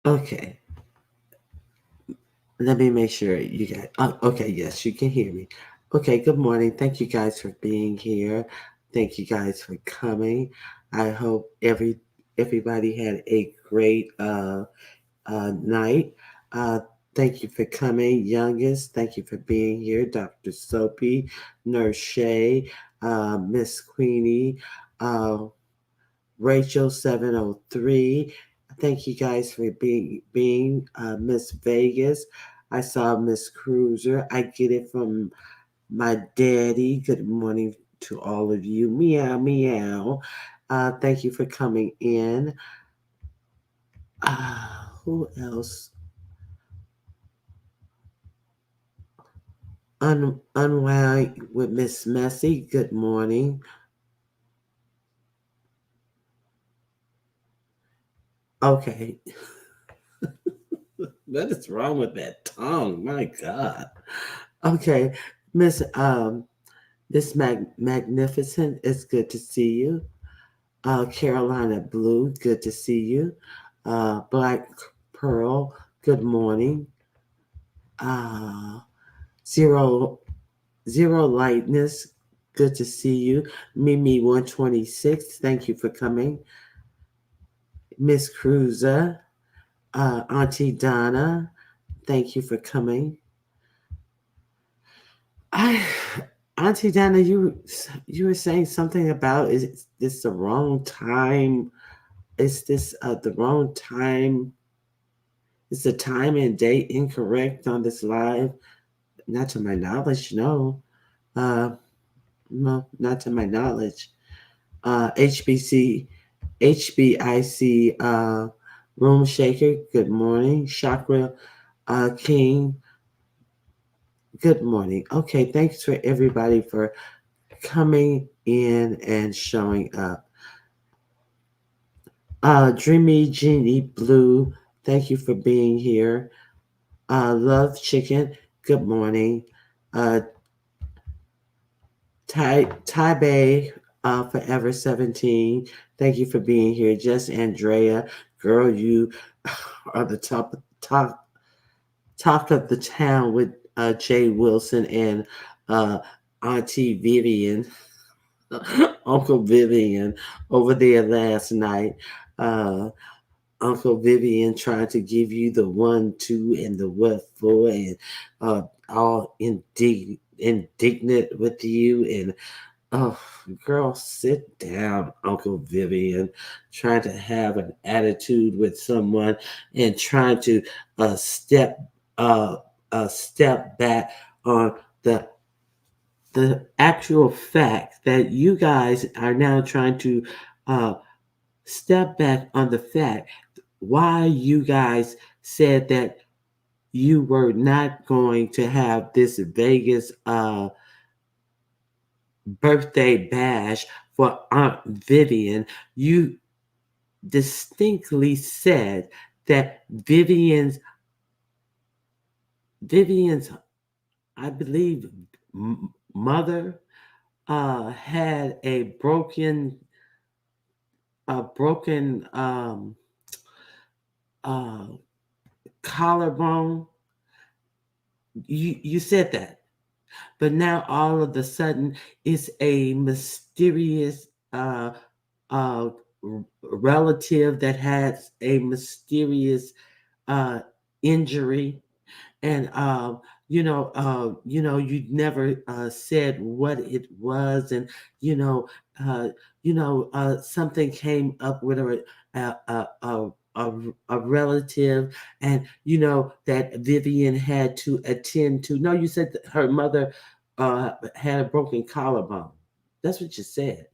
Okay, let me make sure you guys. Okay, yes, you can hear me. Okay, good morning. Thank you guys for being here. Thank you guys for coming. I hope everybody had a great night. Uh, Thank you for coming, youngest. Thank you for being here, Dr. Soapy, Nurse Shay, Miss Queenie, uh, Rachel 703. Thank you guys for being Miss Vegas. I saw Miss Cruiser. I get it from my daddy. Good morning to all of you. Meow meow. Thank you for coming in. Who else? Unwind with Miss Messy. Good morning. Okay, what is wrong with that tongue? My God. Okay, Miss Magnificent, it's good to see you. Carolina Blue, good to see you. Black Pearl, good morning. Uh, Zero Zero Lightness, good to see you. Mimi 126, thank you for coming. Miss Cruiser, Auntie Donna, thank you for coming. I, Auntie Donna, you were saying something about is this the wrong time? Is this the wrong time? Is the time and date incorrect on this live? Not to my knowledge, no. Uh, no, not to my knowledge. HBC, HBIC, Room Shaker, good morning. Chakra King, good morning. Okay, thanks for everybody for coming in and showing up. Dreamy Genie Blue, thank you for being here. Love Chicken, good morning. Uh, Taipei Forever 17, thank you for being here. Just Andrea, girl, you are the top talk of the town with Jay Wilson and uh, Auntie Vivian, Uncle Vivian over there last night. Uh, Uncle Vivian trying to give you the 1, 2, and the what for, and uh, all indignant with you. And oh, girl, sit down, Uncle Vivian. Trying to have an attitude with someone and trying to uh, step uh, step back on the actual fact that you guys are now trying to uh, step back on the fact why you guys said that you were not going to have this Vegas birthday bash for Aunt Vivian. You distinctly said that Vivian's, I believe, mother had a broken uh, collarbone. You said that, but now all of a sudden it's a mysterious uh, relative that has a mysterious uh, injury, and you never said what it was, and you know, uh, something came up with a, a, a, a, a relative, and that Vivian had to attend to. No, you said that her mother had a broken collarbone. That's what you said.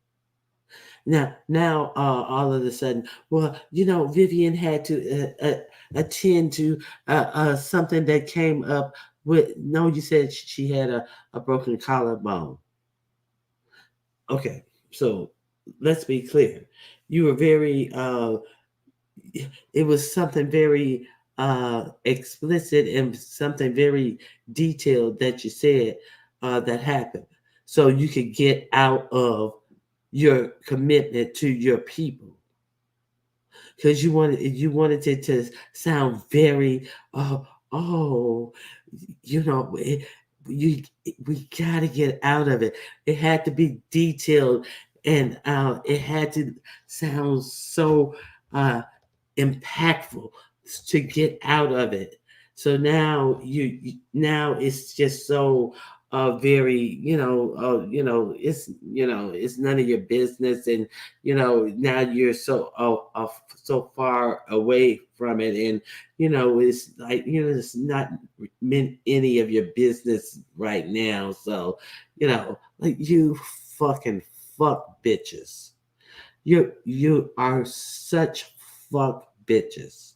Now, all of a sudden, well, Vivian had to attend to something that came up with. No, you said she had a broken collarbone. Okay, so let's be clear. You were very. It was something very explicit and something very detailed that you said that happened, so you could get out of your commitment to your people. because you wanted it to sound very oh you know it, you we got to get out of it. It had to be detailed, and it had to sound so uh impactful to get out of it. So now now it's just so very it's none of your business, and now you're so so far away from it, and it's like it's not meant any of your business right now. So like you fucking fuck bitches. You are such fuck bitches.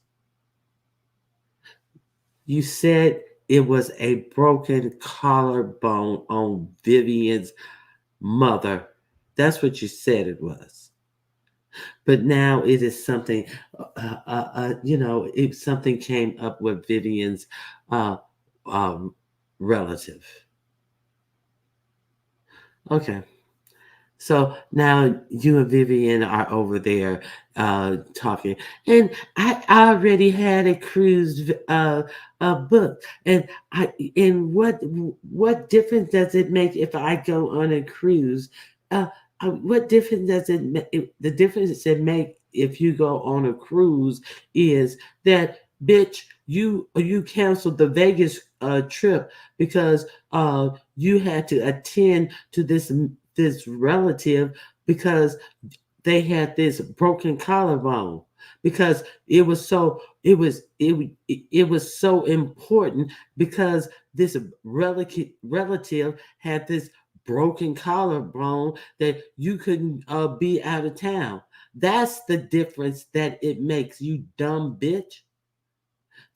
You said it was a broken collarbone on Vivian's mother. That's what you said it was. But now it is something, if something came up with Vivian's uh, um, relative. Okay. So now you and Vivian are over there talking, and I already had a cruise book, and what difference does it make if I go on a cruise? Uh, what difference does it make? The difference it make if you go on a cruise is that bitch you canceled the Vegas trip because you had to attend to this relative because they had this broken collarbone, because it was so important, because this relative had this broken collarbone that you couldn't be out of town. That's the difference that it makes, you dumb bitch.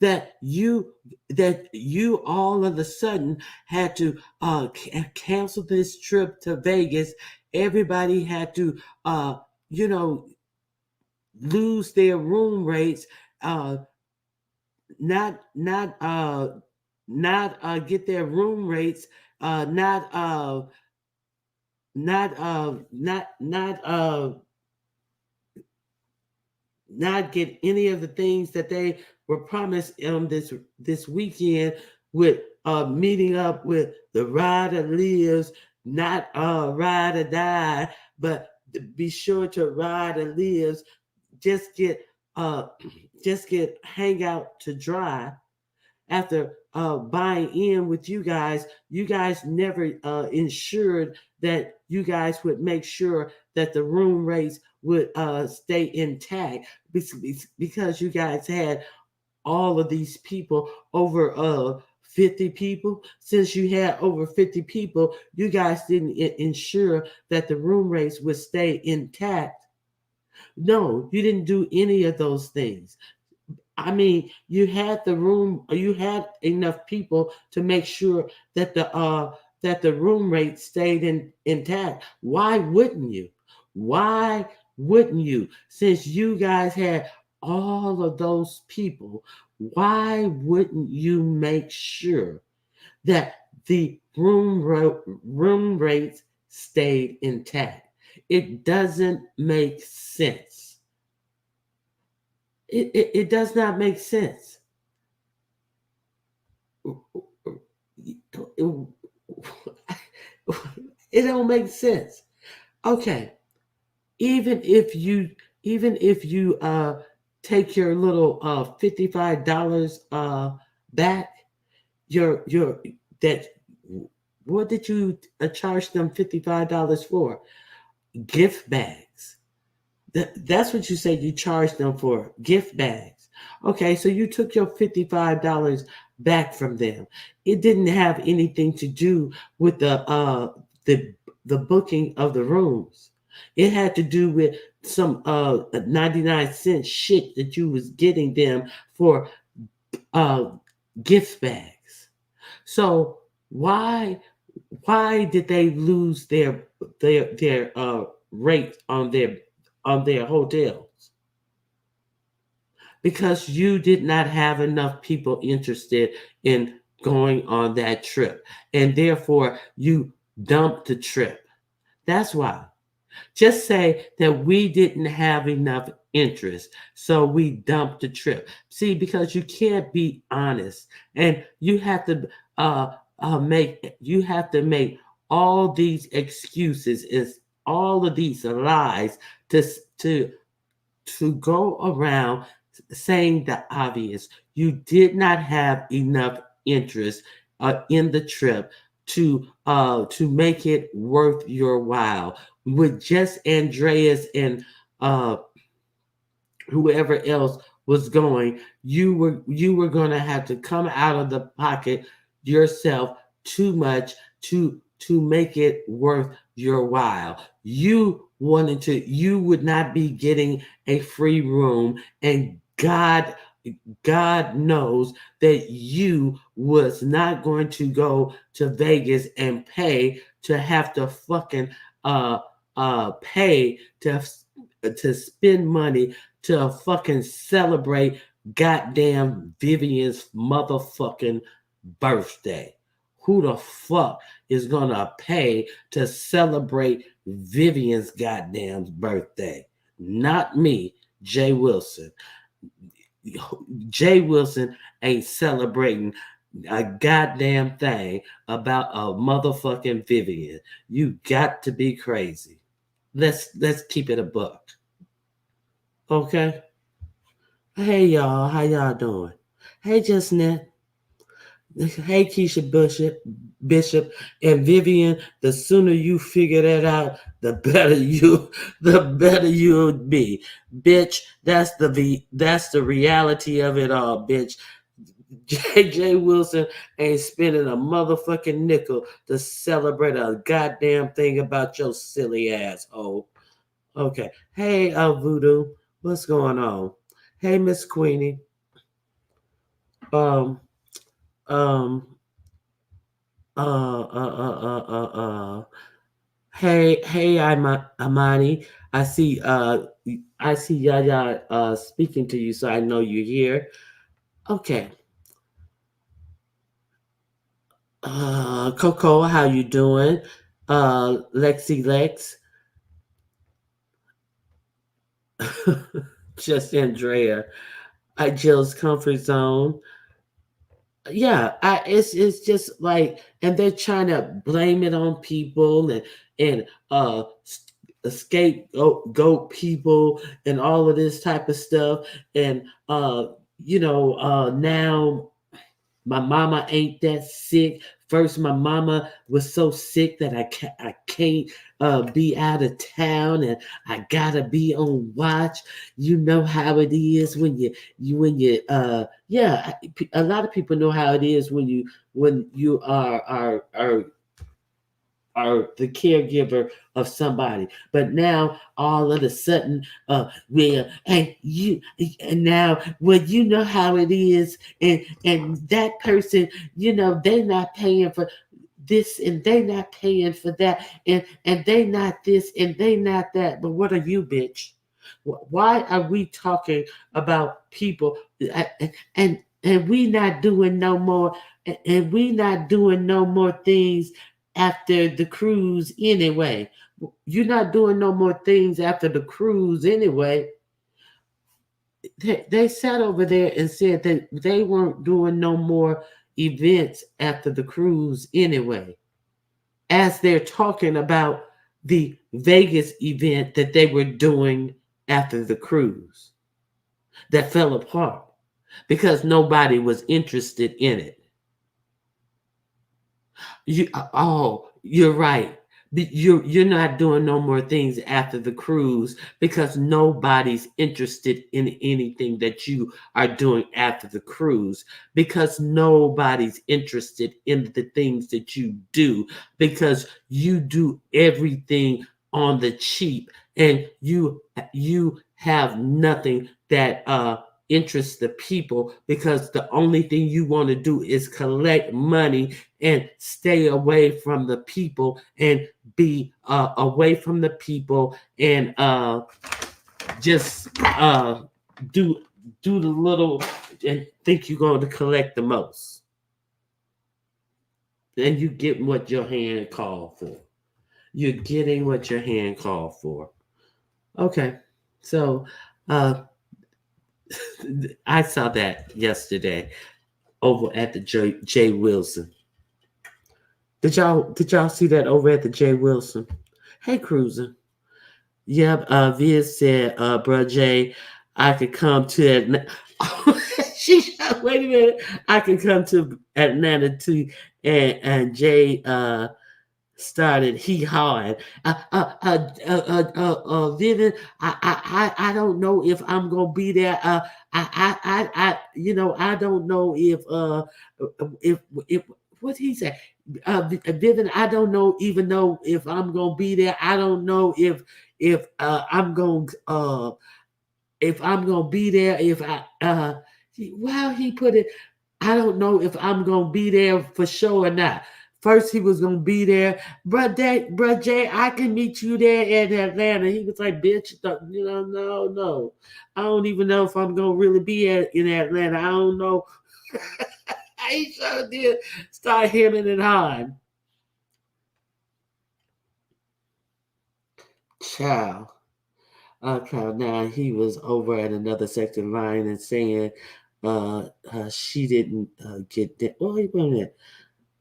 that you that you all of a sudden had to cancel this trip to Vegas. Everybody had to you know lose their room rates, uh not not not get their room rates, not not not not not get any of the things that they were promised on this weekend, with meeting up with the ride or lives, not ride or die, but be sure to ride or lives. Just get uh just get hang out to dry. After buying in with you guys never ensured that you guys would make sure that the room rates would stay intact, because you guys had all of these people, over 50 people. Since you had over 50 people, you guys didn't ensure that the room rates would stay intact. No, you didn't do any of those things. I mean, you had enough people to make sure that the room rate stayed intact. Why wouldn't you? Why wouldn't you? Since you guys had all of those people, why wouldn't you make sure that the room rates stayed intact? It doesn't make sense. It does not make sense. It don't make sense. Okay, even if you even if you take your little $55 back, your that what did you charge them $55 for? Gift bags. That's what you say you charged them for, gift bags. Okay, so you took your $55 back from them. It didn't have anything to do with the the booking of the rooms. It had to do with some 99-cent shit that you was getting them for uh gift bags. So why did they lose their rate on their hotels? Because you did not have enough people interested in going on that trip, and therefore you dumped the trip. That's why. Just say that we didn't have enough interest, so we dumped the trip. See, because you can't be honest, and uh, you have to make all these excuses, is all of these lies to to go around saying the obvious. You did not have enough interest in the trip to make it worth your while. With just Andreas and uh, whoever else was going, you were going to have to come out of the pocket yourself too much to make it worth your while. You would not be getting a free room, and God knows that you was not going to go to Vegas and pay to have to fucking uh pay to spend money to fucking celebrate goddamn Vivian's motherfucking birthday. Who the fuck is gonna pay to celebrate Vivian's goddamn birthday? Not me, Jay Wilson. Jay Wilson ain't celebrating a goddamn thing about a motherfucking Vivian. You got to be crazy. Let's keep it a buck. Okay. Hey y'all, how y'all doing? Hey Justnet. Hey Keisha Bishop and Vivian. The sooner you figure that out, the better you'll be, bitch. That's the reality of it all, bitch. J.J. Wilson ain't spending a motherfucking nickel to celebrate a goddamn thing about your silly asshole. Okay. Hey, Voodoo, what's going on? Hey, Miss Queenie. Um, um, hey, Amani. I see, I see Yaya speaking to you, so I know you're here. Okay. Coco, how you doing? Lexi Lex. Just Andrea. Jill's comfort zone. Yeah, it's just like, and they're trying to blame it on people and scapegoat people and all of this type of stuff. And now my mama ain't that sick. First, my mama was so sick that I can't be out of town, and I gotta be on watch. You know how it is yeah. A lot of people know how it is when you are the caregiver of somebody. But now all of a sudden, and now, well, you know how it is, and that person, they not paying for this, and they not paying for that, and they not this, and they not that. But what are you, bitch? Why are we talking about people, and we not doing no more, and we not doing no more things after the cruise anyway? You're not doing no more things after the cruise anyway. They sat over there and said that they weren't doing no more events after the cruise anyway, as they're talking about the Vegas event that they were doing after the cruise that fell apart because nobody was interested in it. You're right. You're not doing no more things after the cruise because nobody's interested in anything that you are doing after the cruise, because nobody's interested in the things that you do, because you do everything on the cheap, and you have nothing that interests the people, because the only thing you want to do is collect money and stay away from the people, and be away from the people, and just do do the little, and think you're going to collect the most, and you get what your hand called for. You're getting what your hand called for. Okay. So uh, I saw that yesterday over at the J. Wilson. Did y'all see that over at the J. Wilson? Hey, Cruiser. Yep. Viz said, "Bruh Jay, I could come to Atlanta." Wait a minute. I could come to Atlanta too, and Jay started he hard. Vivian, I don't know if I'm gonna be there. I don't know if what he said. Vivian, I don't know even know if I'm gonna be there. I don't know if I'm gonna be there. If well, he put it. I don't know if I'm gonna be there for sure or not. First, he was gonna be there, bruh Jay, I can meet you there in Atlanta. He was like, bitch, no. I don't even know if I'm gonna really be in Atlanta. I don't know. He sure did start hemming and hawing. Child. Okay, now he was over at another sector line and saying she didn't get that. Oh, wait a minute.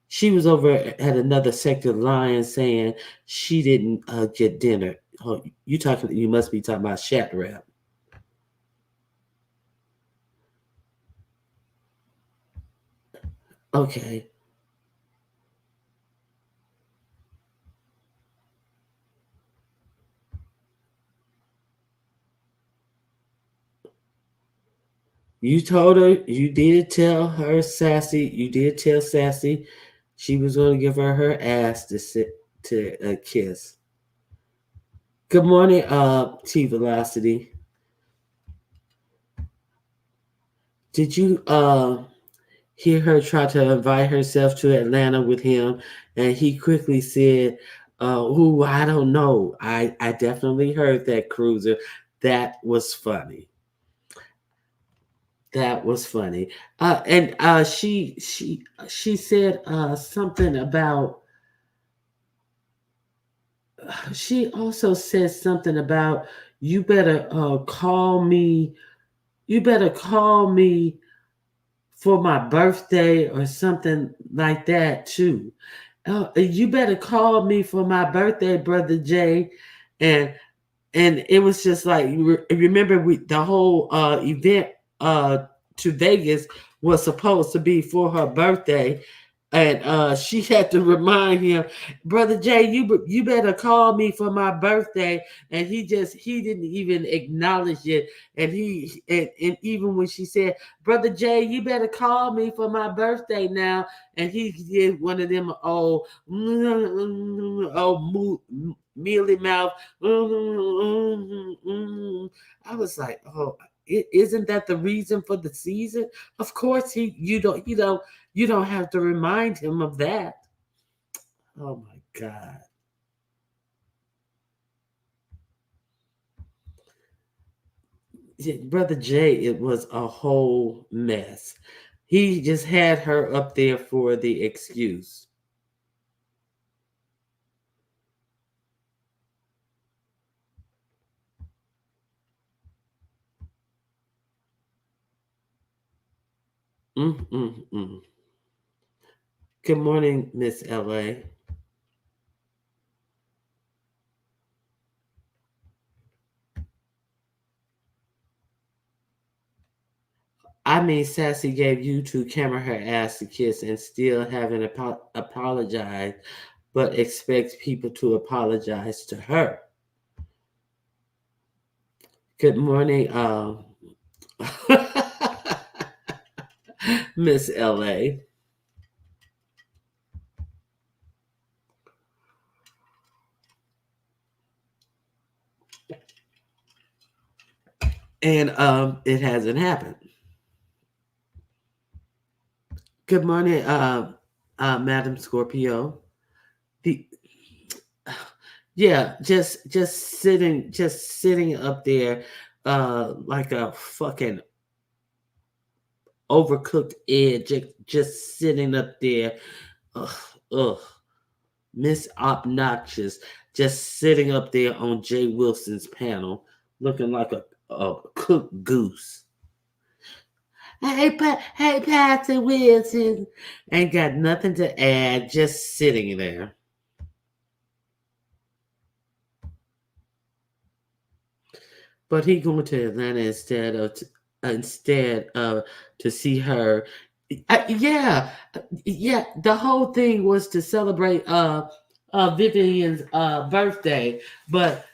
She was over at another sector line saying she didn't get dinner. Oh, you must be talking about Shat Rap. Okay. You told her, you did tell Sassy she was going to give her ass to kiss. Good morning, T Velocity. Did you hear her try to invite herself to Atlanta with him? And he quickly said, "Ooh, I don't know. I definitely heard that, Cruiser. That was funny. That was funny." And she said something about. She also said something about you better call me. You better call me for my birthday or something like that too. You better call me for my birthday, brother Jay. And it was just like remember the whole event to Vegas was supposed to be for her birthday, and she had to remind him, brother Jay, you better call me for my birthday, and he didn't even acknowledge it, and and even when she said, brother Jay, you better call me for my birthday now, and he did one of them old mealy mouth. I was like, oh, isn't that the reason for the season? Of course, you don't have to remind him of that. Oh my God. Brother Jay, it was a whole mess. He just had her up there for the excuse. Mm-mm-mm. Good morning, Miss LA. I mean, Sassy gave you to camera her ass to kiss and still haven't apologized, but expects people to apologize to her. Good morning, Miss LA. And it hasn't happened. Good morning, Madam Scorpio. The, yeah, just sitting up there, like a fucking overcooked egg, just sitting up there. Ugh, ugh. Miss Obnoxious just sitting up there on Jay Wilson's panel, looking like a cooked goose. Hey, Pastor Wilson. Ain't got nothing to add, just sitting there. But he going to Atlanta instead of to see her. Yeah, yeah. The whole thing was to celebrate Vivian's birthday, but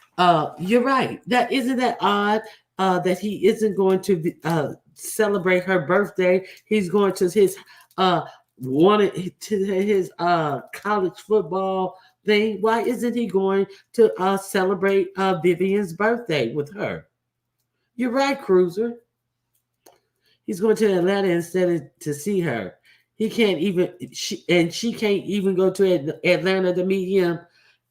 you're right. That isn't that odd that he isn't going to celebrate her birthday. He's going to his uh wanted to his college football thing. Why isn't he going to celebrate Vivian's birthday with her? You're right, Cruiser. He's going to Atlanta instead of to see her. He can't even she can't even go to Atlanta to meet him.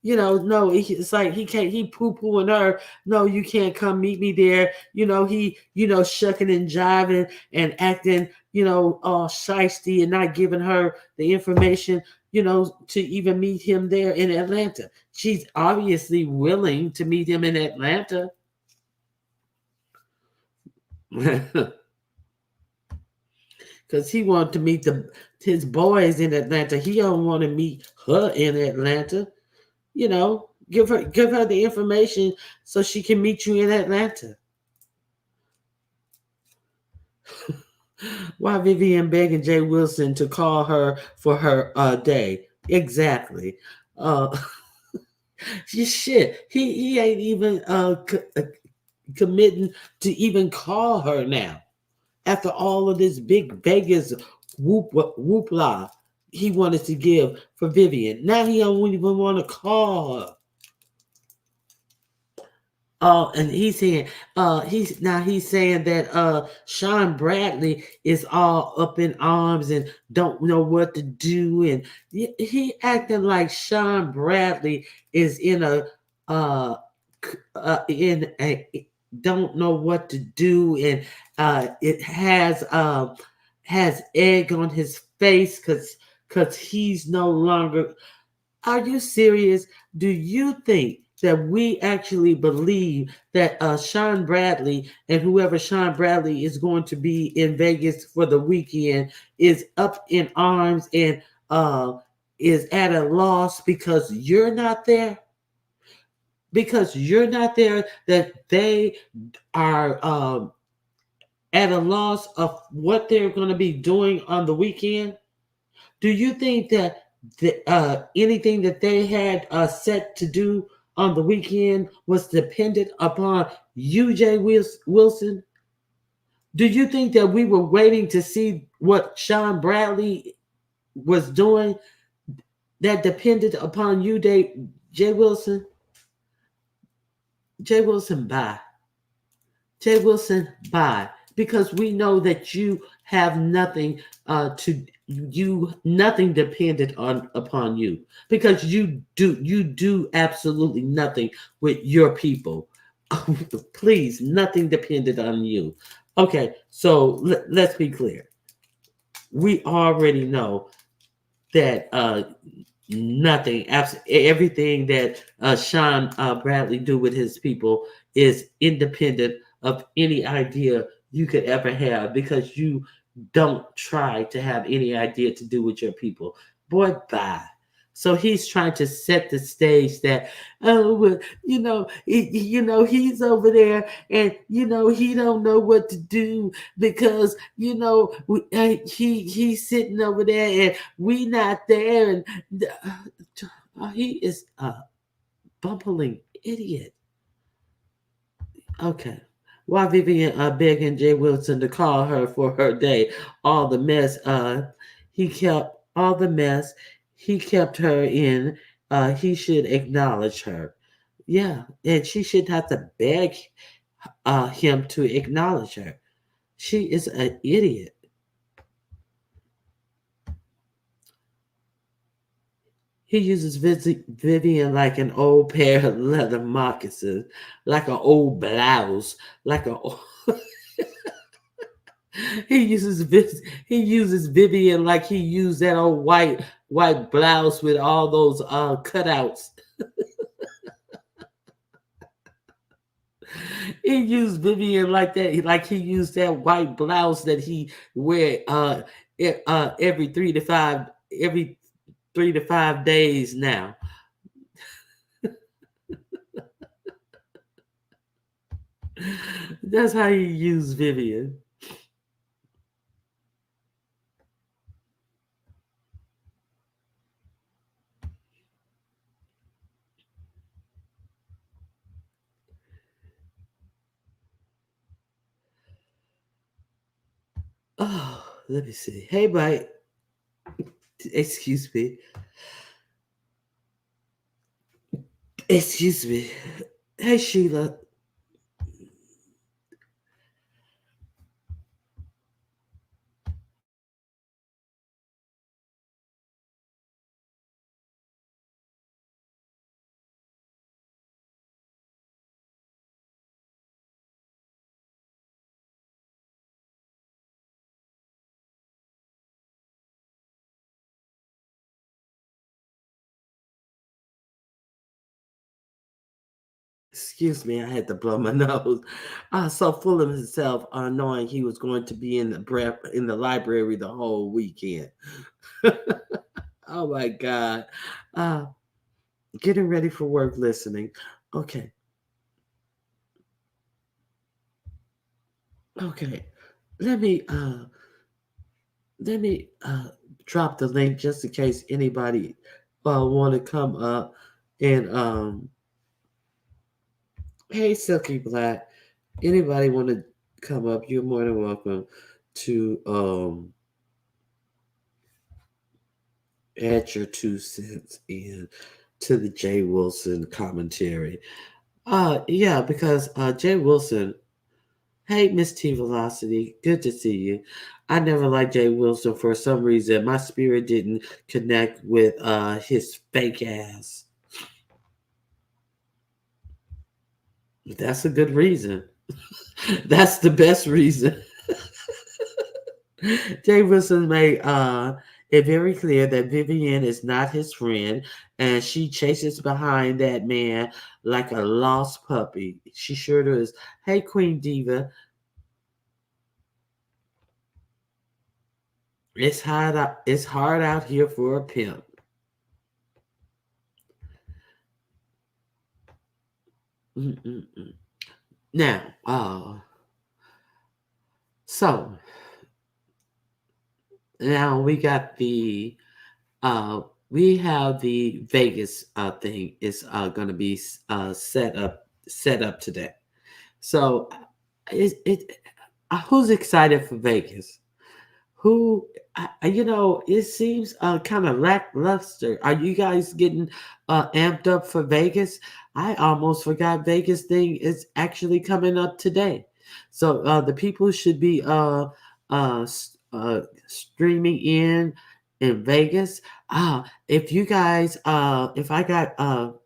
No, it's like he can't. He poo pooing her. No, you can't come meet me there. Shucking and jiving and acting, all shisty and not giving her the information, to even meet him there in Atlanta. She's obviously willing to meet him in Atlanta. Because he wanted to meet his boys in Atlanta. He don't want to meet her in Atlanta. Give her the information so she can meet you in Atlanta. Why Vivian begging Jay Wilson to call her for her day? Exactly. Uh, shit. He ain't even committing to even call her now. After all of this big Vegas whoopla he wanted to give for Vivian. Now he don't even want to call her. Oh, and he's saying he's saying that Sean Bradley is all up in arms and don't know what to do, and he acting like Sean Bradley is in uh in a don't know what to do, and it has egg on his face because he's no longer. Are you serious? Do you think that we actually believe that Sean Bradley and whoever Sean Bradley is going to be in Vegas for the weekend is up in arms and is at a loss because you're not there? Because you're not there, that they are at a loss of what they're going to be doing on the weekend? Do you think that anything that they had set to do on the weekend was dependent upon you, Jay Wilson? Do you think that we were waiting to see what Sean Bradley was doing that depended upon you, Jay Wilson? Jay Wilson, bye. Jay Wilson, bye. Because we know that you have nothing nothing dependent upon you. Because you do absolutely nothing with your people. Please, nothing dependent on you. Okay, so let's be clear. We already know that nothing, everything that Sean Bradley do with his people is independent of any idea you could ever have, because you don't try to have any idea to do with your people. Boy, bye. So he's trying to set the stage that, he's over there and he don't know what to do because he's sitting over there and we not there, and he is a bumbling idiot. Okay. Why Vivian begging Jay Wilson to call her for her day? All the mess he kept all the mess he kept her in. He should acknowledge her. Yeah, and she should have to beg him to acknowledge her. She is an idiot. He uses Vivian like an old pair of leather moccasins, like an old blouse, like a He uses Vivian like he used that old white blouse with all those cutouts. He used Vivian like that, like he used that white blouse that he wear every 3 to 5 days now. That's how you use Vivian. Oh, let me see. Hey, Mike. Excuse me. Excuse me. Hey, Sheila. Excuse me, I had to blow my nose. So full of himself, knowing he was going to be in the library the whole weekend. Oh my God. Uh, Getting ready for work, listening. Okay, okay. Let me uh, let me drop the link just in case anybody want to come up and hey, Silky Black. Anybody want to come up? You're more than welcome to add your 2 cents in to the Jay Wilson commentary. Yeah, because Jay Wilson, hey Miss T Velocity, good to see you. I never liked Jay Wilson for some reason. My spirit didn't connect with his fake ass. That's a good reason. That's the best reason. Jay Wilson made it very clear that Vivian is not his friend, and she chases behind that man like a lost puppy. She sure does. Hey, Queen Diva, it's hard out. It's hard out here for a pimp. Mm-mm-mm. Now, so now we got the uh we have the Vegas thing is going to be set up today. So it who's excited for Vegas? Who it seems kind of lackluster. Are you guys getting amped up for Vegas? I almost forgot Vegas thing is actually coming up today. So the people should be streaming in Vegas. If you guys if I got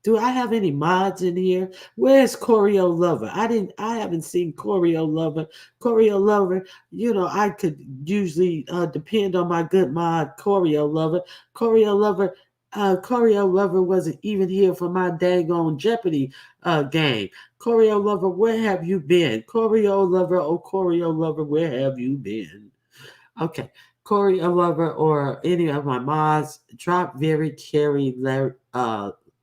do I have any mods in here? Where's Choreo Lover? I haven't seen Choreo Lover. Choreo Lover, I could usually depend on my good mod, Choreo Lover. Choreo Lover, Choreo Lover wasn't even here for my dang on Jeopardy game. Choreo Lover, where have you been? Choreo Lover, oh Choreo Lover, where have you been? Okay. Corey, a lover, or any of my mods, drop very carry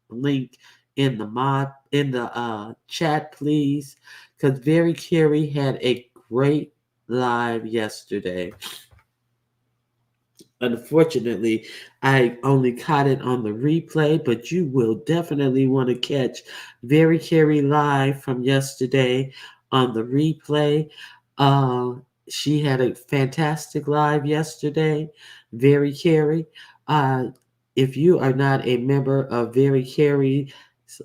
link in the chat, please. Because Very Carey had a great live yesterday. Unfortunately, I only caught it on the replay, but you will definitely want to catch Very Carey live from yesterday on the replay. Uh, she had a fantastic live yesterday, Very Carey. Uh, if you are not a member of Very Carey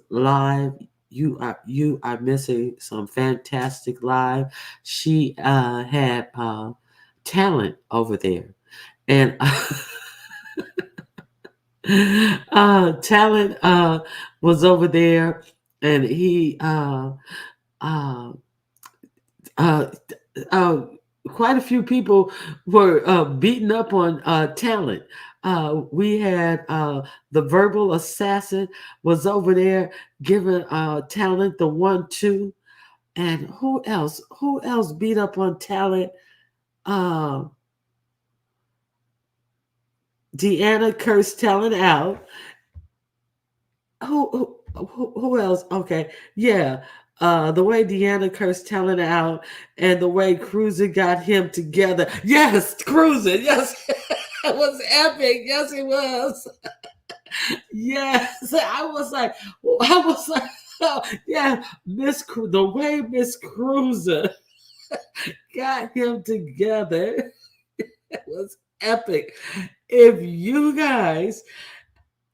live, you are missing some fantastic live. She had talent over there and Talent was over there, and he uh, uh, quite a few people were beaten up on talent. We had the verbal assassin was over there giving talent the 1-2, and who else? Who else beat up on talent? Uh, Deanna cursed talent out. Who else? Okay, yeah. The way Deanna cursed talent out, and the way Cruiser got him together. Yes, Cruiser. Yes, it was epic. Yes, it was. Yes, I was like, oh, yeah, the way Miss Cruiser got him together was epic. If you guys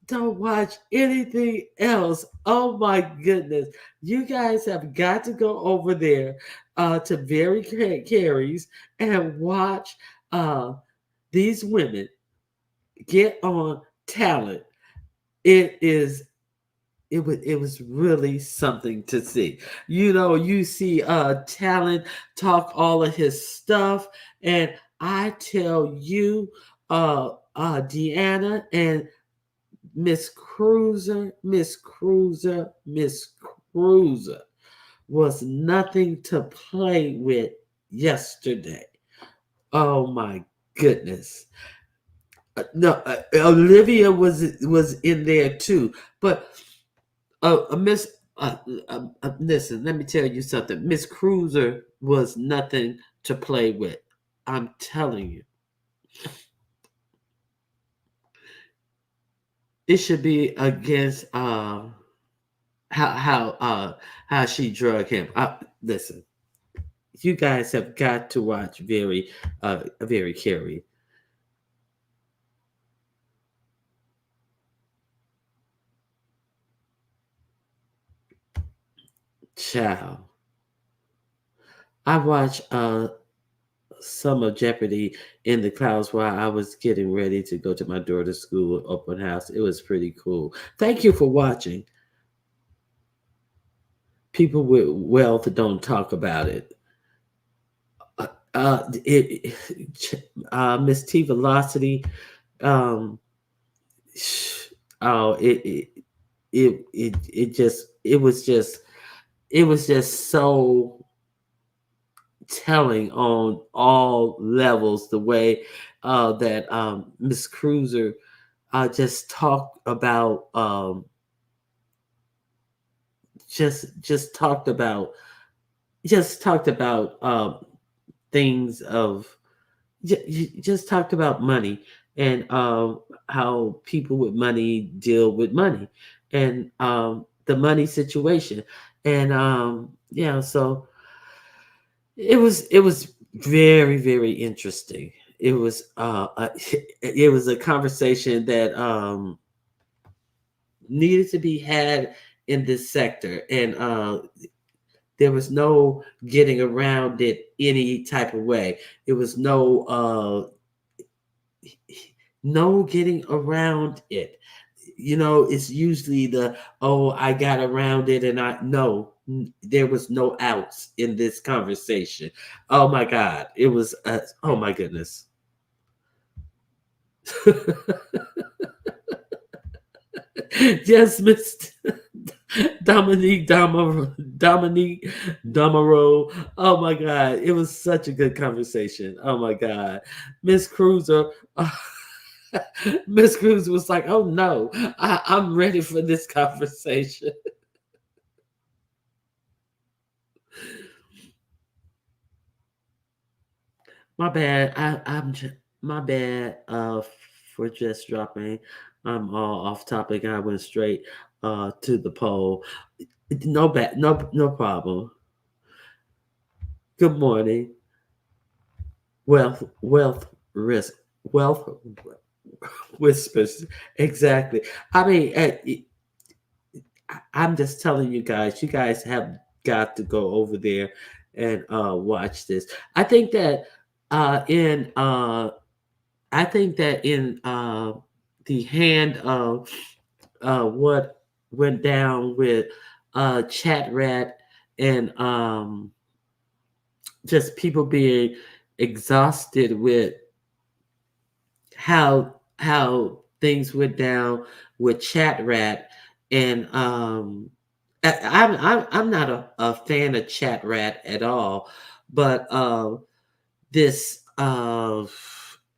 don't watch anything else. Oh my goodness. You guys have got to go over there to Very Carries and watch uh, these women get on talent. It is it was really something to see. You know, you see talent talk all of his stuff, and I tell you, Deanna and Miss Cruiser was nothing to play with yesterday. Oh my goodness. No, Olivia was in there too, but Miss. Listen, let me tell you something. Miss Cruiser was nothing to play with. I'm telling you, it should be against how how she drug him. Listen, you guys have got to watch Very Carey. Child. I watched some of Jeopardy in the clouds while I was getting ready to go to my daughter's school open house. It was pretty cool. Thank you for watching. People with wealth don't talk about it. It Miss T Velocity. Um, oh, it was just so telling on all levels. The way that Miss Cruiser just talked about just talked about just talked about things of just talked about money and how people with money deal with money and the money situation and yeah, so it was very interesting. It was it was a conversation that needed to be had in this sector, and there was no getting around it any type of way. It was no getting around it. You know, it's usually the, oh, I got around it, and I no, there was no outs in this conversation. Oh my God, it was oh my goodness. Yes, Miss Dominique Damaro. Oh my God, it was such a good conversation. Oh my God, Miss Cruiser. Miss Cruz was like, "Oh no, I'm ready for this conversation." My bad. My bad. For just dropping. I'm all off topic. I went straight to the poll. No bad. No problem. Good morning. Wealth risk. Wealth whispers. Exactly. I mean, I'm just telling you guys. You guys have got to go over there and watch this. I think that in I think that in the hand of what went down with Chat Rat and just people being exhausted with how things went down with Chat Rat, and I'm not a fan of Chat Rat at all, but this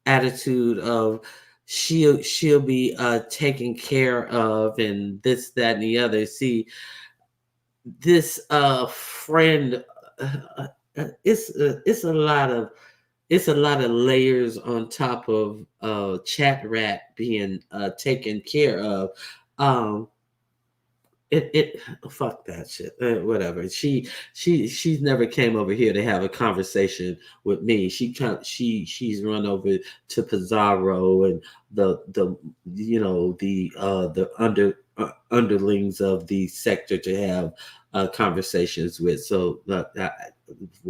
attitude of she'll be taken care of, and this, that, and the other. See, this friend, it's a lot of, it's a lot of layers on top of Chat Rat being taken care of. Um, it fuck that shit. Whatever. She's never came over here to have a conversation with me. She's run over to Pizarro and the the underlings of the sector to have conversations with. So well,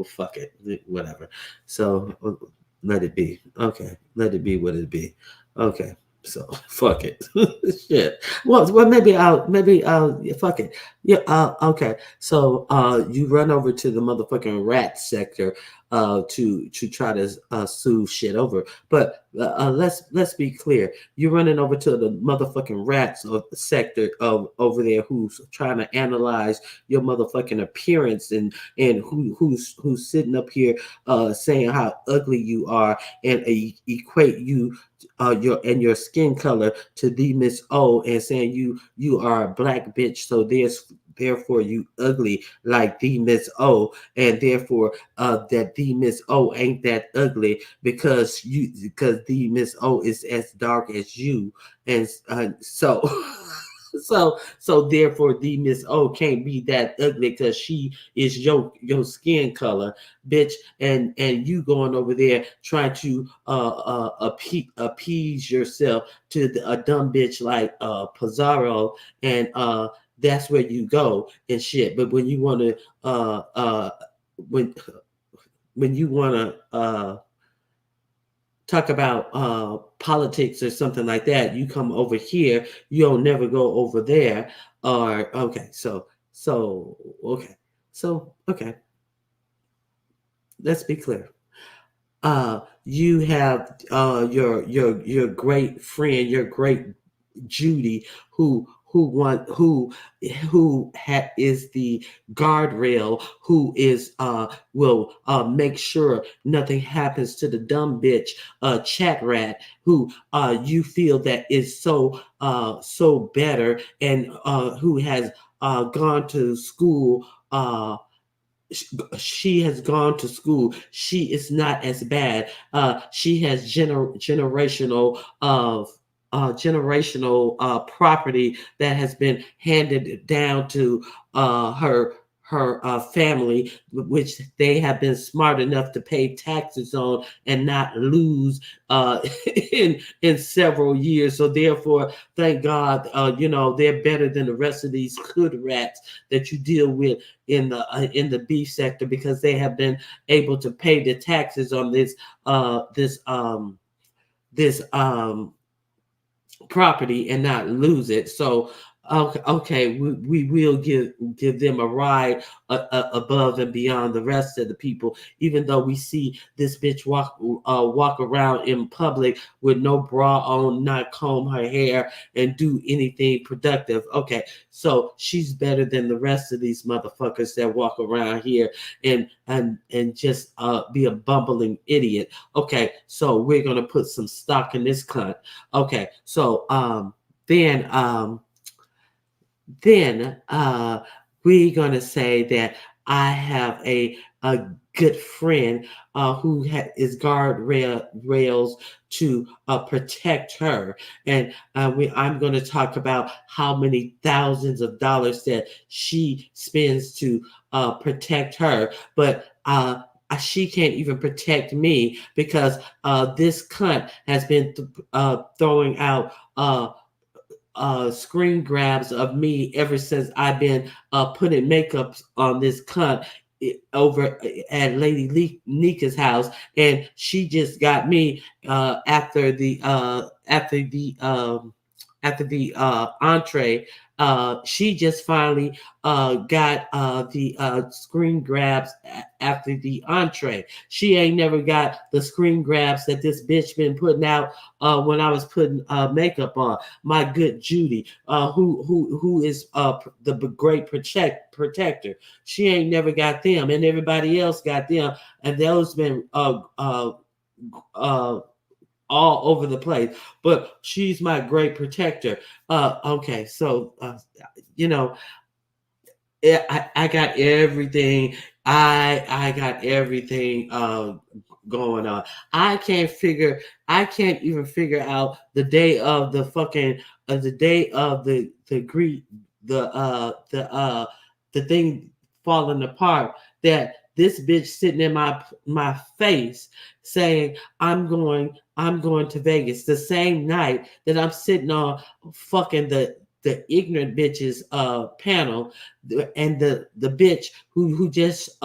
fuck it, whatever. So let it be. Okay, let it be what it be. Okay. So fuck it. Shit. Well, maybe I'll fuck it. Yeah. Okay. So you run over to the motherfucking rat sector to try to sue shit over. But let's be clear. You're running over to the motherfucking rats of sector of over there who's trying to analyze your motherfucking appearance, and who's sitting up here saying how ugly you are, and equate you your skin color to the Miss O, and saying you are a black bitch, so therefore you ugly like the Miss O, and therefore that the Miss O ain't that ugly because the Miss O is as dark as you, and so so therefore the Miss O can't be that ugly because she is your skin color, bitch, and you going over there trying to appease yourself to a dumb bitch like Pizarro, and that's where you go and shit. But when you want to when you want to talk about politics or something like that, you come over here. You don't never go over there. Or okay, so okay, okay. Let's be clear. You have your great friend, your great Judy, who is the guardrail, who is will make sure nothing happens to the dumb bitch Chat Rat, who you feel that is so better, and who has gone to school. She has gone to school. She is not as bad. She has generational property that has been handed down to her family, which they have been smart enough to pay taxes on and not lose uh, in several years. So therefore, thank God, they're better than the rest of these hood rats that you deal with in the beef sector, because they have been able to pay the taxes on this property and not lose it. So okay, we will give them a ride above and beyond the rest of the people, even though we see this bitch walk around in public with no bra on, not comb her hair and do anything productive. Okay, so she's better than the rest of these motherfuckers that walk around here and just be a bumbling idiot. Okay, so we're gonna put some stock in this cunt. Okay, so then we're gonna say that I have a good friend is rails to protect her, and I'm going to talk about how many thousands of dollars that she spends to protect her, but she can't even protect me, because this cunt has been throwing out screen grabs of me ever since I've been putting makeup on this cunt over at Lady Nika's house, and she just got me after the after the entree. She just finally got the screen grabs after the entree. She ain't never got the screen grabs that this bitch been putting out when I was putting makeup on. My good Judy, who is the great protector. She ain't never got them, and everybody else got them, and those been uh, all over the place. But she's my great protector. Okay, so you know, I got everything. I got everything going on. I can't even figure out the day of the fucking the day of the greet the thing falling apart, that this bitch sitting in my face saying I'm going to Vegas the same night that I'm sitting on fucking the ignorant bitches panel, and the bitch who just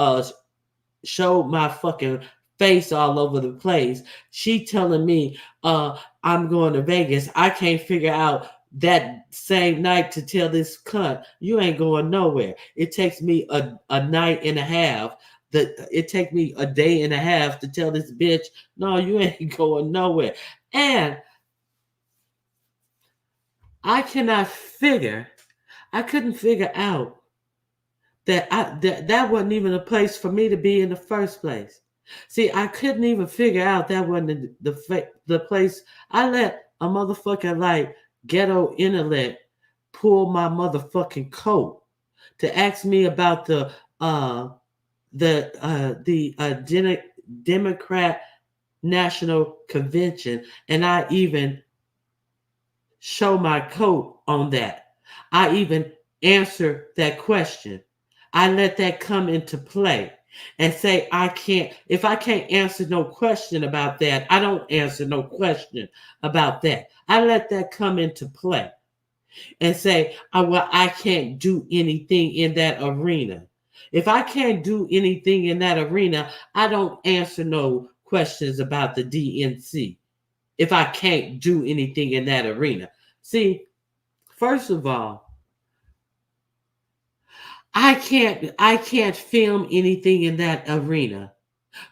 showed my fucking face all over the place. She telling me I'm going to Vegas. I can't figure out that same night to tell this cunt you ain't going nowhere. It takes me a night and a half. It take me a day and a half to tell this bitch, no, you ain't going nowhere. And I couldn't figure out that wasn't even a place for me to be in the first place. See, I couldn't even figure out that wasn't the place. I let a motherfucker like ghetto intellect pull my motherfucking coat to ask me about the Democrat National Convention, and I even show my coat on that. I even answer that question. I let that come into play and say, if I can't answer no question about that, I don't answer no question about that. I let that come into play and say, well, I can't do anything in that arena. If I can't do anything in that arena, I don't answer no questions about the DNC if I can't do anything in that arena. See, first of all, I can't film anything in that arena.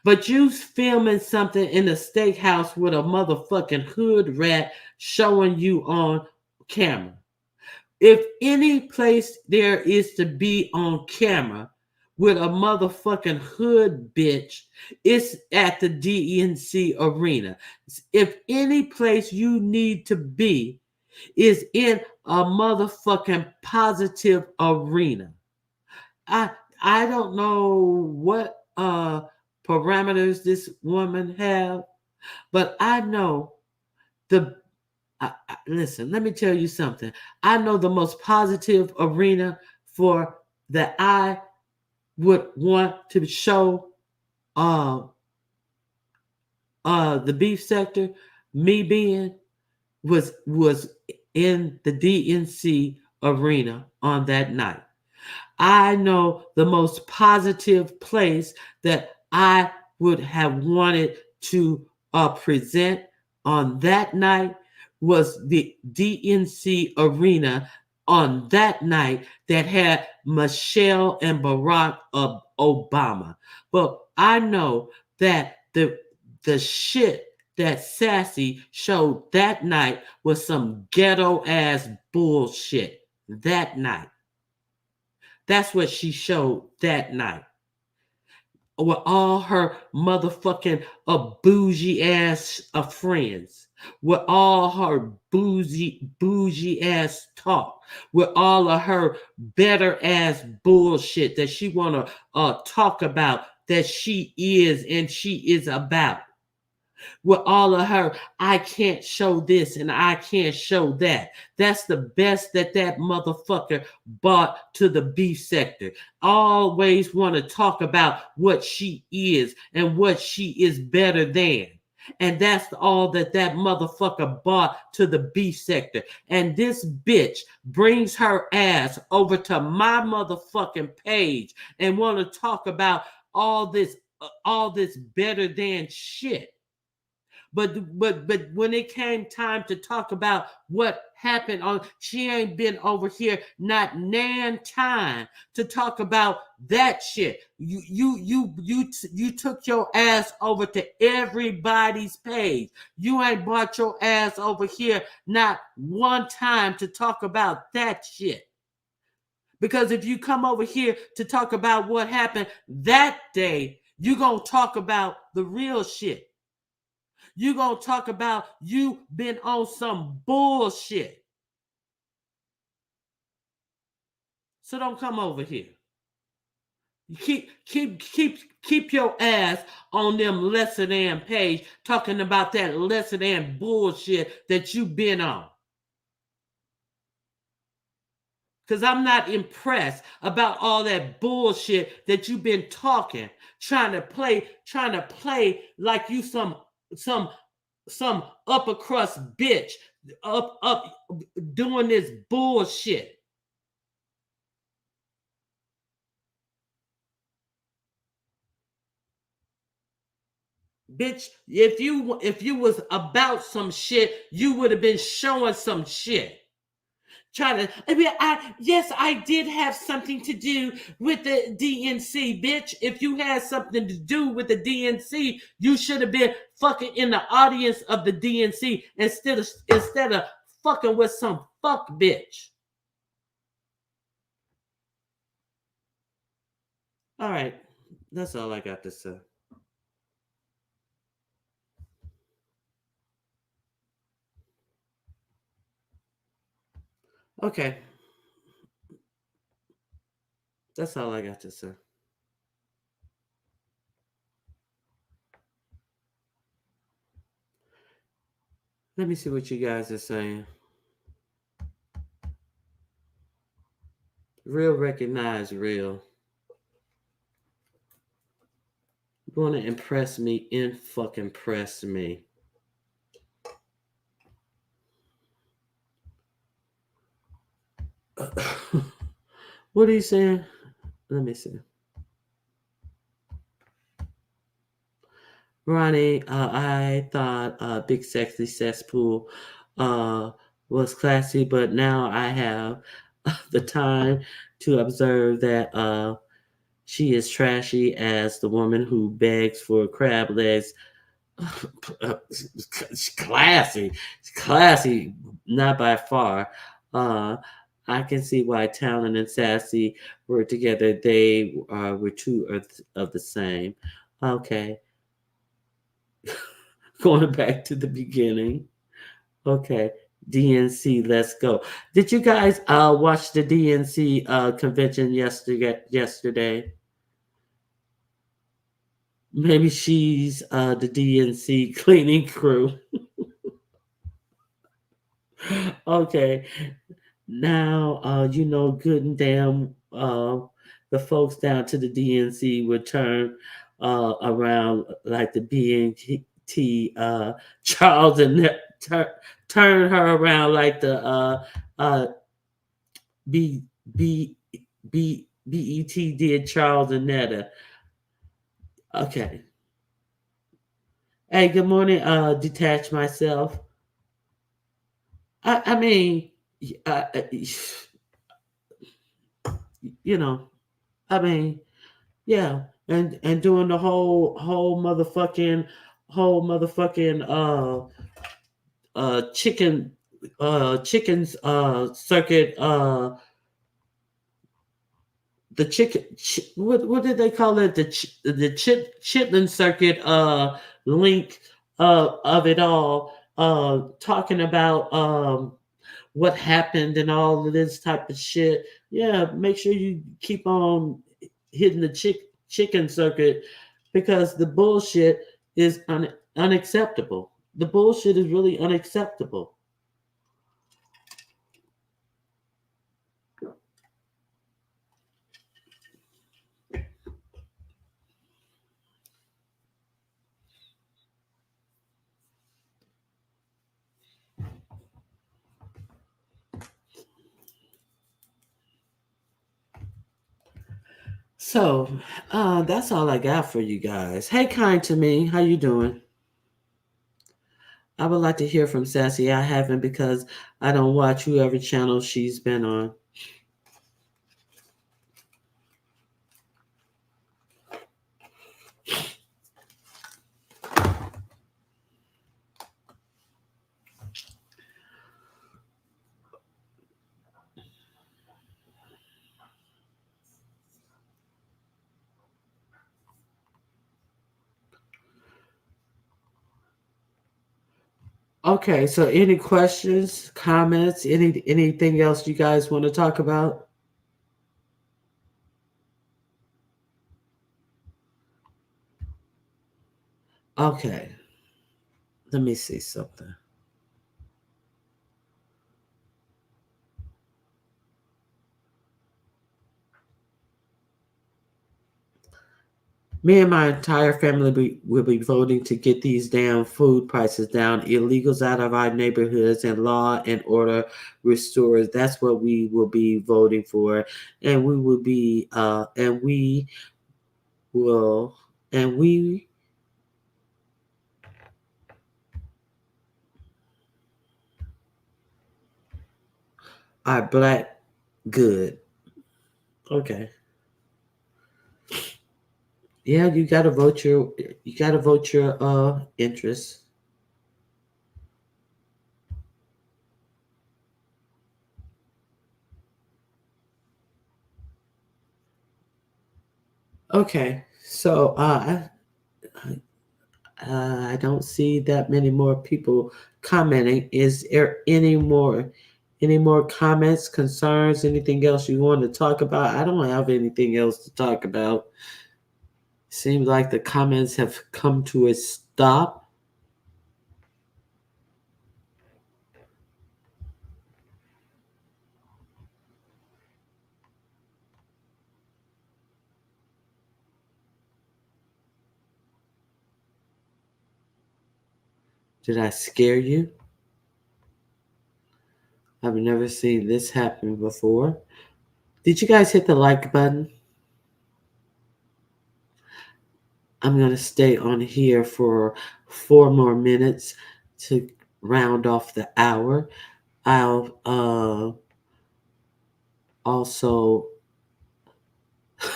But you filming something in a steakhouse with a motherfucking hood rat showing you on camera. If any place there is to be on camera with a motherfucking hood bitch, it's at the DNC arena. If any place you need to be is in a motherfucking positive arena. I I don't know what parameters this woman have, but I know listen, let me tell you something. I know the most positive arena for that I would want to show uh the beef sector, me being was in the DNC arena on that night. I know the most positive place that I would have wanted to present on that night was the DNC arena on that night that had Michelle and Barack Obama. But I know that the shit that Sassy showed that night was some ghetto ass bullshit that night. That's what she showed that night. With all her motherfucking bougie ass friends. With all her bougie ass talk. With all of her better ass bullshit that she wanna talk about, that she is and she is about. With all of her, I can't show this and I can't show that. That's the best that motherfucker brought to the beef sector. Always want to talk about what she is and what she is better than. And that's all that motherfucker brought to the beef sector. And this bitch brings her ass over to my motherfucking page and want to talk about all this better than shit. But when it came time to talk about what happened on, she ain't been over here not nan time to talk about that shit. You took your ass over to everybody's page. You ain't brought your ass over here not one time to talk about that shit. Because if you come over here to talk about what happened that day, you going to talk about the real shit. You going to talk about you been on some bullshit. So don't come over here. Keep your ass on them lesser than page talking about that lesser than bullshit that you been on. Because I'm not impressed about all that bullshit that you've been talking, trying to play like you some upper crust bitch up doing this bullshit. Bitch, if you was about some shit, you would have been showing some shit. Trying to, yes, I did have something to do with the DNC, bitch. If you had something to do with the DNC, you should have been fucking in the audience of the DNC instead of fucking with some fuck bitch. All right, that's all I got to say. Okay, that's all I got to say. Let me see what you guys are saying. Real recognize real. You want to impress me? In fucking press me. What are you saying? Let me see. Ronnie, I thought Big Sexy Cesspool uh, was classy, but now I have the time to observe that she is trashy as the woman who begs for crab legs. Classy, classy, not by far. Uh, I can see why Talon and Sassy were together. They were two of the same. Okay, going back to the beginning. Okay, DNC, let's go. Did you guys watch the DNC convention yesterday? Maybe she's the DNC cleaning crew. Okay, now you know good and damn the folks down to the DNC would turn around like the BNT Charles and turn her around like the uh, B B BET did Charles and Netta. Okay. Hey, good morning. Detach myself. I mean, uh, uh, you know, I mean, yeah, and doing the whole motherfucking chicken chickens circuit the what did they call it, the chitlin circuit link of it all, talking about what happened and all of this type of shit. Yeah, make sure you keep on hitting the chicken circuit because the bullshit is unacceptable. The bullshit is really unacceptable. So that's all I got for you guys. Hey, kind to me, how you doing? I would like to hear from Sassy. I haven't because I don't watch whoever channel she's been on. Okay, so any questions, comments, anything else you guys want to talk about? Okay, let me see something. Me and my entire family will be voting to get these damn food prices down, illegals out of our neighborhoods, and law and order restored. That's what we will be voting for, and we will be, will, and we are black good. Okay, yeah, you gotta vote your interest. Okay, so I don't see that many more people commenting. Is there any more comments, concerns, anything else you want to talk about? I don't have anything else to talk about. Seems like the comments have come to a stop. Did I scare you? I've never seen this happen before. Did you guys hit the like button? I'm going to stay on here for 4 more minutes to round off the hour. I'll also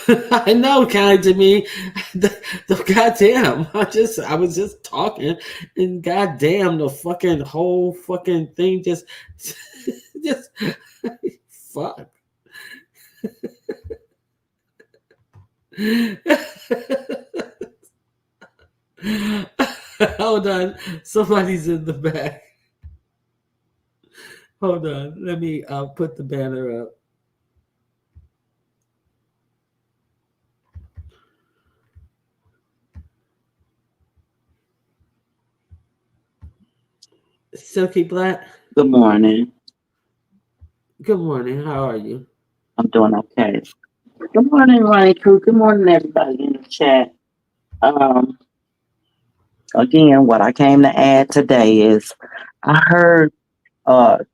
I know, kind to me. The goddamn, I was just talking, and goddamn, the fucking whole fucking thing just fuck. Hold on, somebody's in the back. Hold on, let me put the banner up. Silky Black. Good morning. Good morning. How are you? I'm doing okay. Good morning, Ronnie Crew. Good morning, everybody in the chat. Um, Again, what I came to add today is I heard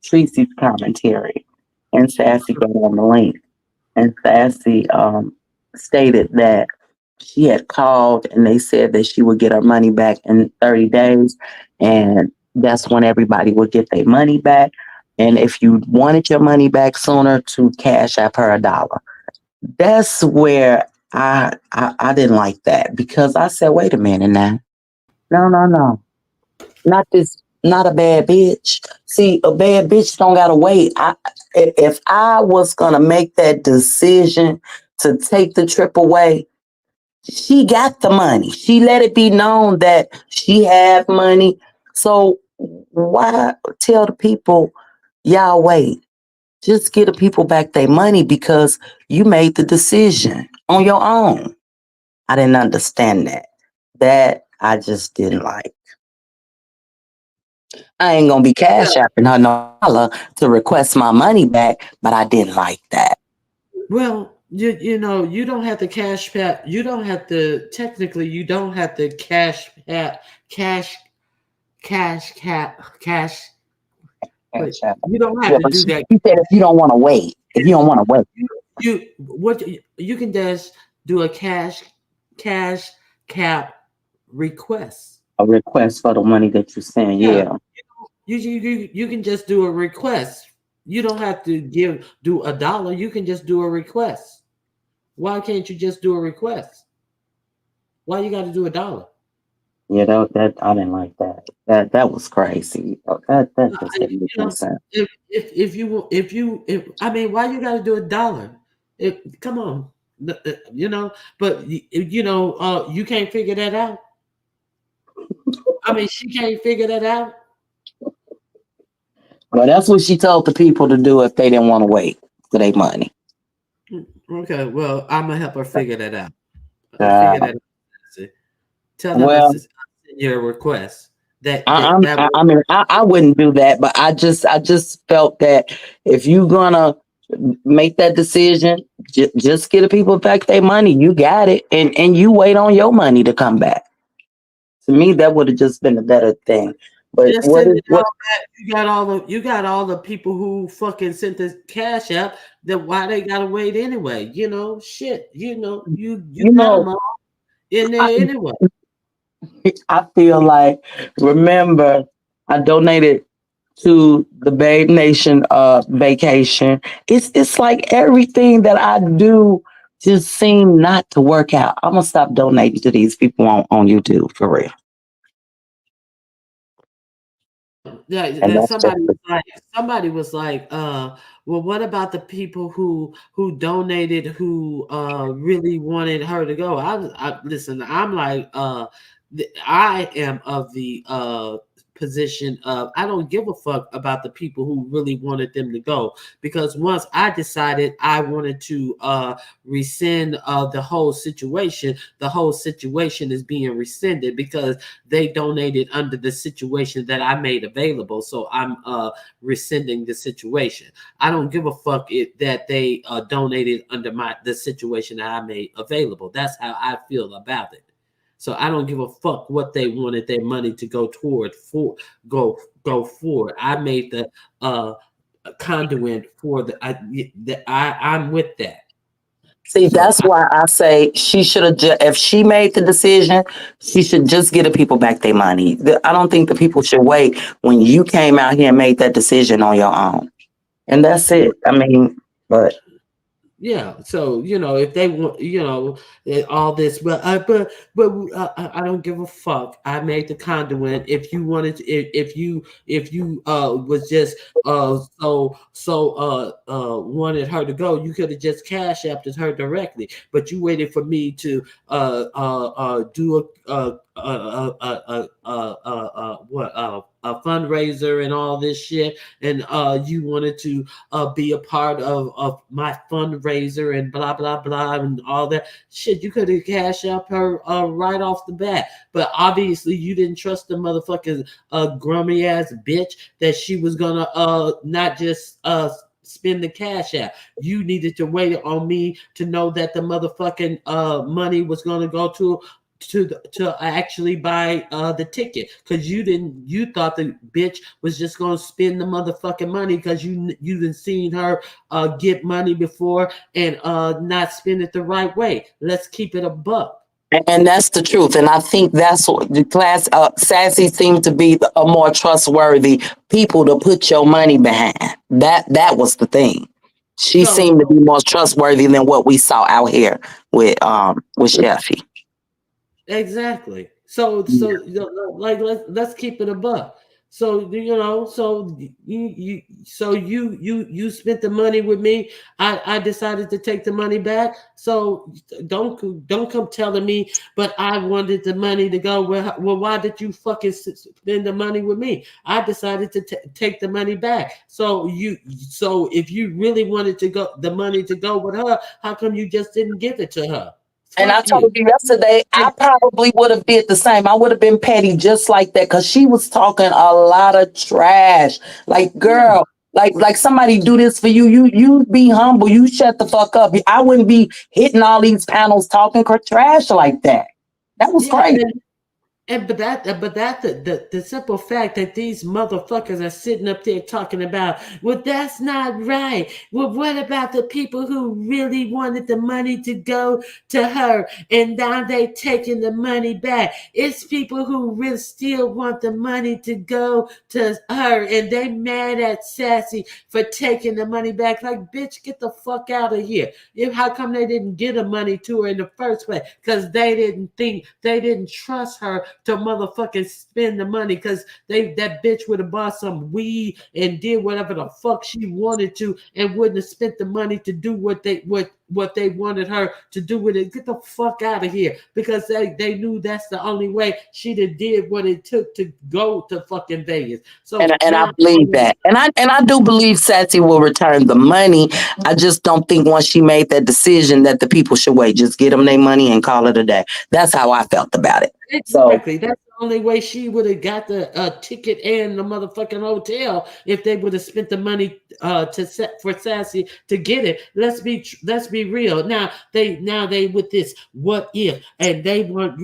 Tracy's commentary and Sassy got on the link. And Sassy stated that she had called and they said that she would get her money back in 30 days. And that's when everybody would get their money back. And if you wanted your money back sooner, to cash app her $1. That's where I didn't like that because I said, wait a minute now. No, no, no. Not this, not a bad bitch. See, a bad bitch don't gotta wait. If I was gonna make that decision to take the trip away, she got the money. She let it be known that she had money. So why tell the people, y'all wait? Just get the people back their money because you made the decision on your own. I didn't understand that. That I just didn't like. I ain't gonna be cash apping her no dollar to request my money back, but I didn't like that. Well, you know, you don't have to cash pat. You don't have to technically. You don't have to cash cash. Wait, Cash app. you don't have Yeah, to but do that. she said if you don't want to wait, if you don't want to wait, You can just do a cash cap request. A request for the money that you send. Yeah, Yeah. you can just do a request. You don't have to do a dollar. You can just do a request. Why can't you just do a request? Why you got to do a dollar? Yeah, that I didn't like that. That was crazy. That just didn't make You any know, sense. if I mean, why you got to do a dollar? Come on, you know. But you can't figure that out. I mean, she can't figure that out. Well, that's what she told the people to do if they didn't want to wait for their money. Okay, well, I'm gonna help her figure that out. Figure Uh, that out. See? Tell them well, to send your request. That I, that I'm, that I, way. I mean, I wouldn't do that, but I just felt that if you're gonna make that decision, just get the people back their money. You got it, and you wait on your money to come back. To me, that would have just been a better thing. But Just what send is it what? all back. You got all the people who fucking sent the cash out. That why they gotta wait anyway? Shit. You You got know, them all in I, there anyway. I feel like remember I donated to the Babe Nation vacation. It's like everything that I do just seem not to work out. I'm gonna stop donating to these people on YouTube for real. Yeah, And that that's just somebody was like, well, what about the people who donated who really wanted her to go? Listen, I'm like, I am of the position of I don't give a fuck about the people who really wanted them to go, because once I decided I wanted to rescind the whole situation is being rescinded because they donated under the situation that I made available. So I'm rescinding the situation. I don't give a fuck that they donated under the situation that I made available. That's how I feel about it. So I don't give a fuck what they wanted their money to go toward for go forward. I made the conduit for I'm with that. see, So that's why I say she should have just if she made the decision, she should just get the people back their money. I don't think the people should wait when you came out here and made that decision on your own. And that's it. I mean, but yeah, so if they want, all this, but I don't give a fuck. I made the conduit. If you wanted to, if you was just wanted her to go, you could have just cash apped her directly. But you waited for me to do a fundraiser and all this shit, and you wanted to be a part of my fundraiser and blah blah blah and all that shit. You could have cashed up her right off the bat, but obviously you didn't trust the motherfucking grummy ass bitch that she was gonna not just spend the cash out. You needed to wait on me to know that the motherfucking money was gonna go to actually buy the ticket, because you thought the bitch was just gonna spend the motherfucking money because you didn't seen her get money before and not spend it the right way. Let's keep it a buck. and that's the truth. And I think that's what the class Sassy seemed to be a more trustworthy people to put your money behind. That was the thing. She So seemed to be more trustworthy than what we saw out here with Sheffy. exactly. So like let's keep it a buck. So you spent the money with me. I decided to take the money back. So don't come telling me, but I wanted the money to go. Well, why did you fucking spend the money with me? I decided to take the money back. So if you really wanted to go the money to go with her, how come you just didn't give it to her? And I Fuck you. told you yesterday, I probably would have did the same. I would have been petty just like that because she was talking a lot of trash. Like, Yeah, girl, like somebody do this for you. You be humble. You shut the fuck up. I wouldn't be hitting all these panels talking trash like that. That was yeah, crazy. but that the simple fact that these motherfuckers are sitting up there talking about, well, that's not right. Well, what about the people who really wanted the money to go to her and now they taking the money back? It's people who really still want the money to go to her and they mad at Sassy for taking the money back. Like, bitch, get the fuck out of here. How come they didn't get the money to her in the first place? Because they didn't trust her to motherfucking spend the money. Because that bitch would have bought some weed and did whatever the fuck she wanted to and wouldn't have spent the money to do what they wanted her to do with it. Get the fuck out of here. Because they knew that's the only way she'd have did what it took to go to fucking Vegas. So And I now believe that. And I do believe Sassy will return the money. I just don't think once she made that decision that the people should wait. Just get them their money and call it a day. That's how I felt about it. So exactly. That's the only way she would have got the ticket and the motherfucking hotel if they would have spent the money to set for Sassy to get it. Let's be real. Now they with this what if and they want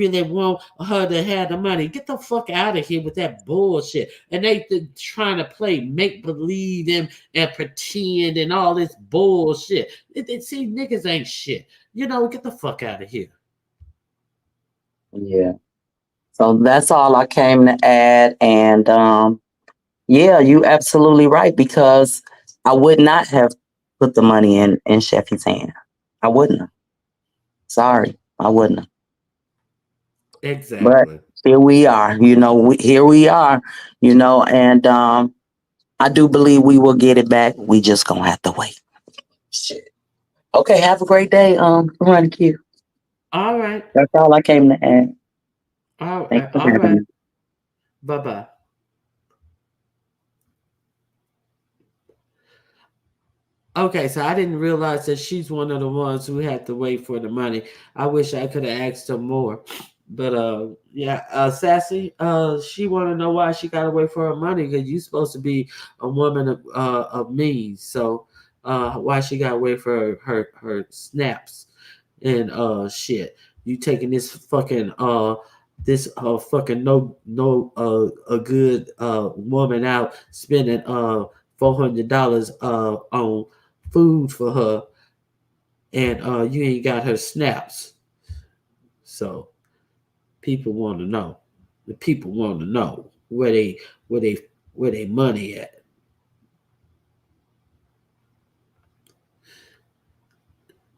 her to have the money. Get the fuck out of here with that bullshit. And they trying to play make believe and pretend and all this bullshit. See, niggas ain't shit. Get the fuck out of here. yeah. So that's all I came to add. And yeah, you absolutely right because I would not have put the money in Sheffy's hand. I wouldn't have. Sorry, I wouldn't have. But Exactly. here we are. Here we are. And I do believe we will get it back. We just gonna have to wait. Shit. Okay, have a great day. Run Q. All right. That's all I came to add. All Thanks right. for All having right. me. Bye bye. Okay, so I didn't realize that she's one of the ones who had to wait for the money. I wish I could have asked her more. But yeah, Sassy, she want to know why she got to wait for her money because you supposed to be a woman of means. So why she got to wait for her snaps and shit? You taking this fucking no a good woman out spending $400 on food for her, and you ain't got her snaps. So people want to know. The people want to know where they where they money at.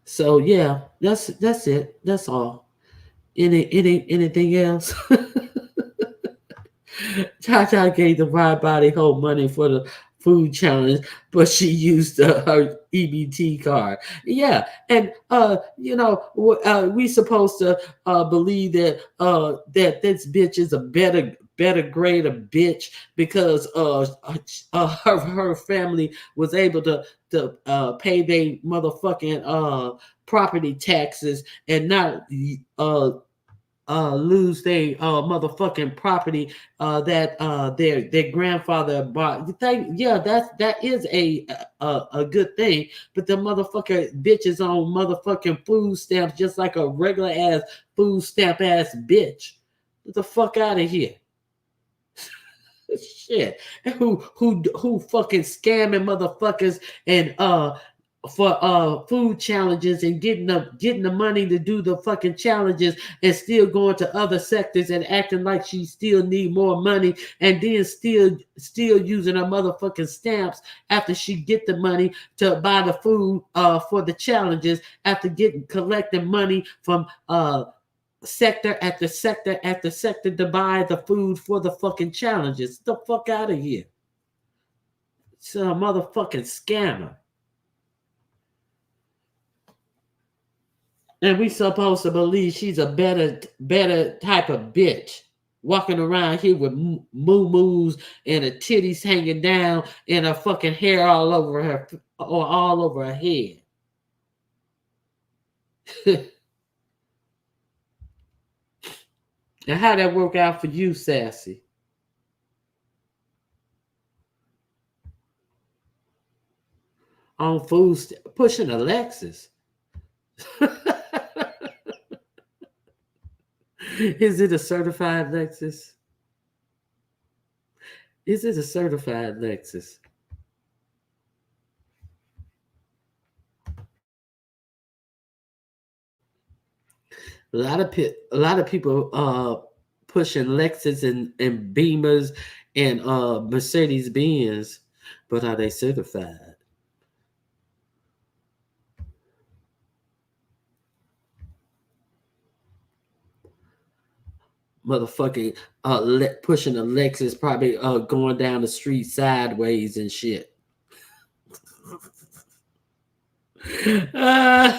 So yeah, that's it. That's all. Anything else? Cha gave the wide body whole money for the food challenge, but she used her EBT card. Yeah, and we supposed to believe that this bitch is a better grade of bitch because her family was able to pay their motherfucking property taxes and not lose their motherfucking property that their grandfather bought. Yeah, that is a good thing. But the motherfucker bitches on motherfucking food stamps just like a regular ass food stamp ass bitch. Get the fuck out of here. Shit. Who fucking scamming motherfuckers and for food challenges and getting the money to do the fucking challenges and still going to other sectors and acting like she still need more money and then still using her motherfucking stamps after she get the money to buy the food for the challenges after getting collecting money from sector after sector after sector to buy the food for the fucking challenges. Get the fuck out of here. It's a motherfucking scammer. And we supposed to believe she's a better type of bitch. Walking around here with moo and her titties hanging down and her fucking hair all over her or all over her head. And how that work out for you, Sassy? On food, pushing a Lexus. Is it a certified Lexus? Is it a certified Lexus? A lot of people pushing Lexus and Beamers and Mercedes Benz, but are they certified? Motherfucking pushing a Lexus, probably going down the street sideways and shit. Why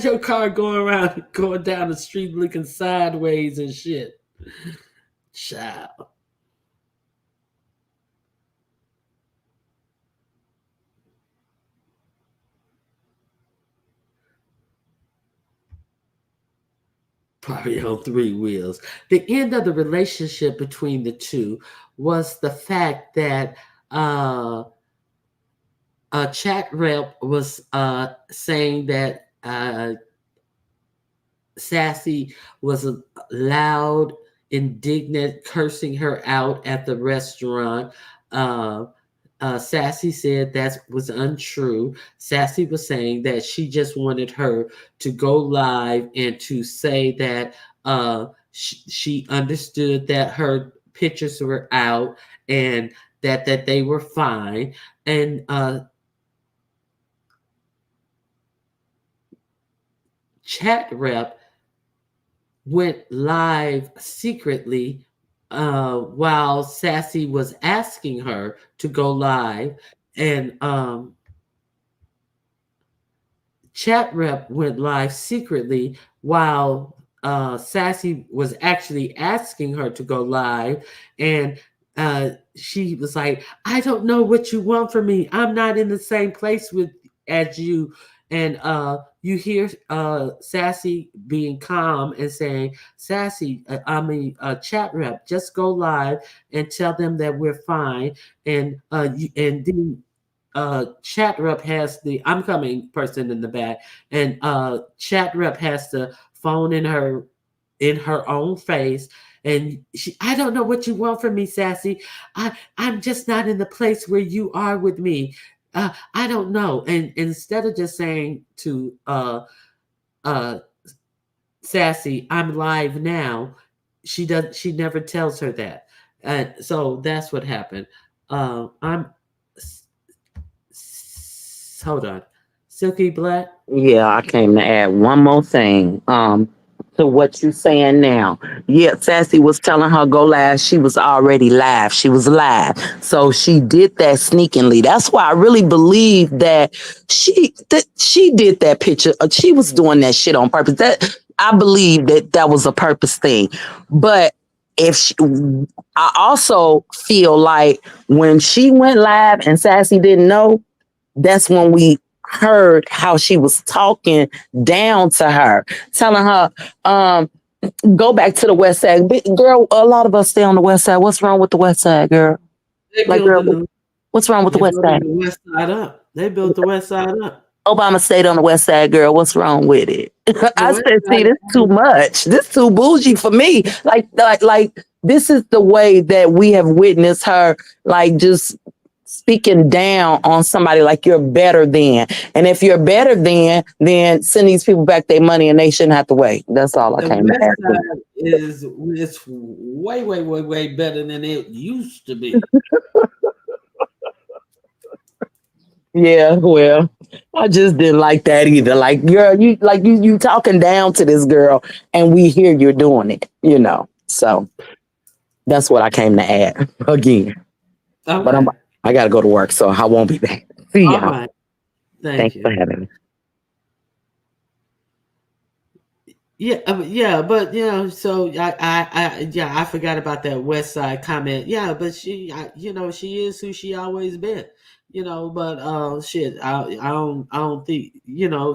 your car going around going down the street looking sideways and shit? Child. Probably on three wheels. The end of the relationship between the two was the fact that a chat rep was saying that Sassy was loud, indignant, cursing her out at the restaurant. Uh, Sassy said that was untrue. Sassy was saying that she just wanted her to go live and to say that she understood that her pictures were out and that they were fine. And chat rep went live secretly while Sassy was asking her to go live, and chat rep went live secretly while Sassy was actually asking her to go live, and she was like, "I don't know what you want from me. I'm not in the same place with as you." And you hear Sassy being calm and saying, "Sassy, chat rep, just go live and tell them that we're fine." And and then chat rep has the I'm coming person in the back, and chat rep has the phone in her own face, and I don't know what you want from me, Sassy. I'm just not in the place where you are with me. I don't know. And instead of just saying to uh Sassy, I'm live now, she never tells her that. And so that's what happened. I'm hold on. Silky Black. Yeah, I came to add one more thing. To what you saying now. Yeah, Sassy was telling her go live. She was already live. She was live. So she did that sneakingly. That's why I really believe that she did that picture. She was doing that shit on purpose. That I believe that was a purpose thing. But if she, I also feel like when she went live and Sassy didn't know, that's when we heard how she was talking down to her, telling her, go back to the west side. Girl, a lot of us stay on the west side. What's wrong with the west side, girl? They Like, girl, building the what's wrong with the they west building side? the west side up. They built the west side up. Obama stayed on the west side, girl. What's wrong with it? The I west said, see, this side. too much. This too bougie for me. Like this is the way that we have witnessed her, like just speaking down on somebody like you're better than. And if you're better than, then send these people back their money and they shouldn't have to wait. That's all I The came to west ask. side is it's way, way, way, way better than it used to be. Yeah, well, I just didn't like that either. Like, girl, you talking down to this girl, and we hear you're doing it. So that's what I came to add again. But Okay. I got to go to work, so I won't be back. See All y'all. right. Thank Thanks for you. having me. Yeah, yeah, but so yeah, I forgot about that West Side comment. Yeah, but she is who she always been, But shit, I don't think,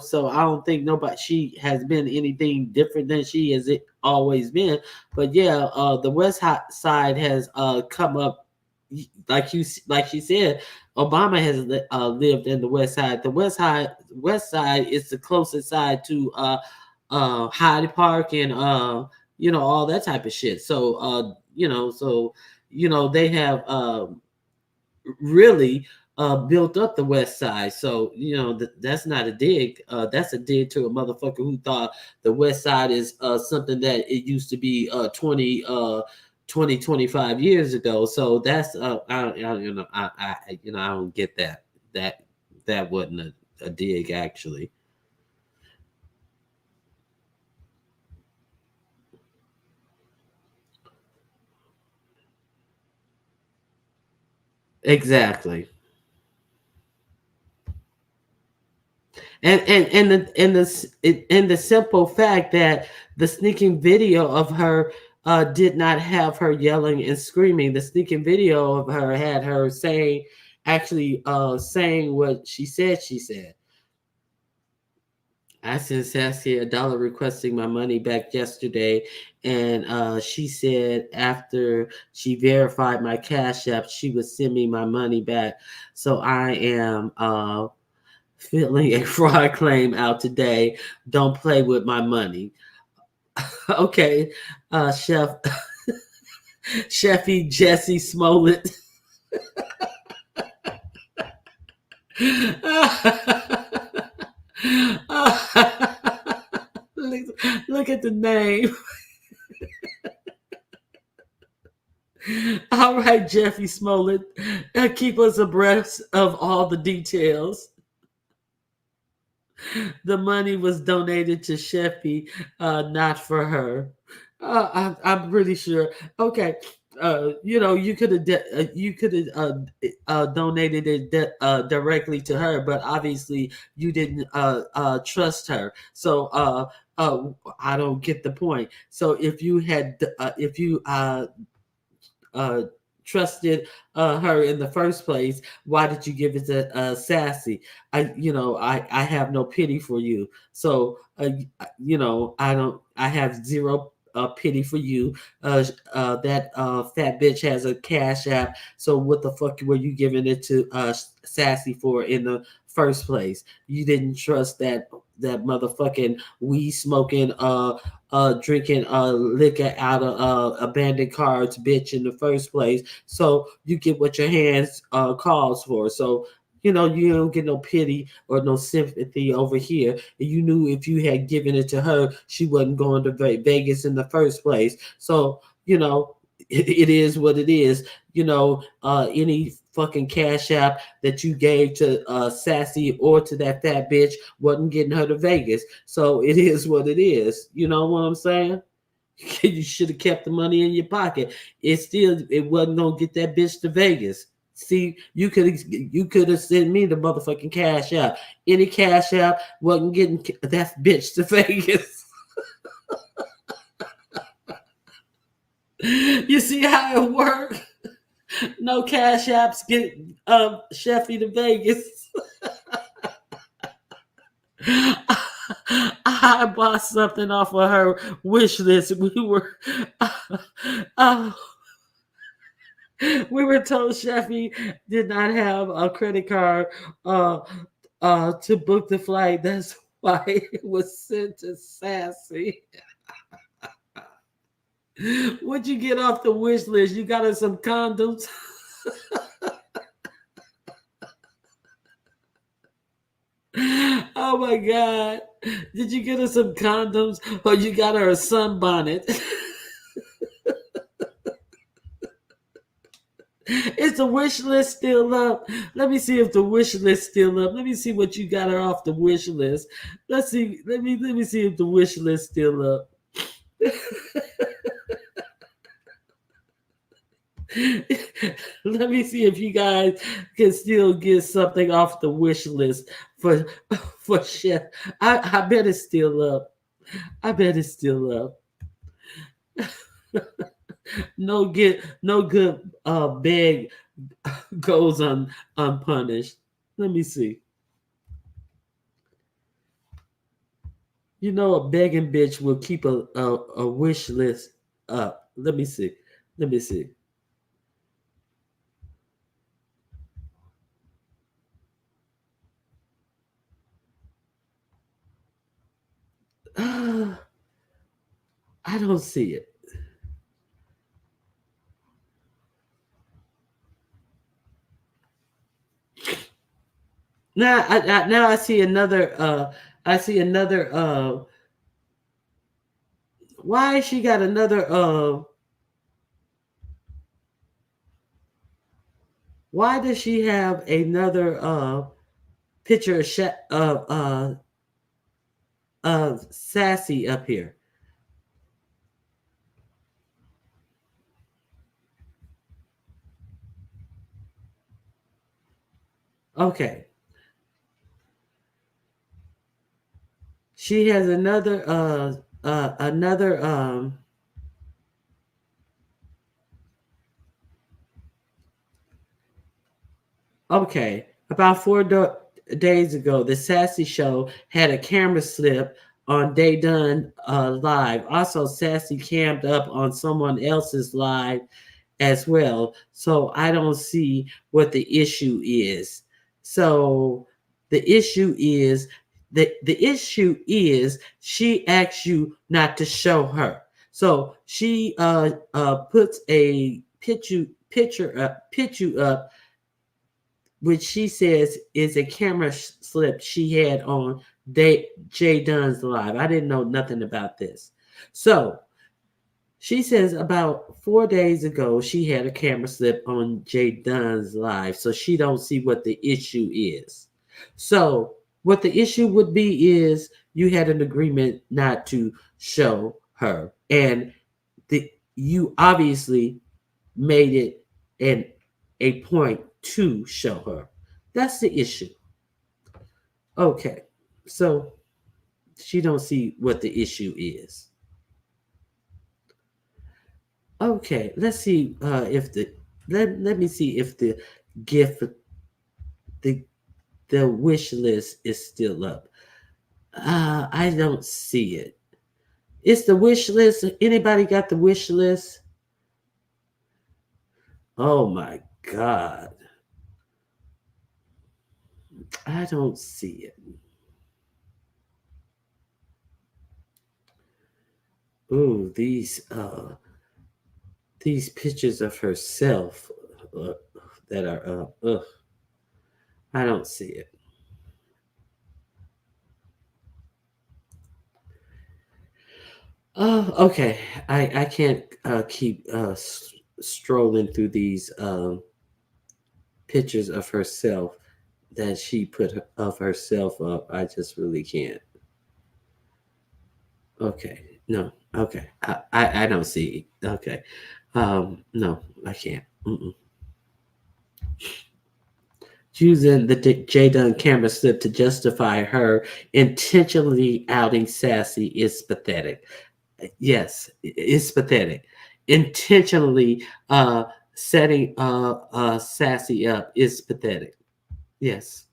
so I don't think nobody she has been anything different than she has it always been. But yeah, the Side has come up like she said, Obama has lived in the West Side. The West Side is the closest side to Hyde Park and all that type of shit. So they have really built up the West Side. So that's not a dig. That's a dig to a motherfucker who thought the West Side is something that it used to be 25 years ago. So that's I don't get that. That that wasn't a dig actually. Exactly. And the simple fact that the sneaking video of her did not have her yelling and screaming. The sneaking video of her had her saying what she said. She said, "I sent Sassy $1 requesting my money back yesterday, and she said after she verified my Cash App, she would send me my money back. So I am." Filling a fraud claim out today. Don't play with my money. Okay, Chefy Jesse Smollett. Look at the name. All right, Jeffy Smollett, keep us abreast of all the details. The money was donated to Sheffy, not for her. I'm pretty sure. Okay, you could have donated it directly to her, but obviously you didn't trust her. So I don't get the point. So if you uh, trusted her in the first place, why did you give it to Sassy? I have no pity for you. So I don't. I have zero pity for you. That fat bitch has a Cash App. So what the fuck were you giving it to Sassy for in the first place? You didn't trust that motherfucking weed smoking drinking liquor out of abandoned carts bitch in the first place. So you get what your hands calls for. So you don't get no pity or no sympathy over here. And you knew if you had given it to her, she wasn't going to Vegas in the first place. So it is what it is. Any fucking Cash App that you gave to Sassy or to that fat bitch wasn't getting her to Vegas. So it is what it is. You know what I'm saying? You should have kept the money in your pocket. It wasn't gonna get that bitch to Vegas. See, you could have sent me the motherfucking Cash App. Any Cash App wasn't getting that bitch to Vegas. You see how it worked? No Cash Apps get Sheffy to Vegas. I bought something off of her wish list. Uh, we were told Sheffy did not have a credit card uh, to book the flight. That's why it was sent to Sassy. What'd you get off the wish list? You got her some condoms? Oh my God. Did you get her some condoms or you got her a sunbonnet? Is the wish list still up? Let me see if the wish list still up. Let me see what you got her off the wish list. Let's see. Let me see if the wish list still up. Let me see if you guys can still get something off the wish list for Chef. I bet it's still up. I bet it's still up. No good beg goes unpunished. Let me see. A begging bitch will keep a wish list up. Let me see. Let me see. Uh, I don't see it. Now I see another. I see another. Why she got another? Why does she have another picture of Sassy up here? Okay, she has another. Okay, about days ago, the Sassy Show had a camera slip on Day Done live. Also, Sassy cammed up on someone else's live as well. So I don't see what the issue is. So the issue is the issue is she asks you not to show her. So she puts a picture up, which she says is a camera slip she had on Jay Dunn's live. I didn't know nothing about this. So she says about 4 days ago she had a camera slip on Jay Dunn's live, so she don't see what the issue is. So what the issue would be is you had an agreement not to show her, and you obviously made it an a point to show her. That's the issue. Okay, so she don't see what the issue is. Okay, let's see if the let me see if the gift the the wish list is still up. I don't see it. It's the wish list. Anybody got the wish list? Oh my god, I don't see it. Ooh, these pictures of herself uh, that are I don't see it. Oh, okay. I can't keep strolling through these pictures of herself that she put of herself up. I just really can't. Okay, no. Okay, I don't see. Okay, no, I can't. Mm-mm. Using the J Dunn camera slip to justify her intentionally outing Sassy is pathetic. Yes, it's pathetic. Intentionally setting Sassy up is pathetic. Yes.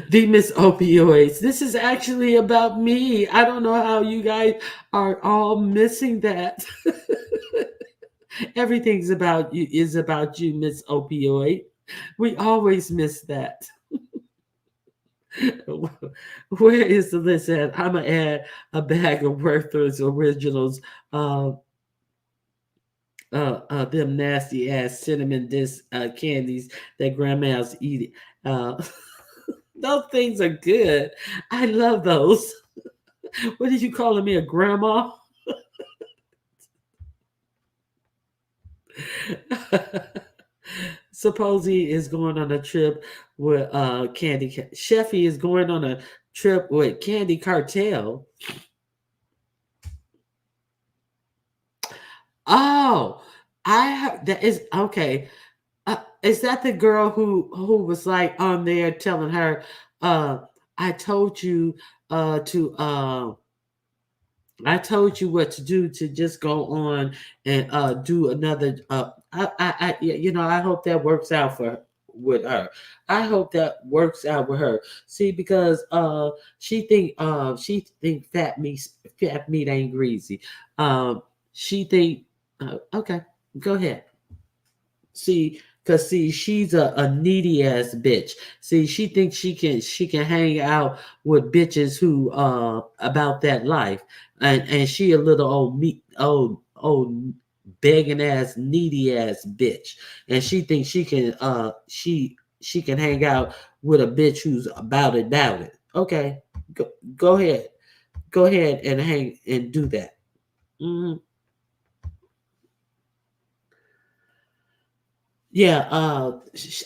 The Miss Opioids. This is actually about me. I don't know how you guys are all missing that. Everything's about you is about you, Miss Opioid. We always miss that. Where is the list at? I'm gonna add a bag of Werther's originals. Uh, them nasty ass cinnamon disc candies that grandmas eat. Uh, those things are good. I love those. What did you calling me, a grandma? Suppose he is going on a trip with Candy. Sheffy is going on a trip with Candy Cartel. Oh, that is okay. Is that the girl who was like on there telling her, uh, "I told you to I told you what to do to just go on and do another." I hope that works out with her. I hope that works out with her. See, because she think fat meat ain't greasy. She think okay, go ahead. See, Cause see, she's a needy ass bitch. See, she thinks she can hang out with bitches who about that life, and she a little old begging ass needy ass bitch, and she thinks she can hang out with a bitch who's about it. Okay, go go ahead, go ahead and hang and do that. Hmm. Yeah,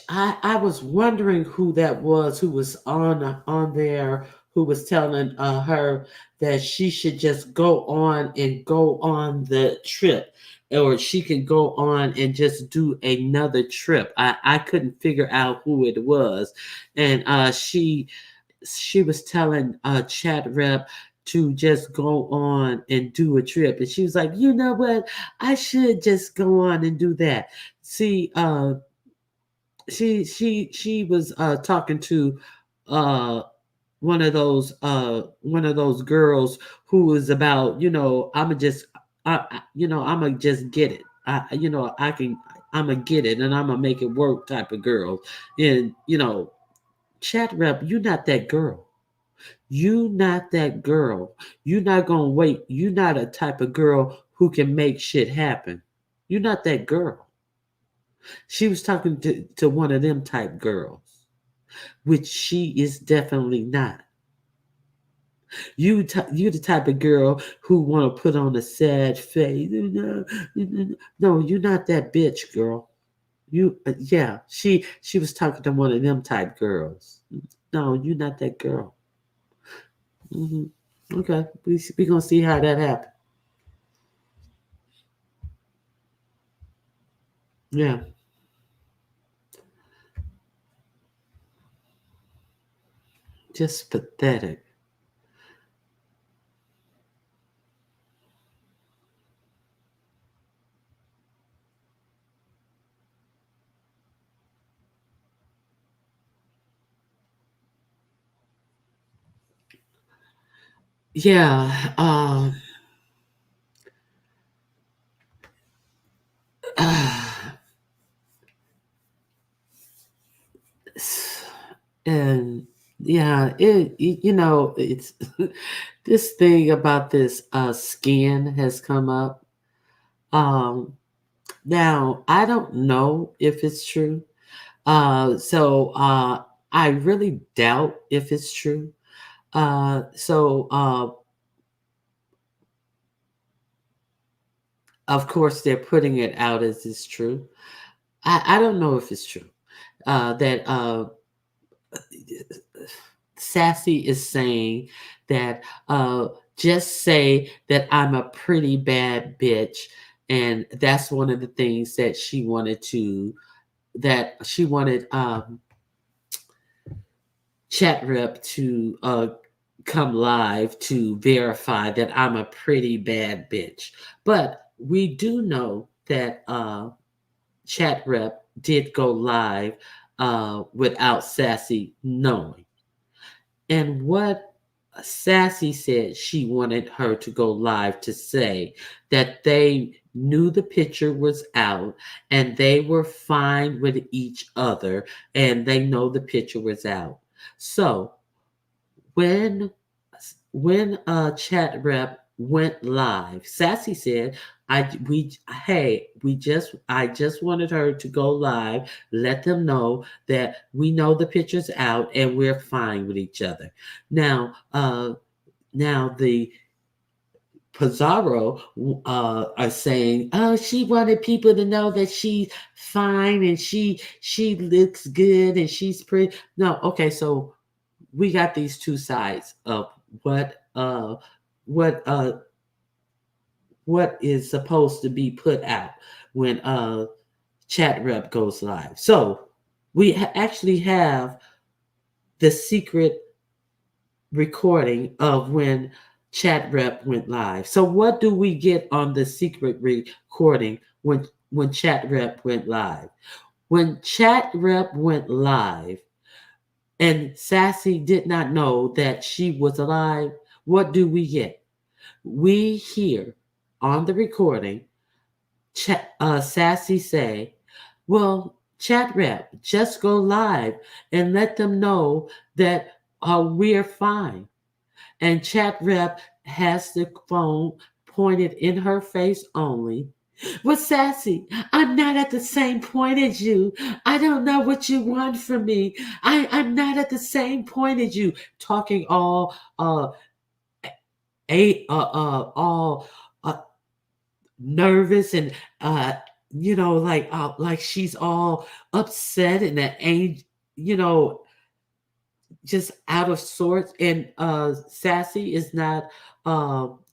I was wondering who that was who was on there who was telling her that she should just go on and go on the trip, or she can go on and just do another trip. I couldn't figure out who it was, and she was telling chat rep to just go on and do a trip, and she was like, you know what, I should just go on and do that. See, she was talking to uh one of those girls who was about, I'ma just I'ma just get it. I can, I'ma get it and I'ma make it work type of girl. And chat rep, you not that girl. You not that girl. You not gonna wait. You not a type of girl who can make shit happen. You not that girl. She was talking to one of them type girls, which she is definitely not. You the type of girl who want to put on a sad face. No, you're not that bitch, girl. Yeah. She was talking to one of them type girls. No, you're not that girl. Hmm. Okay, we gonna see how that happens. Yeah, just pathetic. Yeah. And yeah, it's this thing about this skin has come up. Um, Now I don't know if it's true. So I really doubt if it's true. So of course they're putting it out as it's true. I don't know if it's true. That Sassy is saying that just say that I'm a pretty bad bitch, and that's one of the things that she wanted chat rep to come live to verify that I'm a pretty bad bitch. But we do know that chat rep did go live without Sassy knowing. And what Sassy said, she wanted her to go live to say that they knew the picture was out and they were fine with each other and they know the picture was out. So when chat rep went live, Sassy said, I just wanted her to go live, let them know that we know the picture's out and we're fine with each other. Now, the Pizarro are saying, "Oh, she wanted people to know that she's fine and she looks good and she's pretty." No, okay, so we got these two sides of what what is supposed to be put out when chat rep goes live. So we actually have the secret recording of when chat rep went live. So what do we get on the secret recording when chat rep went live? When chat rep went live and Sassy did not know that she was alive, what do we get? We hear on the recording Sassy say, well, Chat rep, just go live and let them know that we're fine. And chat rep has the phone pointed in her face only. Well, Sassy, I'm not at the same point as you. I don't know what you want from me. I'm not at the same point as you. Talking all uh, nervous and uh, like she's all upset and that ain't you know just out of sorts. And Sassy is not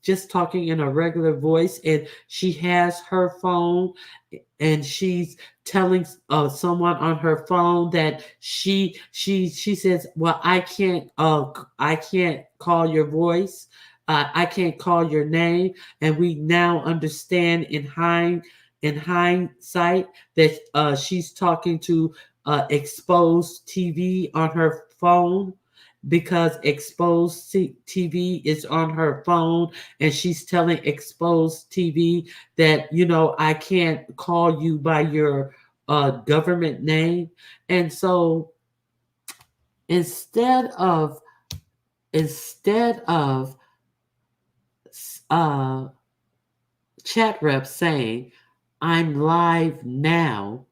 just talking in a regular voice, and she has her phone and she's telling someone on her phone that she says, well, I can't call your voice, I can't call your name. And we now understand in hindsight that she's talking to exposed TV on her phone, because exposed TV is on her phone, and she's telling exposed TV that I can't call you by your government name. And so instead of instead of uh, chat rep saying, I'm live now,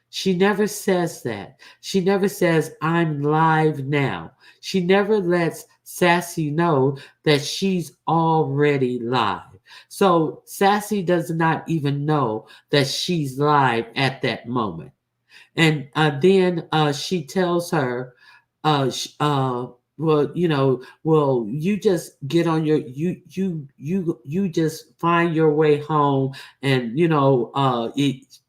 she never says that. She never says, I'm live now. She never lets Sassy know that she's already live. So Sassy does not even know that she's live at that moment. And then she tells her, well, you just get on your you just find your way home. And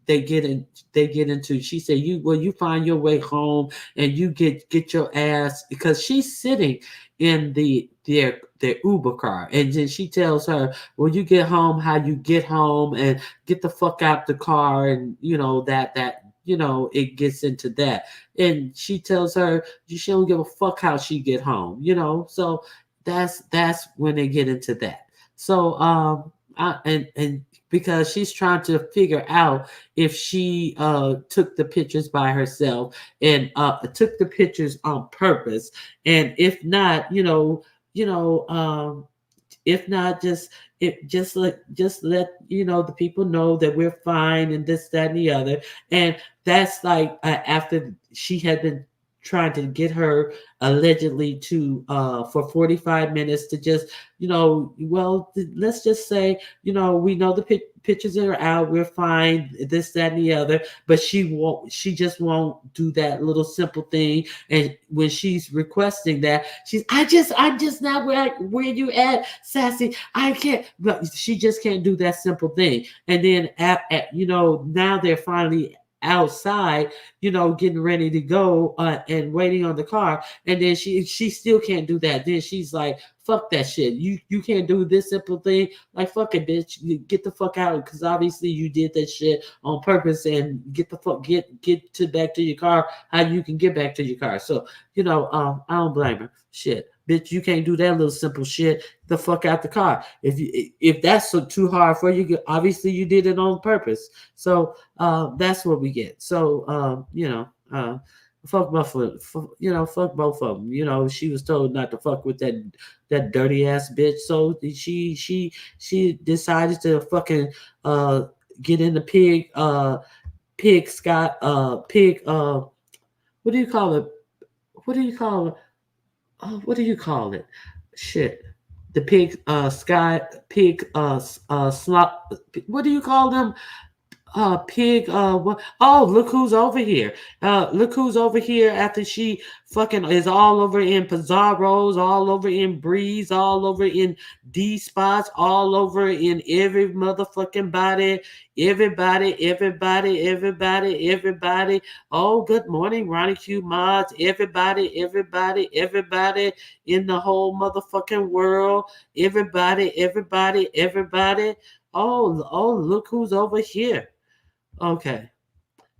they get in they get into she said, you find your way home, and you get your ass, because she's sitting in their Uber car. And then she tells her, well, you get home how you get home, and get the fuck out the car. And it gets into that. And she tells her she don't give a fuck how she get home. So that's when they get into that. So and because she's trying to figure out if she took the pictures by herself, and took the pictures on purpose. And if not, you know if not, just let the people know that we're fine, and this, that, and the other. And that's like, after she had been trying to get her allegedly to for 45 minutes to just, well, let's just say, we know the pictures are out, we're fine, this, that, and the other. But she just won't do that little simple thing. And when she's requesting that, I'm just not where you at, Sassy. I can't. But she just can't do that simple thing. And then now they're finally outside, getting ready to go, and waiting on the car. And then she still can't do that. Then she's like, fuck that shit. You can't do this simple thing. Like, fuck it, bitch. You get the fuck out, because obviously you did that shit on purpose. And get the fuck get to back to your car. How you can get back to your car. So I don't blame her. Shit, bitch, you can't do that little simple shit. The fuck out the car. If that's so too hard for you, obviously you did it on purpose. So that's what we get. So fuck both of fuck both of them. She was told not to fuck with that dirty ass bitch. So she decided to fucking uh get in the pig Scott pig what do you call it? What do you call it? What do you call it? Shit. The pig sky pig slop. What do you call them? Pig, what? Oh, look who's over here. Look who's over here after she fucking is all over in Pizarro's, all over in Breeze, all over in D spots, all over in every motherfucking body, everybody. Oh, good morning, Ronnie Q Mods, everybody in the whole motherfucking world, everybody. Oh, look who's over here. Okay.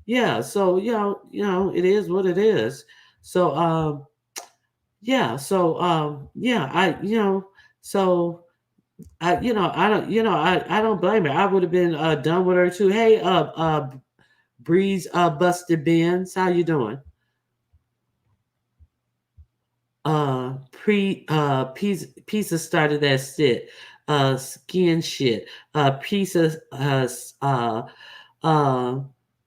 Yeah, so it is what it is. So yeah, so I don't blame her. I would have been done with her too. Hey, Breeze Buster Benz, how you doing? Pizza started that shit. Skin shit. Pizza uh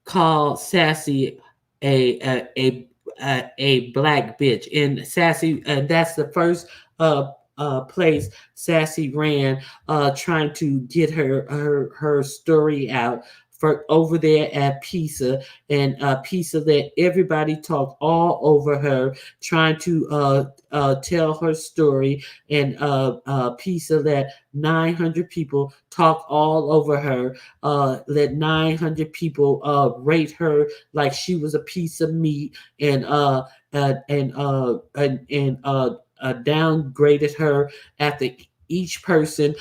called Sassy a a a, a black bitch, and Sassy, and that's the first uh place Sassy ran, trying to get her story out for over there at Pizza, and Pizza let everybody talk all over her, trying to tell her story, and Pizza let 900 people talk all over her, let 900 people rate her like she was a piece of meat, and downgraded her after each person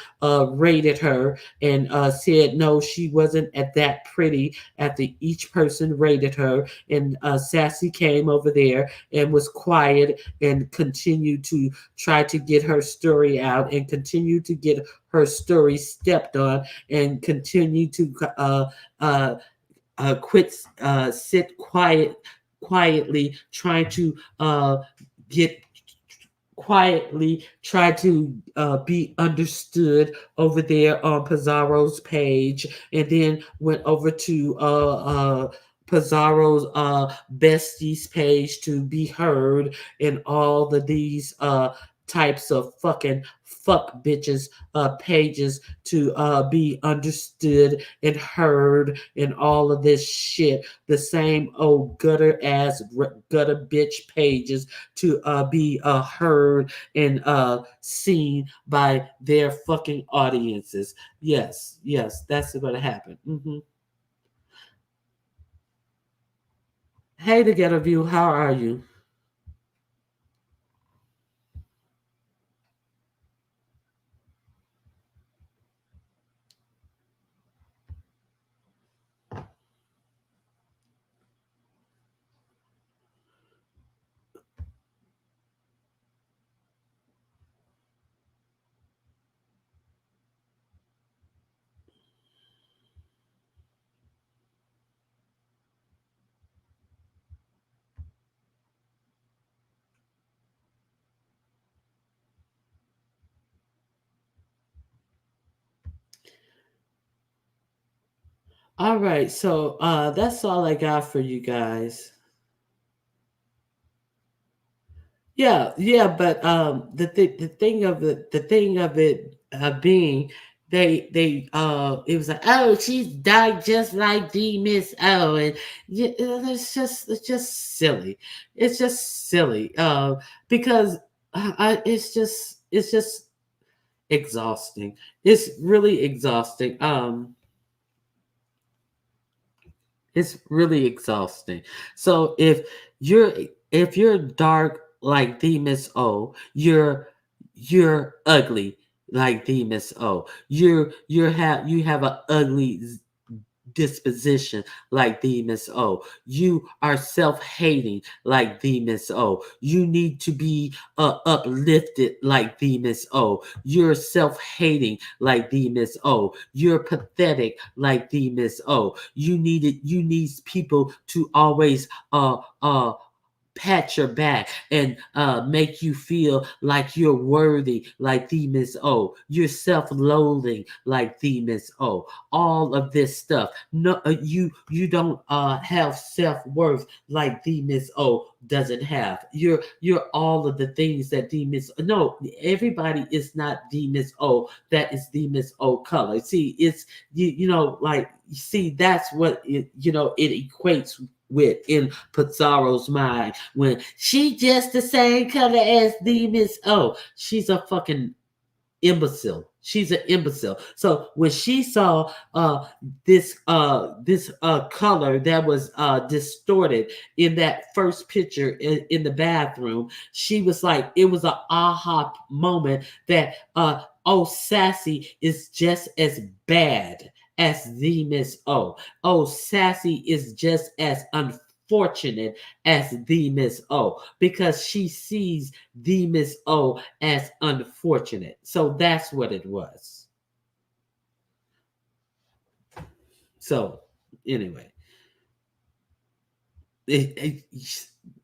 rated her, and said no, she wasn't at that pretty after each person rated her. And Sassy came over there and was quiet and continued to try to get her story out, and continue to get her story stepped on, and continue to uh, quit, sit quietly, trying to get quietly, try to be understood over there on Pizarro's page, and then went over to Pizarro's besties page to be heard, and all of these types of fucking fuck bitches pages to be understood and heard, and all of this shit. The same old gutter ass gutter bitch pages to be heard and seen by their fucking audiences. Yes, yes, that's what happened. Hey, Together View, how are you? All right, so that's all I got for you guys. Yeah, yeah, but the thing of it being, it was like, oh, she's died just like the Miss O, and yeah, it's just silly. It's just silly. Because it's just exhausting. It's really exhausting. It's really exhausting. So you're if you're dark like the Miss O, you're ugly like the Miss O. You have an ugly disposition like the Miss O. You are self-hating like the Miss O. You need to be uplifted like the Miss O. You're self-hating like the Miss O. You're pathetic like the Miss O. You need people to always pat your back and make you feel like you're worthy like the Miss O. You're self-loathing like the Miss O. All of this stuff. No, you don't have self-worth like the Miss O doesn't have. You're all of the things that the Miss. No, everybody is not the Miss O. That is the Miss O color. See, it's you know, like, see, that's what it equates with in Pizarro's mind, when she just the same color as the Miss O. She's a fucking imbecile. She's an imbecile. So when she saw this color that was distorted in that first picture in the bathroom, she was like, it was an aha moment that oh, Sassy is just as bad as the Miss O. Oh, Sassy is just as unfortunate as the Miss O, because she sees the Miss O as unfortunate. So that's what it was. So anyway,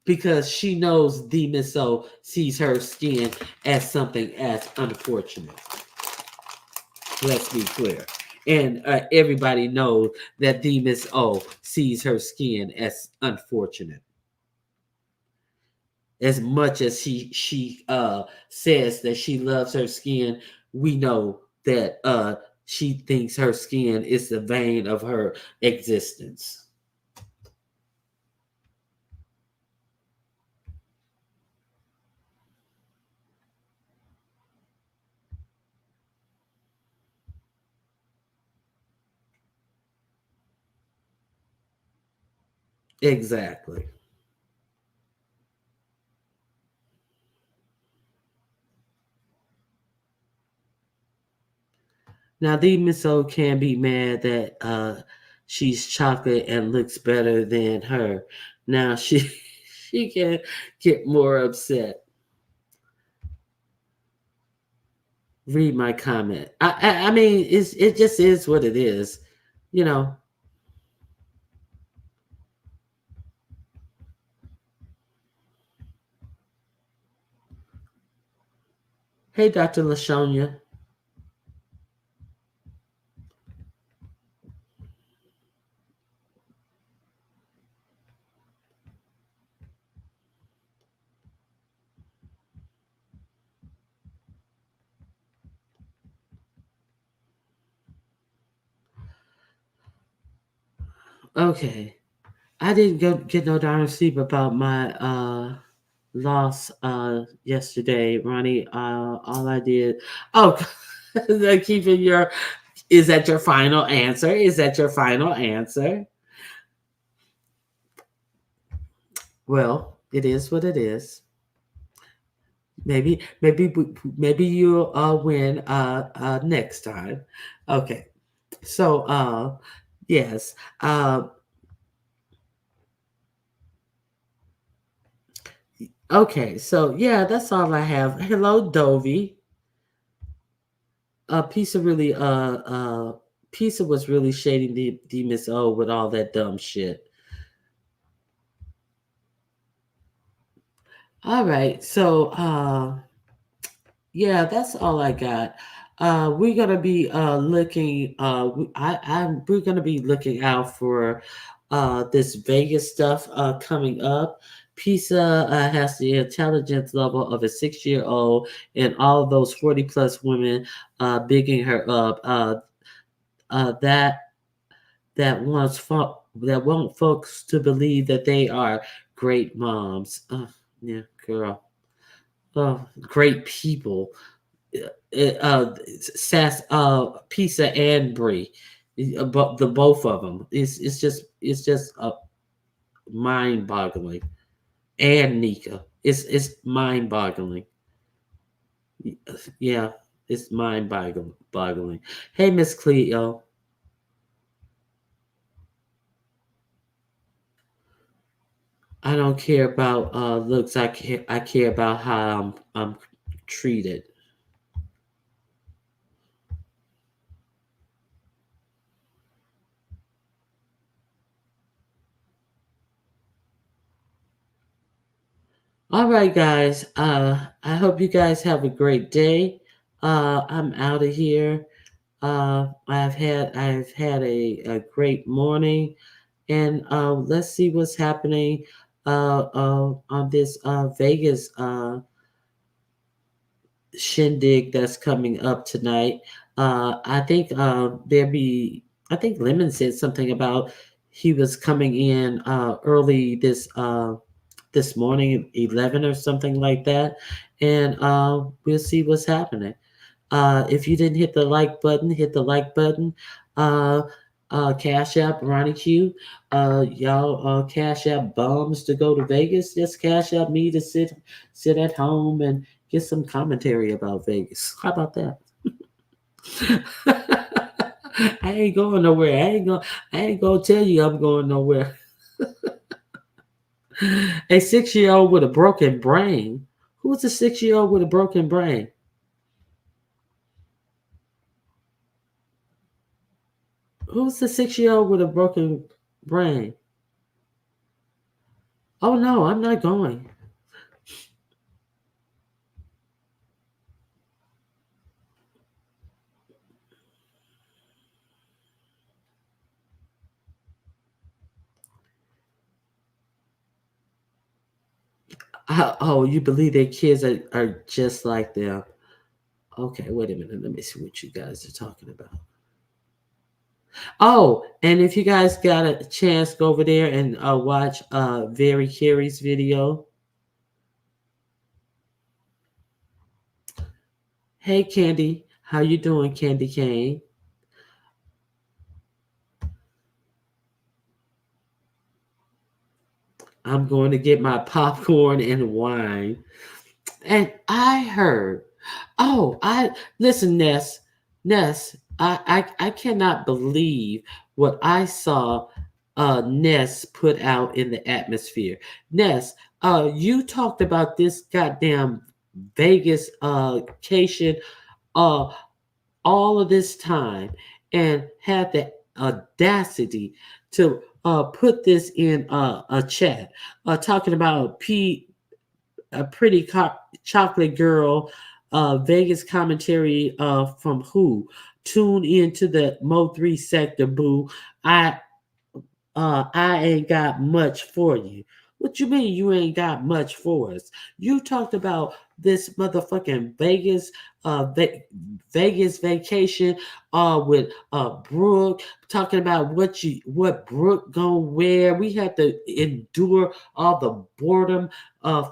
because she knows the Miss O sees her skin as something as unfortunate. Let's be clear. And everybody knows that the Miss O sees her skin as unfortunate. As much as she says that she loves her skin, we know that she thinks her skin is the vein of her existence. Exactly. Now, the Miss O can be mad that she's chocolate and looks better than her. Now she she can get more upset. Read my comment. I mean, it just is what it is, you know. Hey, Dr. Lashonia. Okay, I didn't go get no darn sleep about my loss yesterday, Ronnie. All I did, oh, keeping your. Is that your final answer? Is that your final answer? Well, it is what it is. Maybe you'll win next time. Okay. So yes. Okay. So yeah, that's all I have. Hello, Dovey. Pizza really Pizza was really shading the Miss O with all that dumb shit. All right. So yeah, that's all I got. We're gonna be looking. We're gonna be looking out for this Vegas stuff coming up. Pisa has the intelligence level of a 6 year old, and all of those 40 plus women bigging her up. That that want folks to believe that they are great moms. Yeah, girl. Oh, great people. Sass, Pisa and Brie, but the both of them. It's just mind boggling. And Nika, it's mind boggling. Yeah, it's mind boggling. Hey, Miss Cleo, I don't care about looks. I care about how I'm treated. All right, guys. I hope you guys have a great day. I'm out of here. I've had a great morning, and let's see what's happening on this Vegas shindig that's coming up tonight. I think there be. I think Lemon said something about he was coming in early this morning, 11 or something like that, and we'll see what's happening. If you didn't hit the like button, hit the like button. Uh, Cash App, Ronnie Q. Y'all Cash App bums to go to Vegas. Just Cash App me to sit at home and get some commentary about Vegas. How about that? I ain't going nowhere. I ain't gonna tell you I'm going nowhere. A 6 year old with a broken brain. Who's a 6 year old with a broken brain? Who's the 6 year old with a broken brain? Oh no, I'm not going. Oh, you believe their kids are just like them? Okay, wait a minute. Let me see what you guys are talking about. Oh, and if you guys got a chance, go over there and watch Very Carey's video. Hey, Candy, how you doing, Candy Cane? I'm going to get my popcorn and wine. And I heard, oh, I listen, Ness, I cannot believe what I saw Ness put out in the atmosphere. Ness, you talked about this goddamn Vegas vacation uh all of this time and had the audacity to put this in a chat, talking about a pretty chocolate girl, Vegas commentary from who? Tune into the Mo3 sector, boo. I I ain't got much for you. What you mean you ain't got much for us? You talked about this motherfucking Vegas vacation with Brooke, talking about what Brooke gonna wear. We had to endure all the boredom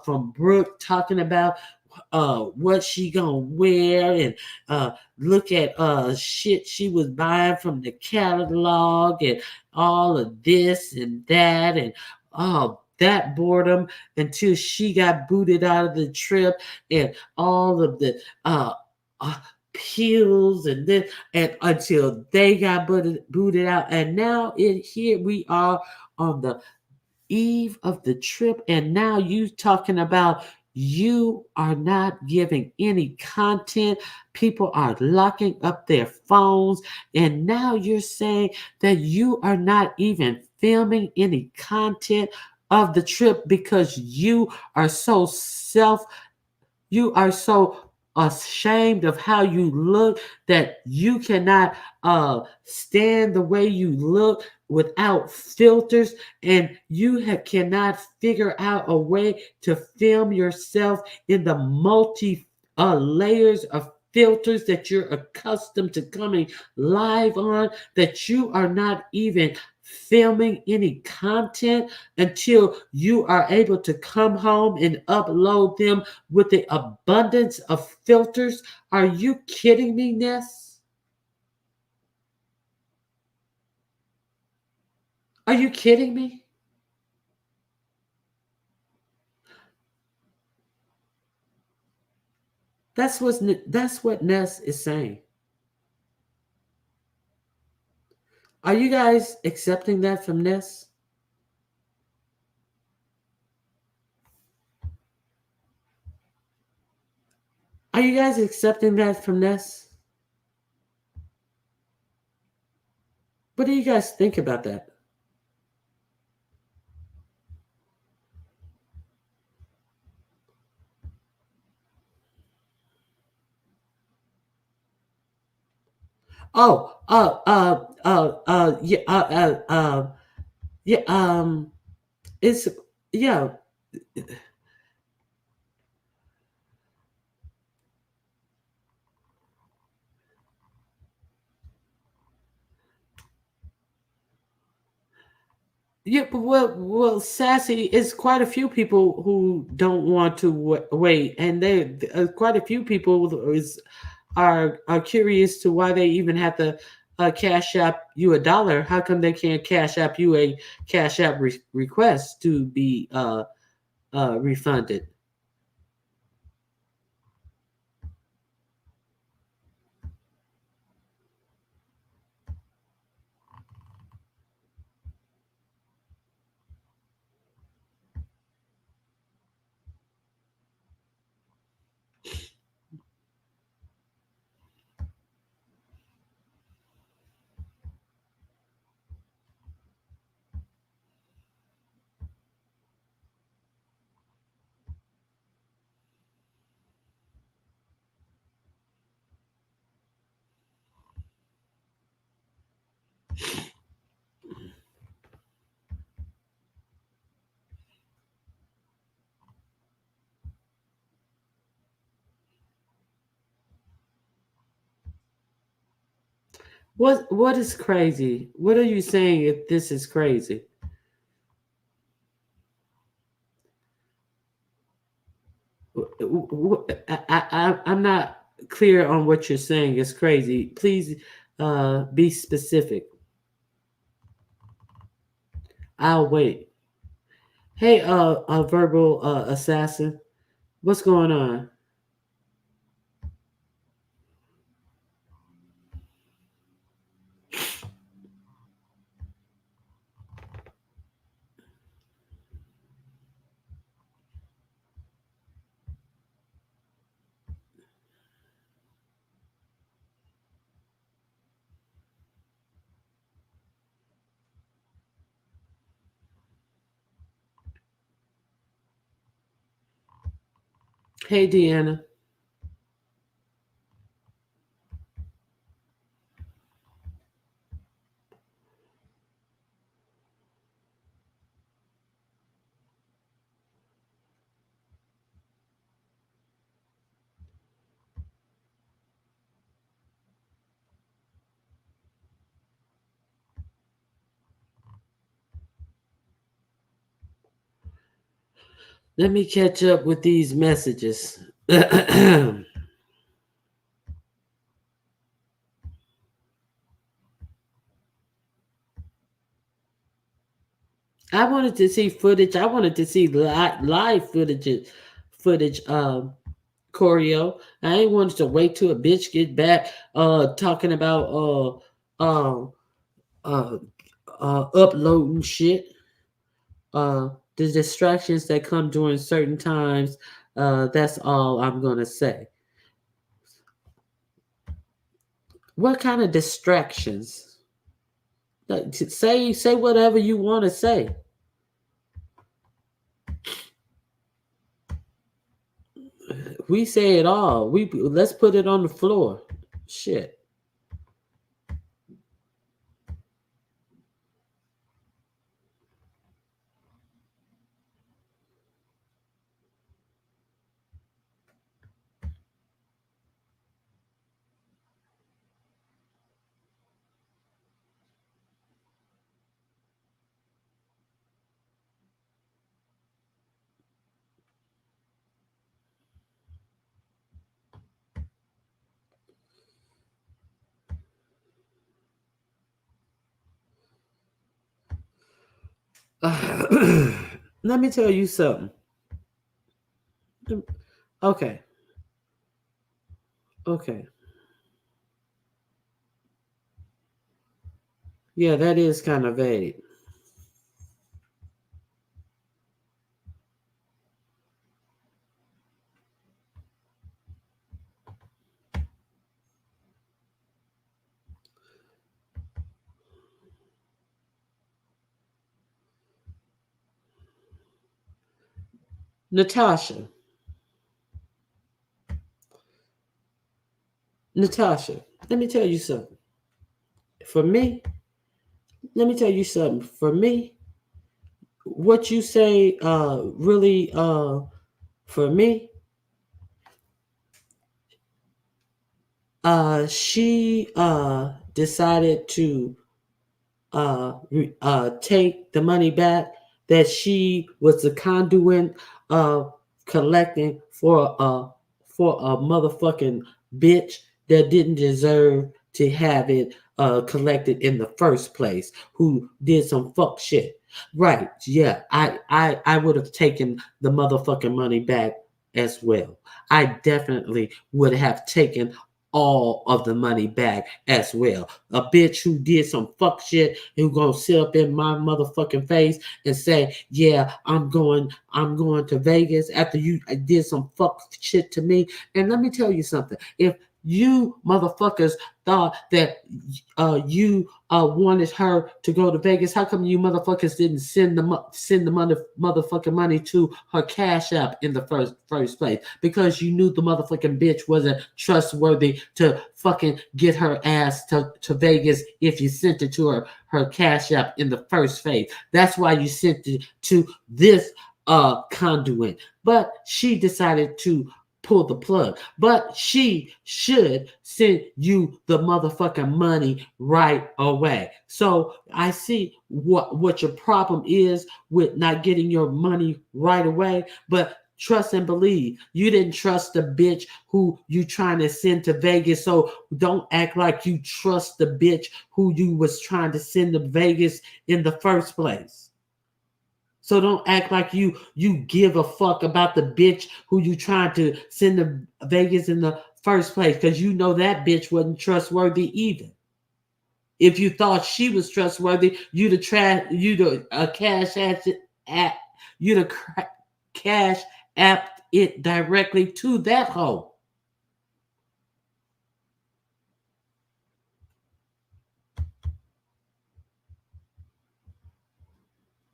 from Brooke talking about what she gonna wear and look at shit she was buying from the catalog and all of this and that and that boredom until she got booted out of the trip and all of the uh pills and this and until they got booted out and now here we are on the eve of the trip and now you talking about you are not giving any content, people are locking up their phones, and now you're saying that you are not even filming any content of the trip because you are so ashamed of how you look that you cannot stand the way you look without filters, and you cannot figure out a way to film yourself in the multi layers of filters that you're accustomed to coming live on, that you are not even filming any content until you are able to come home and upload them with the abundance of filters. Are you kidding me, Ness? Are you kidding me? That's what Ness is saying. Are you guys accepting that from Ness? Are you guys accepting that from Ness? What do you guys think about that? Oh, yeah, yeah, it's yeah, yeah, but Sassy is quite a few people who don't want to wait, and they quite a few people are curious to why they even have to cash app you $1. How come they can't cash app you a cash app request to be refunded? What is crazy? What are you saying if this is crazy? I'm not clear on what you're saying is crazy. Please be specific. I'll wait. Hey, verbal assassin, what's going on? Hey, Deanna. Let me catch up with these messages. I wanted to see footage. I wanted to see live footage. Choreo. I ain't wanted to wait till a bitch get back. Talking about uh, uh, uploading shit. The distractions that come during certain times. That's all I'm gonna say. What kind of distractions? Say whatever you want to say. We say it all. We let's put it on the floor. Shit. Let me tell you something. Okay. Okay. Yeah, that is kind of vague. Natasha. Natasha. Let me tell you something. For me, let me tell you something. For me, what you say really for me, she decided to take the money back that she was the conduit of collecting for a motherfucking bitch that didn't deserve to have it collected in the first place, who did some fuck shit. Right? Yeah, I would have taken the motherfucking money back as well. I definitely would have taken all of the money back as well. A bitch who did some fuck shit who gonna sit up in my motherfucking face and say, "Yeah, I'm going to Vegas after you did some fuck shit to me." And let me tell you something: if You motherfuckers thought that you wanted her to go to Vegas. How come you motherfuckers didn't send the motherfucking money to her cash app in the first place? Because you knew the motherfucking bitch wasn't trustworthy to fucking get her ass to Vegas if you sent it to her cash app in the first phase. That's why you sent it to this conduit. But she decided to pull the plug. But she should send you the motherfucking money right away. So I see what your problem is with not getting your money right away, but trust and believe. You didn't trust the bitch who you trying to send to Vegas. So don't act like you trust the bitch who you was trying to send to Vegas in the first place. So don't act like you give a fuck about the bitch who you trying to send to Vegas in the first place, because you know that bitch wasn't trustworthy either. If you thought she was trustworthy, at you'd have cash app it directly to that hoe.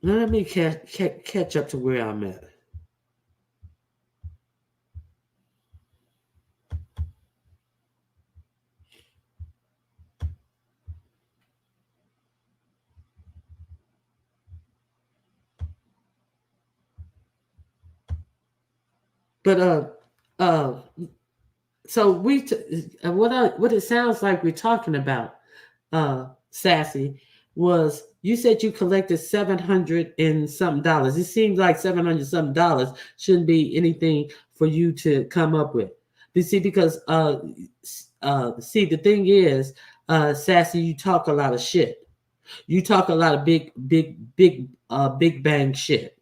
Now let me catch up to where I'm at. But uh so what it sounds like we're talking about, Sassy, was you said you collected 700 and something dollars. It seems like 700 something dollars shouldn't be anything for you to come up with. You see, because see, the thing is, Sassy, you talk a lot of shit. You talk a lot of big bang shit.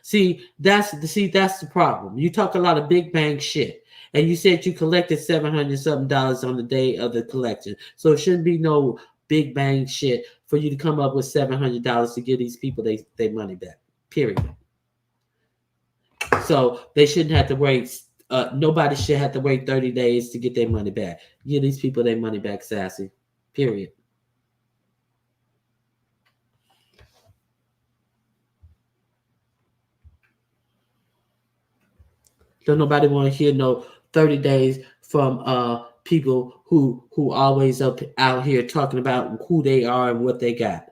See, that's the problem. You talk a lot of big bang shit. And you said you collected 700 something dollars on the day of the collection. So it shouldn't be no big bang shit for you to come up with $700 to give these people they money back. Period. So they shouldn't have to wait. Nobody should have to wait 30 days to get their money back. Give these people their money back, Sassy. Period. Don't nobody want to hear no 30 days from people who always up out here talking about who they are and what they got.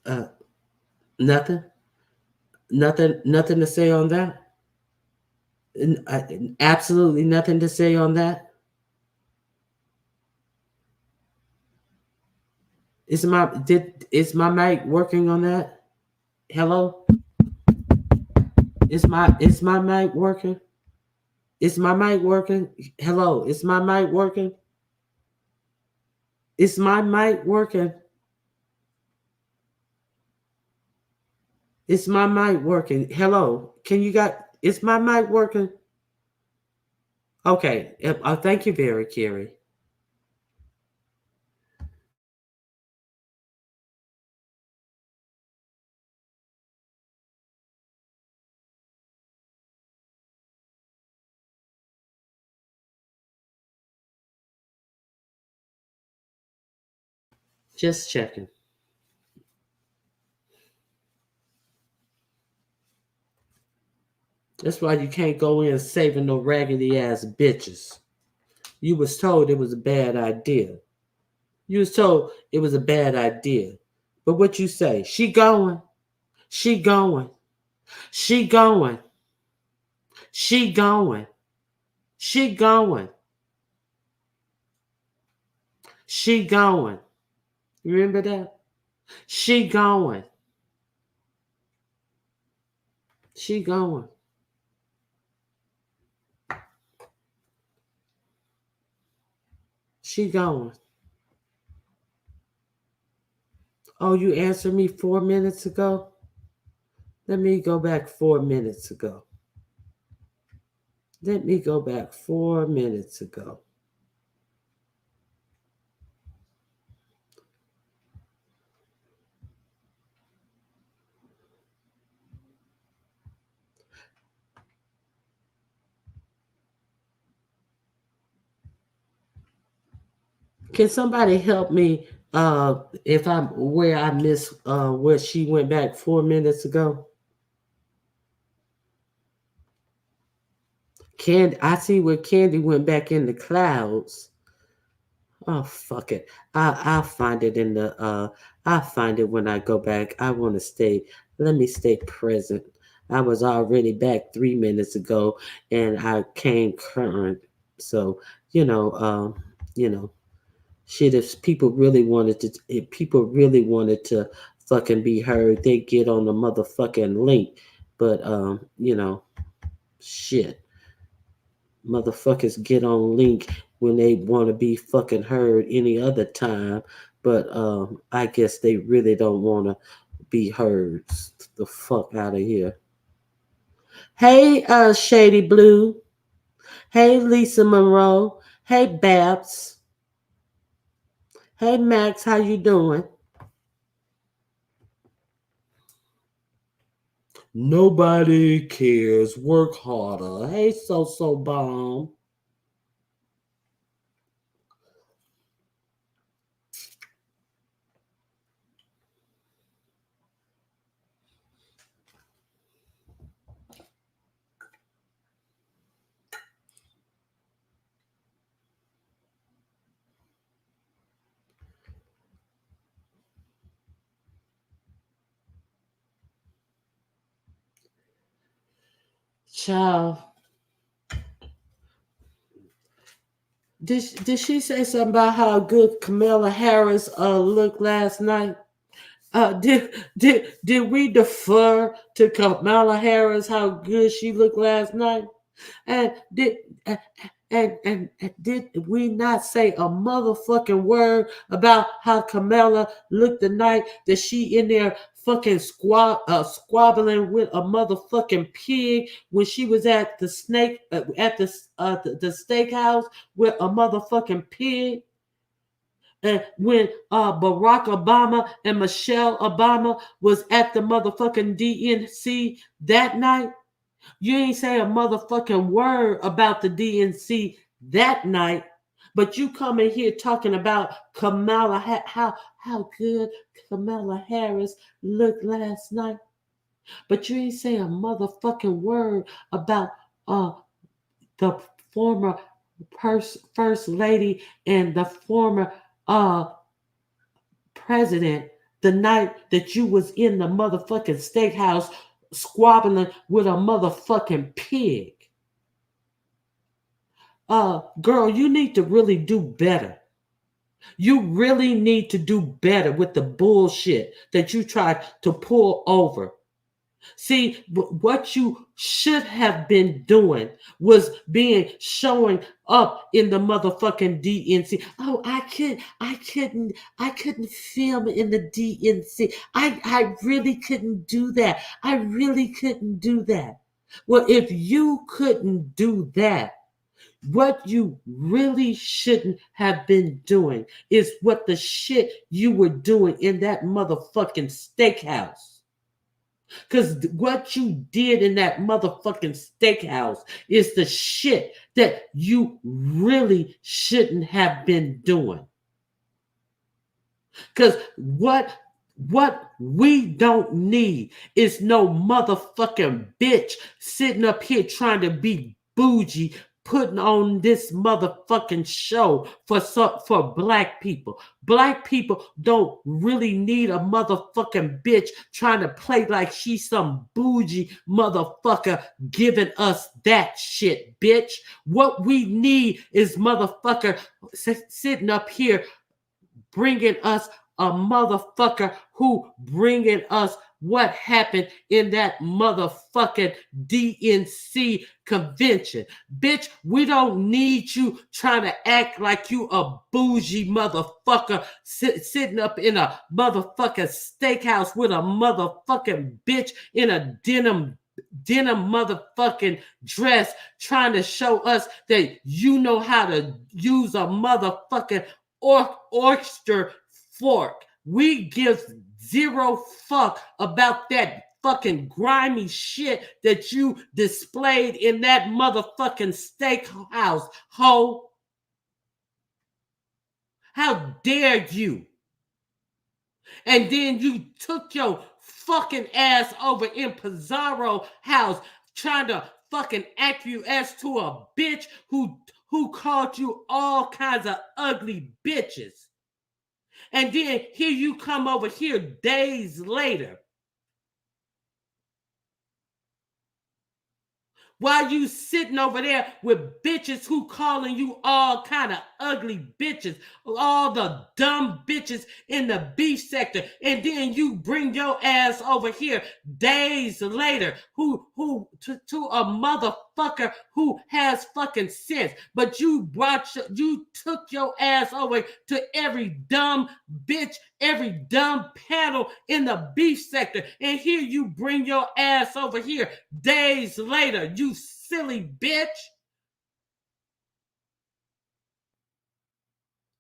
Uh, nothing, nothing to say on that. Absolutely nothing to say on that. Is my mic working on that? Hello, is my mic working? Is my mic working? Hello, is my mic working? Is my mic working? Is my mic working? Hello, can you got? Is my mic working? Okay. Thank you, very Carrie. Just checking. That's why you can't go in saving no raggedy ass bitches. You was told it was a bad idea. You was told it was a bad idea. But what you say? She going. She going. She going. She going. She going. She going. Remember that? She going. She going. She going. Oh, you answered me 4 minutes ago? Let me go back 4 minutes ago. Let me go back 4 minutes ago. Can somebody help me if I'm where I missed where she went back 4 minutes ago? Candy, I see where Candy went back in the clouds. Oh fuck it. I'll find it in the I'll find it when I go back. I wanna stay let me stay present. I was already back 3 minutes ago and I came current. So, you know, you know, shit if people really wanted to fucking be heard, they get on the motherfucking link. But shit. Motherfuckers get on link when they want to be fucking heard any other time, but I guess they really don't want to be heard. The fuck out of here. Hey, Shady Blue. Hey, Lisa Monroe. Hey, Babs. Hey, Max. How you doing? Nobody cares. Work harder. Hey, so bomb. Ciao. Did she say something about how good Kamala Harris looked last night? Did we defer to Kamala Harris how good she looked last night? And uh, and did we not say a motherfucking word about how Kamala looked the night that she in there fucking squabbling with a motherfucking pig when she was at the snake at the steakhouse with a motherfucking pig? And when Barack Obama and Michelle Obama was at the motherfucking DNC that night, you ain't say a motherfucking word about the DNC that night, but you come in here talking about how good Kamala Harris looked last night, but you ain't say a motherfucking word about uh the former first lady and the former uh president the night that you was in the motherfucking steakhouse squabbling with a motherfucking pig. Girl, you need to really do better. You really need to do better with the bullshit that you tried to pull over. See, what you should have been doing was being showing up in the motherfucking DNC. Oh, I couldn't film in the DNC. I really couldn't do that. I really couldn't do that. Well, if you couldn't do that, what you really shouldn't have been doing is what the shit you were doing in that motherfucking steakhouse. Because what you did in that motherfucking steakhouse is the shit that you really shouldn't have been doing. Because what we don't need is no motherfucking bitch sitting up here trying to be bougie, putting on this motherfucking show for black people. Black people don't really need a motherfucking bitch trying to play like she's some bougie motherfucker giving us that shit, bitch. What we need is motherfucker sitting up here bringing us a motherfucker who bringing us what happened in that motherfucking DNC convention. Bitch, we don't need you trying to act like you a bougie motherfucker sitting up in a motherfucking steakhouse with a motherfucking bitch in a denim motherfucking dress trying to show us that you know how to use a motherfucking oyster fork. We give zero fuck about that fucking grimy shit that you displayed in that motherfucking steakhouse, ho. How dare you? And then you took your fucking ass over in Pizarro house trying to fucking acquiesce to a bitch who called you all kinds of ugly bitches. And then here you come over here days later. While you sitting over there with bitches who calling you all kind of ugly bitches, all the dumb bitches in the beef sector, and then you bring your ass over here days later, to a motherfucker who has fucking sense, but you took your ass over to every dumb bitch, every dumb panel in the beef sector, and here you bring your ass over here days later, you silly bitch.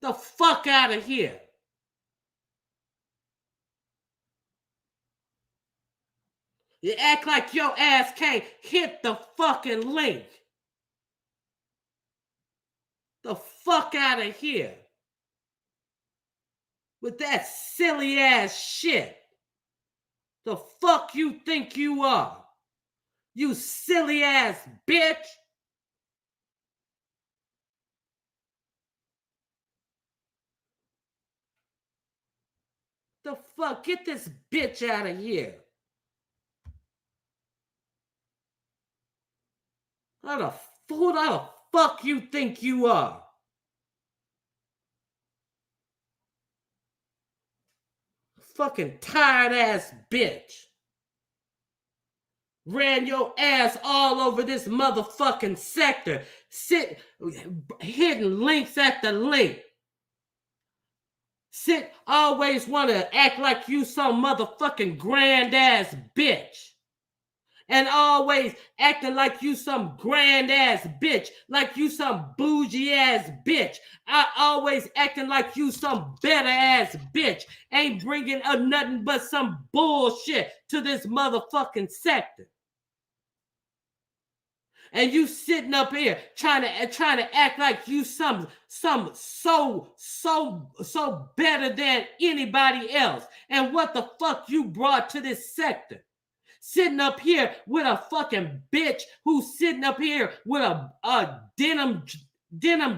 The fuck out of here. You act like your ass can't hit the fucking link. The fuck out of here. With that silly ass shit. The fuck you think you are? You silly ass bitch. The fuck? Get this bitch out of here. Who the fuck you think you are? Fucking tired ass bitch. Ran your ass all over this motherfucking sector. Hidden links at the link. Always want to act like you some motherfucking grand ass bitch. And always acting like you some grand ass bitch, like you some bougie ass bitch. Always acting like you some better ass bitch. Ain't bringing nothing but some bullshit to this motherfucking sector. And you sitting up here trying to act like you some so better than anybody else. And what the fuck you brought to this sector? Sitting up here with a fucking bitch who's sitting up here with a denim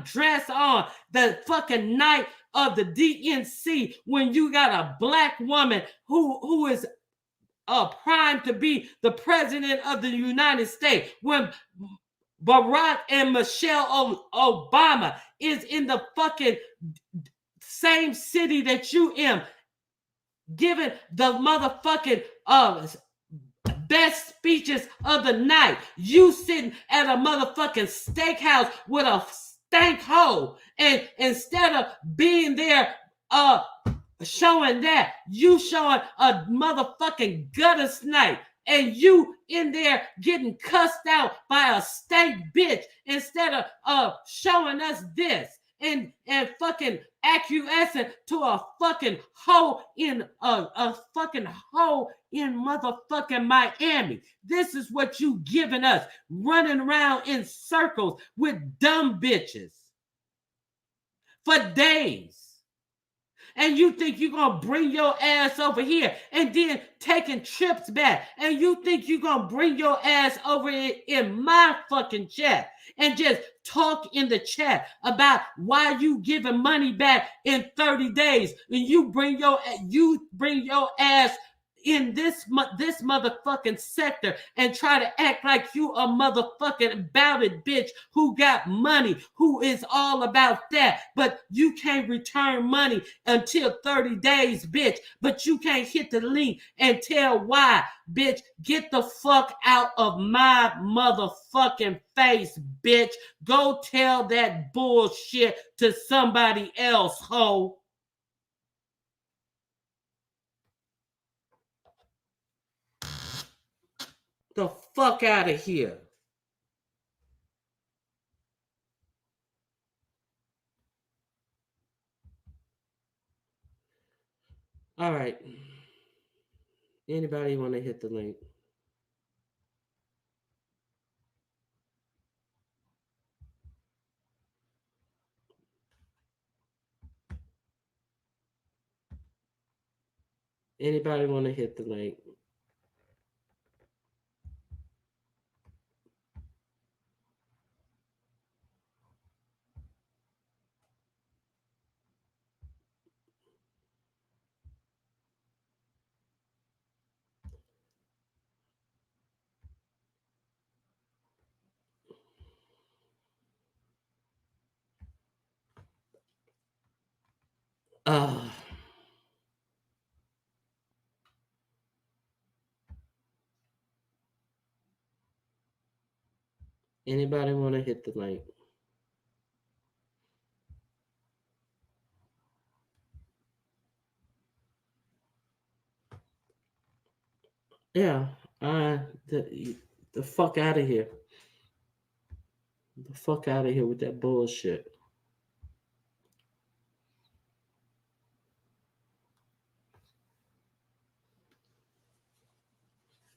dress on the fucking night of the DNC when you got a black woman who is primed to be the president of the United States, when Barack and Michelle Obama is in the fucking same city that you in, giving the motherfucking best speeches of the night. You sitting at a motherfucking steakhouse with a stank hole, and instead of being there showing that, you showing a motherfucking gutter snipe, and you in there getting cussed out by a stank bitch instead of showing us this and fucking acquiescing to a fucking hoe in a fucking hoe in motherfucking Miami. This is what you giving us, running around in circles with dumb bitches for days. And you think you're going to bring your ass over here and then taking trips back. And you think you're going to bring your ass over in my fucking chat and just talk in the chat about why you giving money back in 30 days. And you bring your ass in this motherfucking sector and try to act like you a motherfucking about it bitch who got money, who is all about that, but you can't return money until 30 days, bitch. But you can't hit the link and tell why, bitch. Get the fuck out of my motherfucking face, bitch. Go tell that bullshit to somebody else, ho. The fuck out of here. All right. Anybody want to hit the link? Anybody want to hit the link? Uh, Anybody want to hit the link? Yeah. The fuck out of here. The fuck out of here with that bullshit.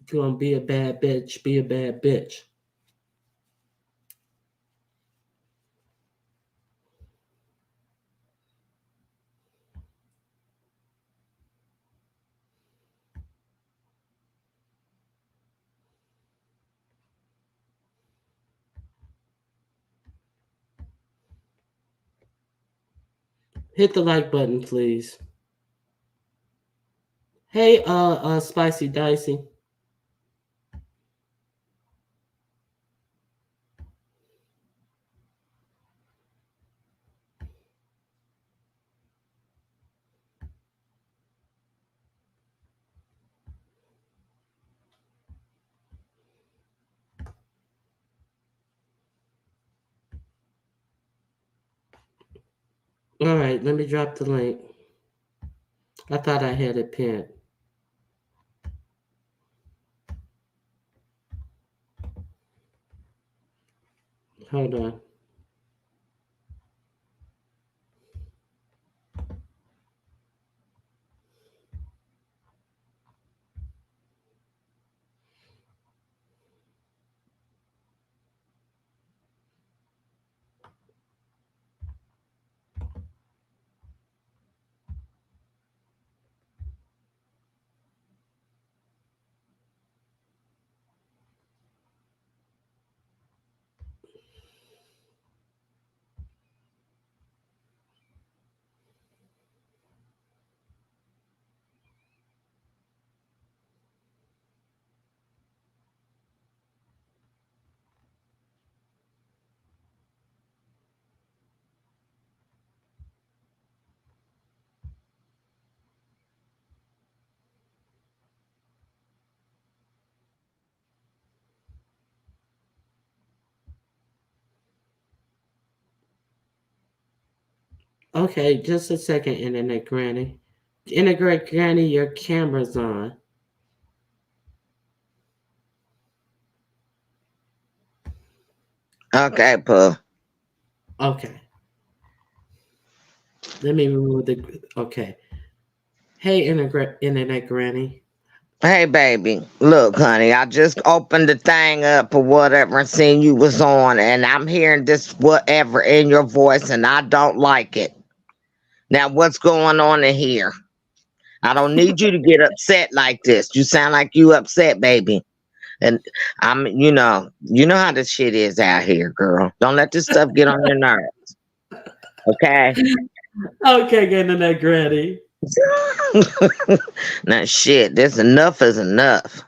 If you want to be a bad bitch, be a bad bitch. Hit the like button, please. Hey, Spicy Dicey. All right, let me drop the link. I thought I had it pinned. Hold on. Okay, just a second, Internet Granny. Internet Granny, your camera's on. Okay, Pooh. Okay. Let me remove the. Okay. Hey, Internet Granny. Hey, baby. Look, honey, I just opened the thing up or whatever and seen you was on, and I'm hearing this whatever in your voice, and I don't like it. Now, what's going on in here? I don't need you to get upset like this. You sound like you upset, baby. And you know how this shit is out here, girl. Don't let this stuff get on your nerves. Okay? Okay, Internet Granny. Now shit, this enough is enough.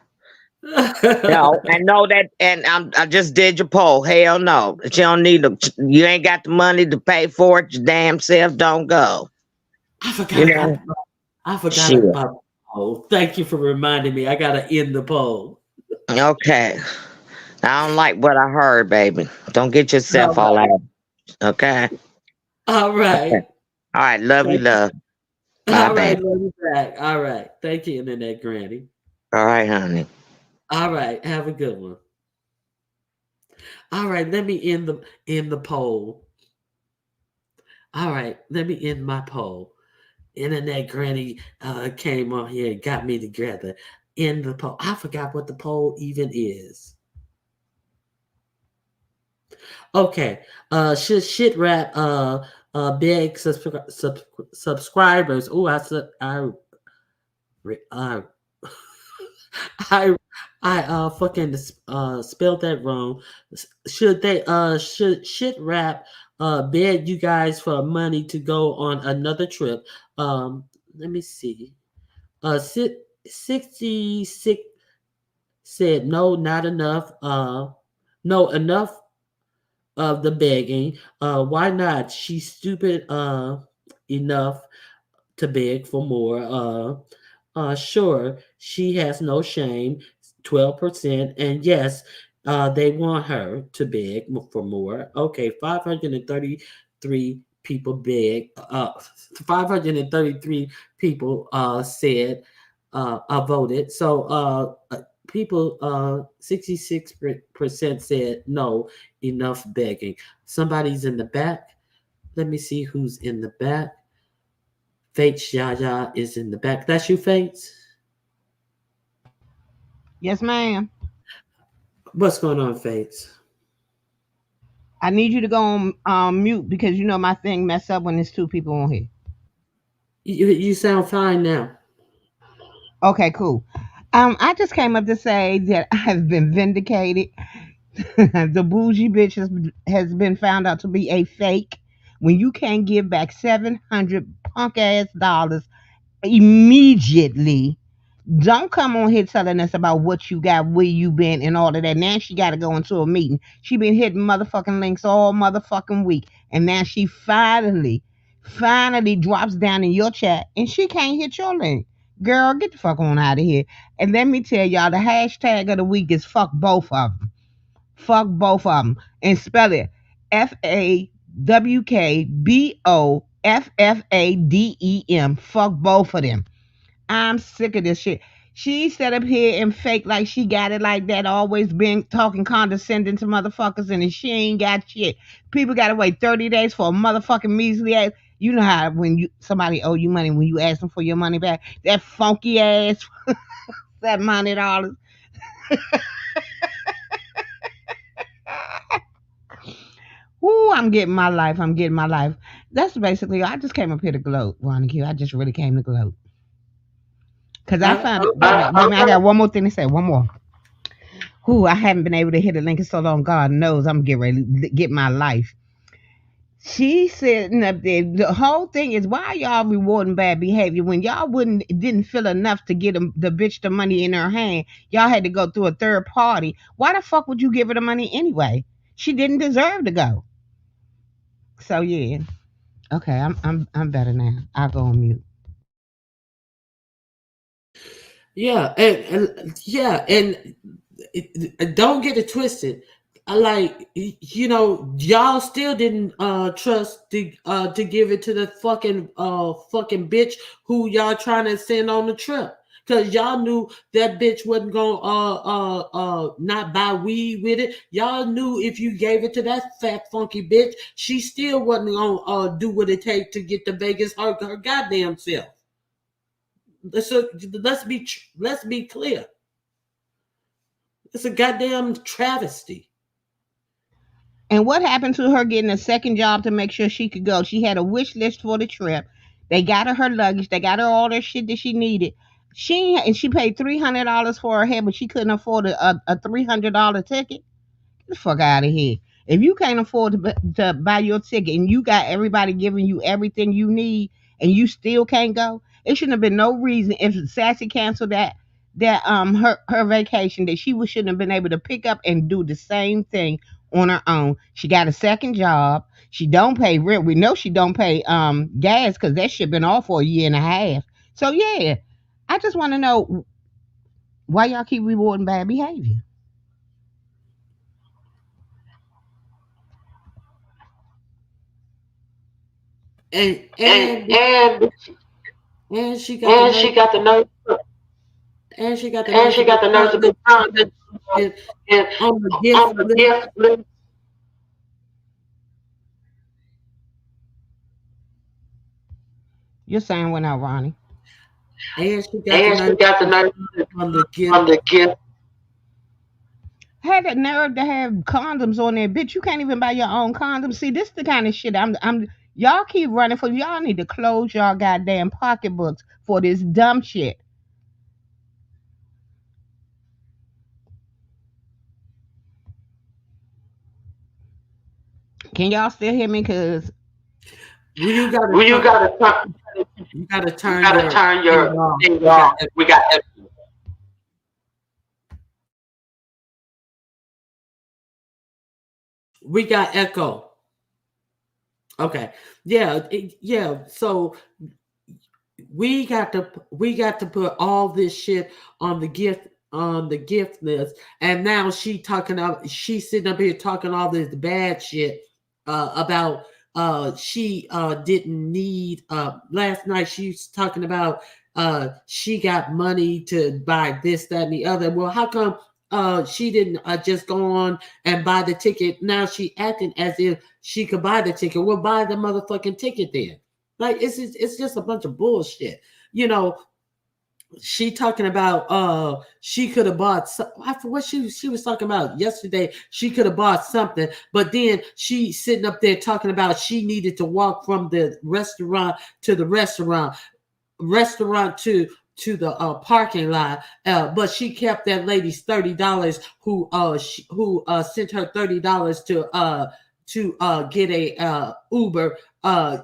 No, I know that, and I just did your poll. Hell no, you don't need to. You ain't got the money to pay for it. Your damn self don't go. I You forgot about know, the I forgot shit. about the poll. Thank you for reminding me. I gotta end the poll. Okay, I don't like what I heard, baby. Don't get All yourself all right. out. Okay. All Okay. right. All right. Love you, Thank you. love. Bye, All right, baby. love you back. All right. Thank you, Internet Granny. All right, honey. All right. Have a good one. All right. Let me end the poll. All right. Let me end my poll. Internet Granny came on here and got me together. In the poll. I forgot what the poll even is. Okay. Should shit rap beg subscribers. Oh, I I fucking spelled that wrong. Should shit rap beg you guys for money to go on another trip? Let me see. 66 said no, not enough. No, enough of the begging. Why not? She's stupid enough to beg for more. Sure, she has no shame, 12%. And yes, they want her to beg for more. Okay, 533 people beg. 533 people said, voted. So people, 66% said no, enough begging. Somebody's in the back. Let me see who's in the back. Fates Yaya is in the back. That's you, Fates? Yes, ma'am. What's going on, Fates? I need you to go on mute because you know my thing mess up when there's two people on here. You sound fine now. Okay, cool. I just came up to say that I have been vindicated. The bougie bitch has been found out to be a fake. When you can't give back 700 punk ass dollars immediately, don't come on here telling us about what you got, where you been, and all of that. Now she got to go into a meeting. She been hitting motherfucking links all motherfucking week, and now she finally drops down in your chat, and she can't hit your link. Girl, get the fuck on out of here. And let me tell y'all, the hashtag of the week is fuck both of them. Fuck both of them, and spell it FAWKBOFFADEM. Fuck both of them. I'm sick of this shit. She sat up here and fake like she got it like that, always been talking condescending to motherfuckers, and she ain't got shit. People gotta wait 30 days for a motherfucking measly ass. You know how when you somebody owe you money, when you ask them for your money back, that funky ass $700. Ooh, I'm getting my life. I'm getting my life. That's basically. I just came up here to gloat, Ronnie Q. I just really came to gloat because I I, found it. Wait a minute, I got one more thing to say. One more. Who I haven't been able to hit a link in so long. God knows I'm getting ready to get my life. She sitting up there. The whole thing is why y'all rewarding bad behavior when y'all wouldn't didn't feel enough to get the bitch the money in her hand. Y'all had to go through a third party. Why the fuck would you give her the money anyway? She didn't deserve to go. So yeah. Okay, I'm better now. I'll go on mute. yeah, and don't get it twisted. I like y'all still didn't trust to give it to the fucking bitch who y'all trying to send on the trip. Cause y'all knew that bitch wasn't gonna not buy weed with it. Y'all knew if you gave it to that fat funky bitch, she still wasn't gonna do what it take to get to Vegas her goddamn self. So let's be clear. It's a goddamn travesty. And what happened to her getting a second job to make sure she could go? She had a wish list for the trip. They got her luggage. They got her all her shit that she needed. She paid $300 for her head, but she couldn't afford a $300 ticket. Get the fuck out of here. If you can't afford to buy your ticket and you got everybody giving you everything you need and you still can't go, It shouldn't have been no reason if Sassy canceled her vacation that shouldn't have been able to pick up and do the same thing on her own. She got a second job. She don't pay rent. We know she don't pay gas because that shit been off for a year and a half. So yeah, I just want to know why y'all keep rewarding bad behavior. and And and and and she got the and nerve she got the nerve and she got the and nerve to she be got the nerve to be found found and and on the gift on the list, gift list. You're saying when out, Ronnie. and she got the And she nerve got to the be nerve found on the on gift. the gift. Had the nerve to have condoms on there, bitch. You can't even buy your own condoms. See, this the kind of shit I'm y'all keep running for. Y'all need to close y'all goddamn pocketbooks for this dumb shit. Can y'all still hear me? Cause Well, you gotta Well, turn you gotta you turn gotta your turn thing your off. thing off. We got echo. Okay. Yeah, yeah. So we got to put all this shit on the gift list, and now she's sitting up here talking all this bad shit about she didn't need last night she's talking about she got money to buy this, that, and the other. Well, how come she didn't just go on and buy the ticket? Now she acting as if she could buy the ticket. Well, buy the motherfucking ticket then. Like it's just a bunch of bullshit. You know, she talking about she could have bought I forget what she was talking about yesterday. She could have bought something, but then she sitting up there talking about she needed to walk from the restaurant to the restaurant to the parking lot, but she kept that lady's $30 who sent her $30 to get a Uber.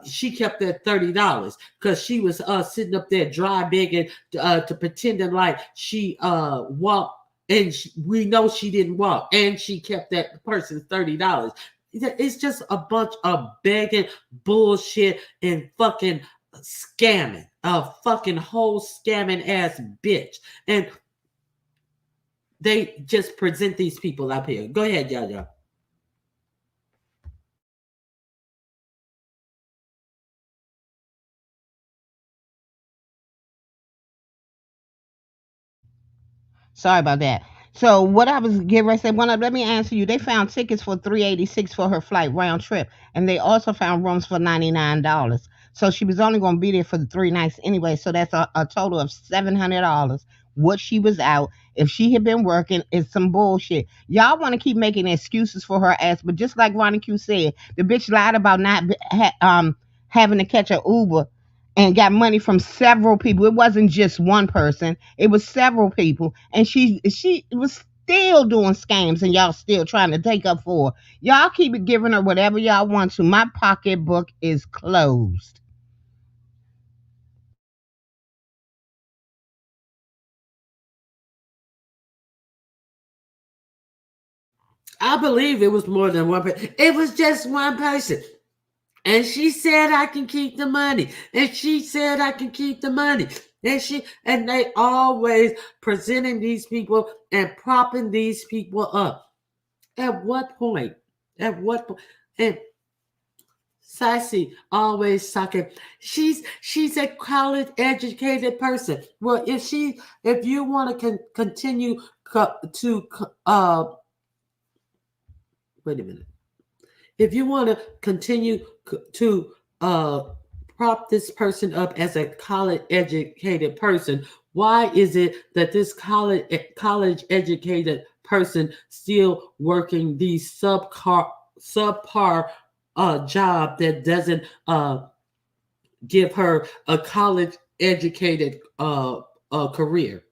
She kept that $30 because she was sitting up there dry begging to pretending like she walked, and we know she didn't walk, and she kept that person's $30. It's just a bunch of begging bullshit and fucking scamming, a fucking whole scamming ass bitch. And they just present these people up here. Go ahead, Yaya. sorry about that. So what I was getting ready to say, let me answer you. They found tickets for $386 for her flight round trip, and they also found rooms for $99. So she was only going to be there for the 3 nights anyway. So that's a total of $700. What she was out. If she had been working, it's some bullshit. Y'all want to keep making excuses for her ass, but just like Ronnie Q said, the bitch lied about not having to catch an Uber and got money from several people. It wasn't just one person. It was several people. And she was still doing scams and y'all still trying to take up for her. Y'all keep giving her whatever y'all want to. My pocketbook is closed. I believe it was more than one person. It was just one person. And she said I can keep the money. And she said I can keep the money. And they always presenting these people and propping these people up. At what point? At what point? And Sassy always talking. She's a college educated person. Well, if you want to continue to wait a minute. If you want to continue to prop this person up as a college educated person, why is it that this college educated person still working these subpar job that doesn't give her a college educated career?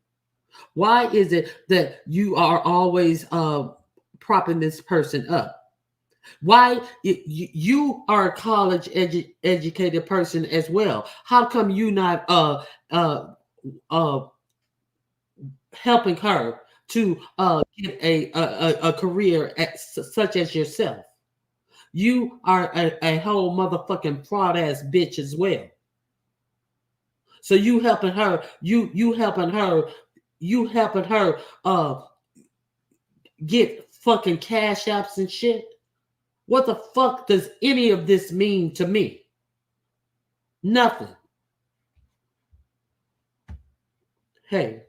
Why is it that you are always propping this person up? Why you are a college educated person as well? How come you not uh uh helping her to get a career such as yourself? You are a whole motherfucking fraud ass bitch as well. So you helping her, you helping her get fucking cash apps and shit. What the fuck does any of this mean to me? Nothing. Hey.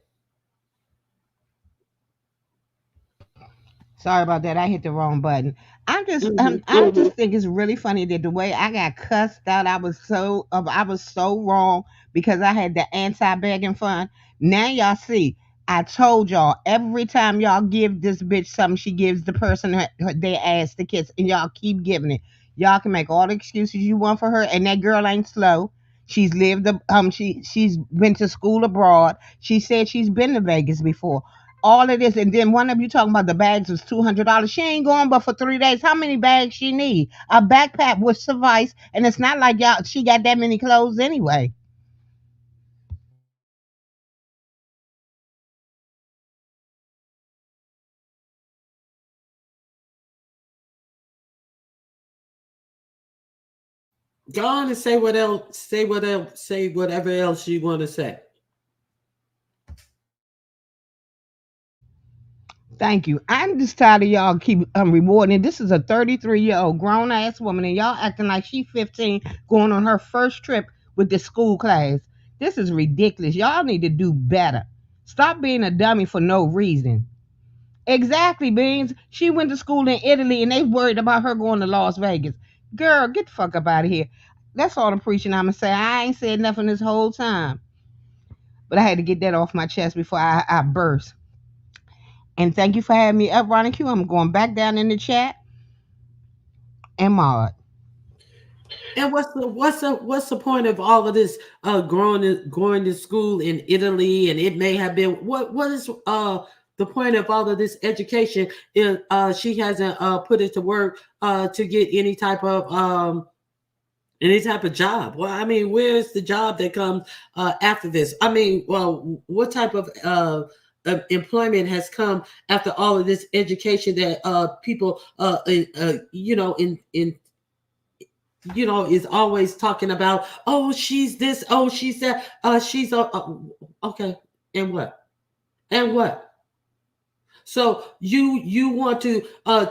Sorry about that. I hit the wrong button. Mhm. I just think it's really funny that the way I got cussed out, I was so wrong because I had the anti-begging fund. Now y'all see. I told y'all every time y'all give this bitch something, she gives the person their ass the kiss, and y'all keep giving it. Y'all can make all the excuses you want for her, and that girl ain't slow. She's been to school abroad. She said she's been to Vegas before. All of this, and then one of you talking about the bags was $200. She ain't going but for 3 days. How many bags she need? A backpack would suffice, and it's not like y'all she got that many clothes anyway. Go on and say what else. Say what else. Say whatever else you want to say. Thank you. I'm just tired of y'all keep rewarding. This is a 33-year-old grown ass woman, and y'all acting like she 15, going on her first trip with the school class. This is ridiculous. Y'all need to do better. Stop being a dummy for no reason. Exactly, Beans. She went to school in Italy, and they worried about her going to Las Vegas. Girl, get the fuck up out of here. That's all the preaching I'ma say. I ain't said nothing this whole time, but I had to get that off my chest before I burst. And thank you for having me up, Ronnie Q. I'm going back down in the chat and mod. And what's the point of all of this going to school in Italy, and it may have been what is the point of all of this education if she hasn't put it to work to get any type of job? Well, I mean, where's the job that comes after this? I mean, well, what type of employment has come after all of this education that people is always talking about, oh, she's this, oh, she's that, she's okay, and what, and what? So you want to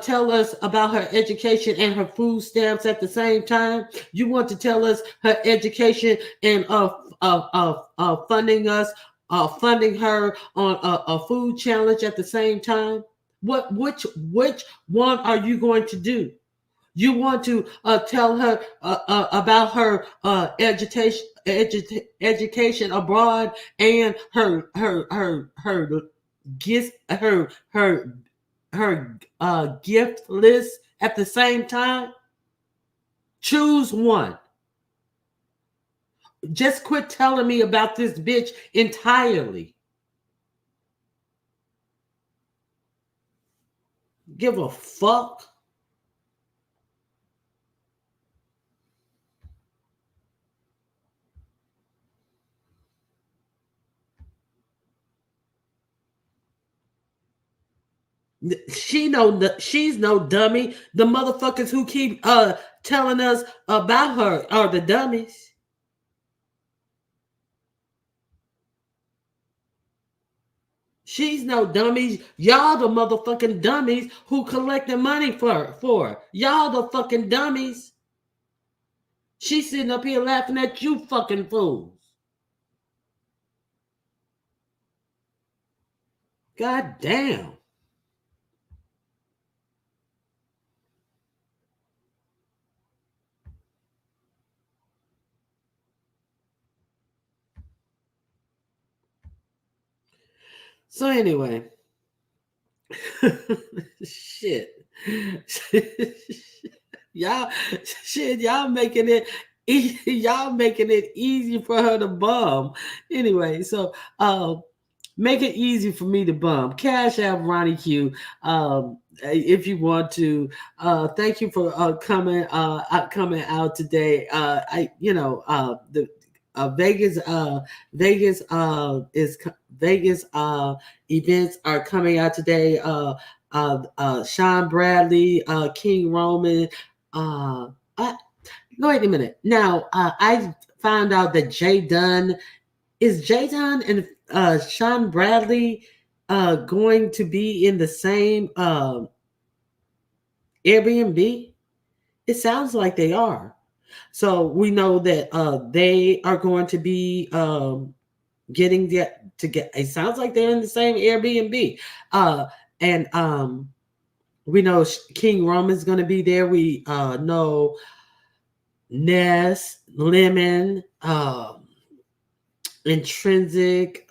tell us about her education and her food stamps at the same time? You want to tell us her education and funding her on a food challenge at the same time? Which one are you going to do? You want to tell her about her education abroad and her gift her gift list at the same time? Choose one. Just quit telling me about this bitch entirely. Give a fuck. She's no dummy. The motherfuckers who keep telling us about her are the dummies. She's no dummies. Y'all the motherfucking dummies who collecting money for her. Y'all the fucking dummies. She's sitting up here laughing at you fucking fools. God damn. So anyway, shit. y'all shit, y'all making it y'all making it easy for her to bum. Anyway, so Make it easy for me to bump. Cash App Ronnie Q. If you want to. Thank you for coming out today. The Vegas Vegas events are coming out today. Sean Bradley, King Roman. I, Wait a minute. Now I found out that Jay Dunn and Sean Bradley going to be in the same Airbnb? It sounds like they are. So we know that they are going to be getting to get. It sounds like they're in the same Airbnb, and we know King Roman's going to be there. We know Ness, Lemon, Intrinsic,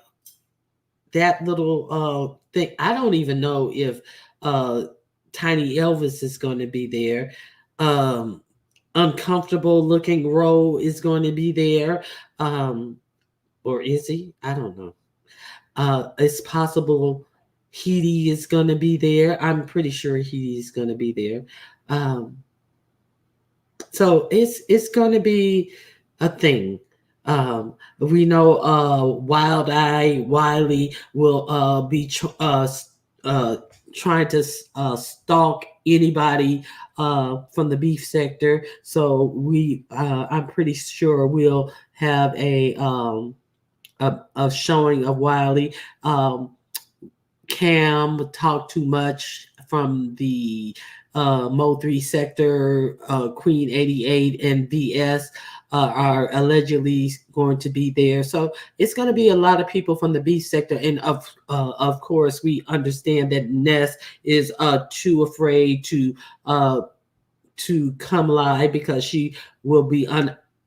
that little thing. I don't even know if uh Tiny Elvis is going to be there. Um Uncomfortable looking Roe is going to be there. Or is he? I don't know. It's possible Heidi is going to be there. I'm pretty sure Heidi is going to be there. Um so it's going to be a thing. We know Wild Eye Wiley will be uh, trying to stalk anybody from the beef sector. So I'm pretty sure we'll have a showing of Wiley. Cam talked too much from the Mo 3 sector, Queen 88 and VS are allegedly going to be there. So it's going to be a lot of people from the B sector. And of course, we understand that Ness is too afraid to come live because she will be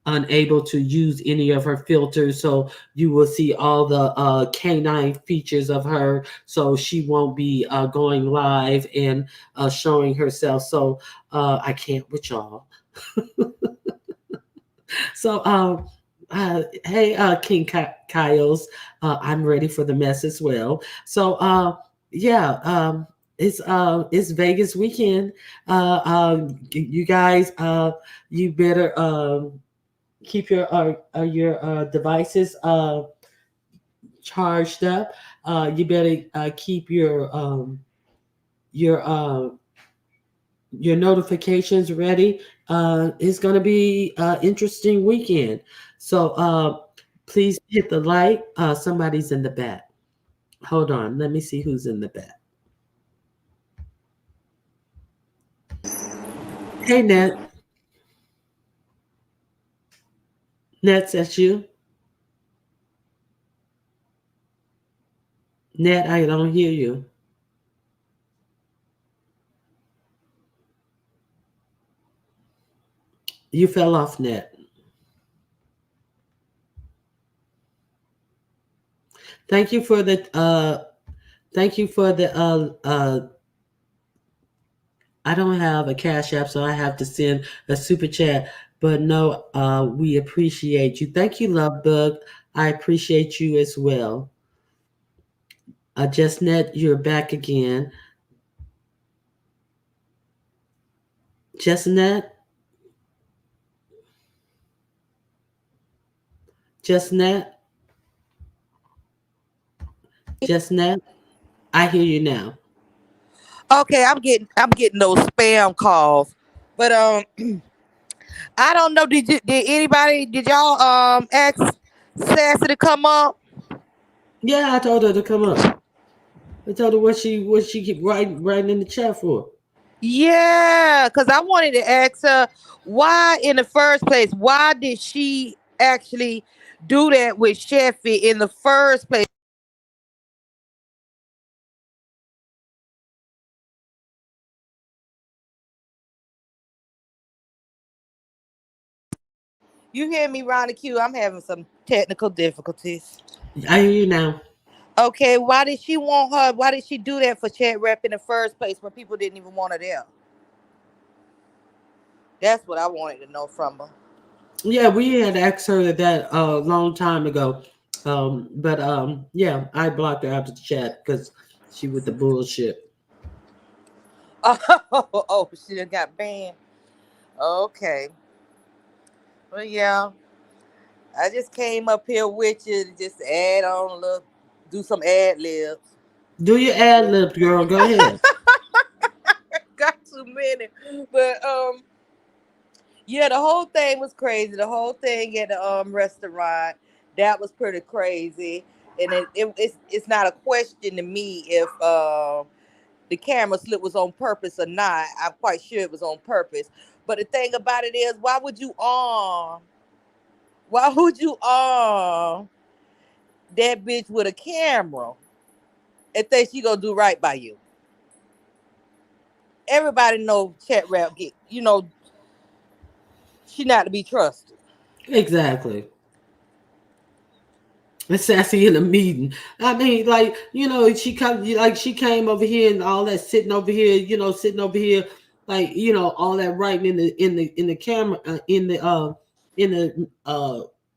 unable to use any of her filters. So you will see all the canine features of her. So she won't be going live and showing herself. So I can't with y'all. So hey, King Kyles, I'm ready for the mess as well. So yeah, it's Vegas weekend. You guys, you better keep your devices charged up. You better keep your your notifications ready. It's going to be an interesting weekend. So please hit the like. Somebody's in the back. Hold on. Let me see who's in the back. Hey, Net. Net, that's you. Net, I don't hear you. You fell off, Net. Thank you for the thank you for the I don't have a cash app, so I have to send a super chat. But no, we appreciate you. Thank you, Love Bug. I appreciate you as well. Just Net, you're back again. Just Net, Just Net, Just Net. I hear you now. Okay, I'm getting those spam calls. But I don't know. Did y'all ask Sassy to come up? Yeah, I told her to come up. I told her what she keep writing in the chat for. Yeah, because I wanted to ask her why in the first place. Why did she actually do that with Sheffy in the first place? You hear me, Ronnie Q? I'm having some technical difficulties. I hear you now. Okay, why did she want her? Why did she do that for Chat Rep in the first place when people didn't even want her there? That's what I wanted to know from her. Yeah, we had asked her that a long time ago. But yeah, I blocked her out of the chat because she with the bullshit. Oh, she done got banned. Okay. Well, yeah. I just came up here with you to just add on a little, do some ad libs. Do your ad libs, girl. Go ahead. Got too many. But yeah, the whole thing was crazy. The whole thing at the restaurant, that was pretty crazy. And it's not a question to me if the camera slip was on purpose or not. I'm quite sure it was on purpose. But the thing about it is, why would you that bitch with a camera and think she gonna do right by you? Everybody know chat rap get, she not to be trusted. Exactly. And sassy in a meeting. I mean, like, she came over here and all that sitting over here, sitting over here, like, all that writing in the camera, in the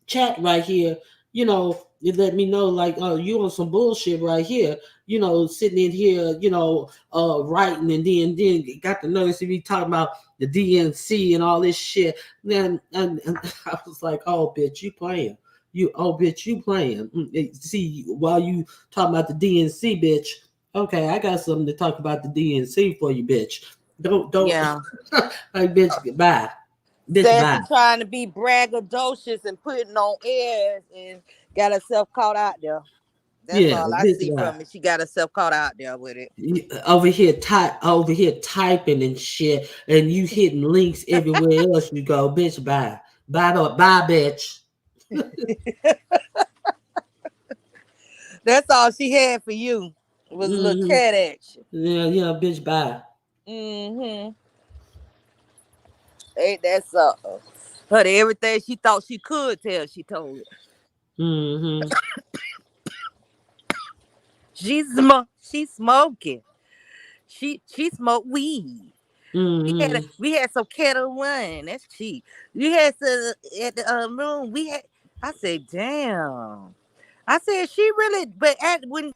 chat right here. You let me know, like, oh, you on some bullshit right here. Sitting in here, writing, and then got the notice to be talking about the DNC and all this shit. Then and I was like, oh, bitch, you playing. Bitch, you playing. See, while you talking about the DNC, bitch. Okay, I got something to talk about the DNC for you, bitch. Don't Yeah. like, bitch, bye. Bitch, bye. Sassy trying to be braggadocious and putting on airs and got herself caught out there. That's Yeah, all I bitch, see bye. from it. She got herself caught out there with it. Over here typing and shit, and you hitting links everywhere else you go, bitch, bye. Bye, bitch. That's all she had for you was a little Hmm. chat action. Yeah, yeah, bitch, bye. Mm-hmm. Ain't that something? But everything she thought she could tell, she told it. Hmm. She's smoking. She smoked weed. Hmm. We had some kettle one. That's cheap. We had some at the room. We had. I said, damn. I said she really, but at when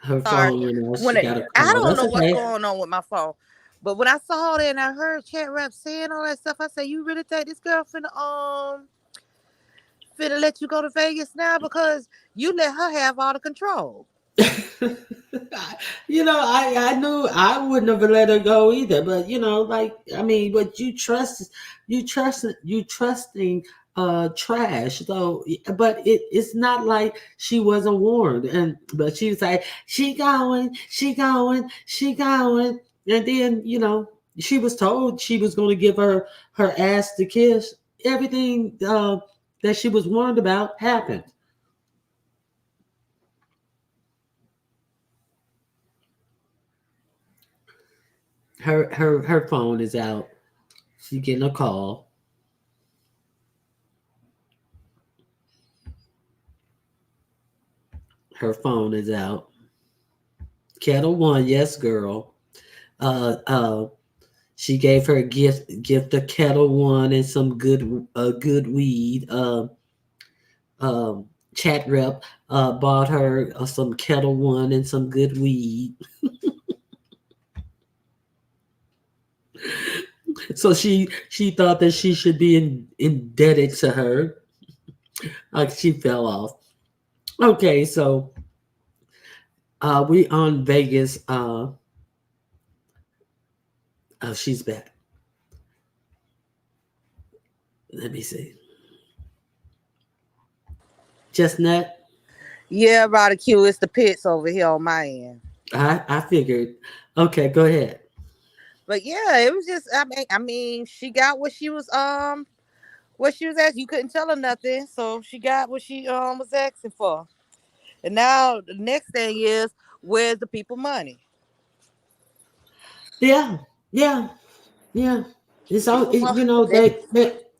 Her sorry, phone, when she got a I call. don't That's know what's okay. going on with my phone, but when I saw that and I heard chat rap saying all that stuff, I said, you really think this girl finna let you go to Vegas now because you let her have all the control. I knew I wouldn't have let her go either. But like, I mean, but you trusting trash. So, but it's not like she wasn't warned, but she was like, she going, and then she was told she was going to give her ass to kiss. Everything that she was warned about happened. Her phone is out. She getting a call. Her phone is out. Kettle One, yes, girl. Uh, she gave her gift a Kettle One and some good weed. Chat rep bought her some Kettle One and some good weed. So she thought that she should be indebted to her. Like, she fell off. Okay, so we on Vegas. Oh, she's back. Let me see. Chestnut. Yeah, about the Q. It's the pits over here on my end. I figured. Okay, go ahead. But yeah, it was just I mean, she got what she was asking. You couldn't tell her nothing, so she got what she was asking for. And now the next thing is, where's the people money? Yeah, yeah, yeah. It's all People money.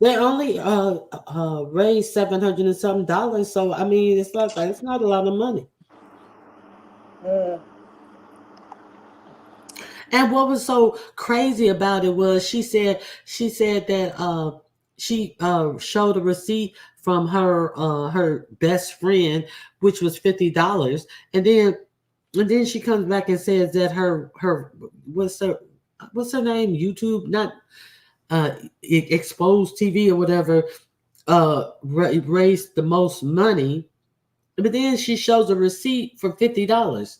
they only raised $700 and something dollars. So I mean, it's not a lot of money. Mm. And what was so crazy about it was she said that she showed a receipt from her best friend, which was $50, and then she comes back and says that her what's her name, YouTube, not uh exposed TV or whatever, raised the most money, but then she shows a receipt for $50.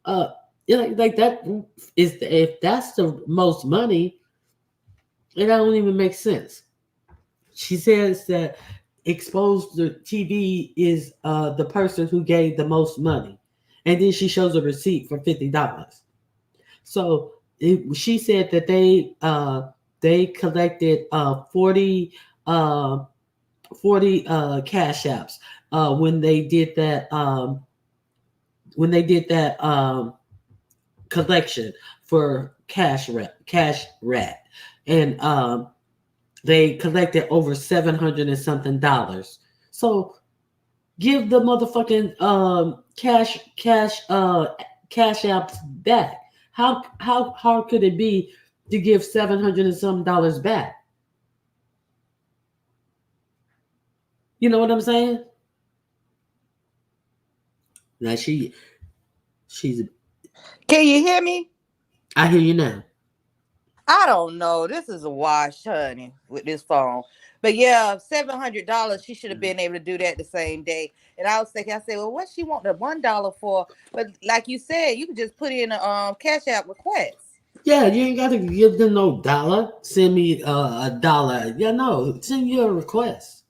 uh like that is, if that's the most money, it don't even make sense. She says that exposed the TV is the person who gave the most money, and then she shows a receipt for $50. So she said that they collected 40 40 cash apps when they did that collection for cash rat, and they collected over 700 and something dollars. So give the motherfucking cash apps back. How hard could it be to give 700 and some dollars back? You know what I'm saying? Now she's Can you hear me? I hear you now. I don't know. This is a wash, honey, with this phone. But yeah, $700. She should have been able to do that the same day. And I was thinking, I said, well, what she want the $1 for? But like you said, you can just put in a cash app request. Yeah, you ain't got to give them no dollar. Send me a dollar. Yeah, no, send you a request.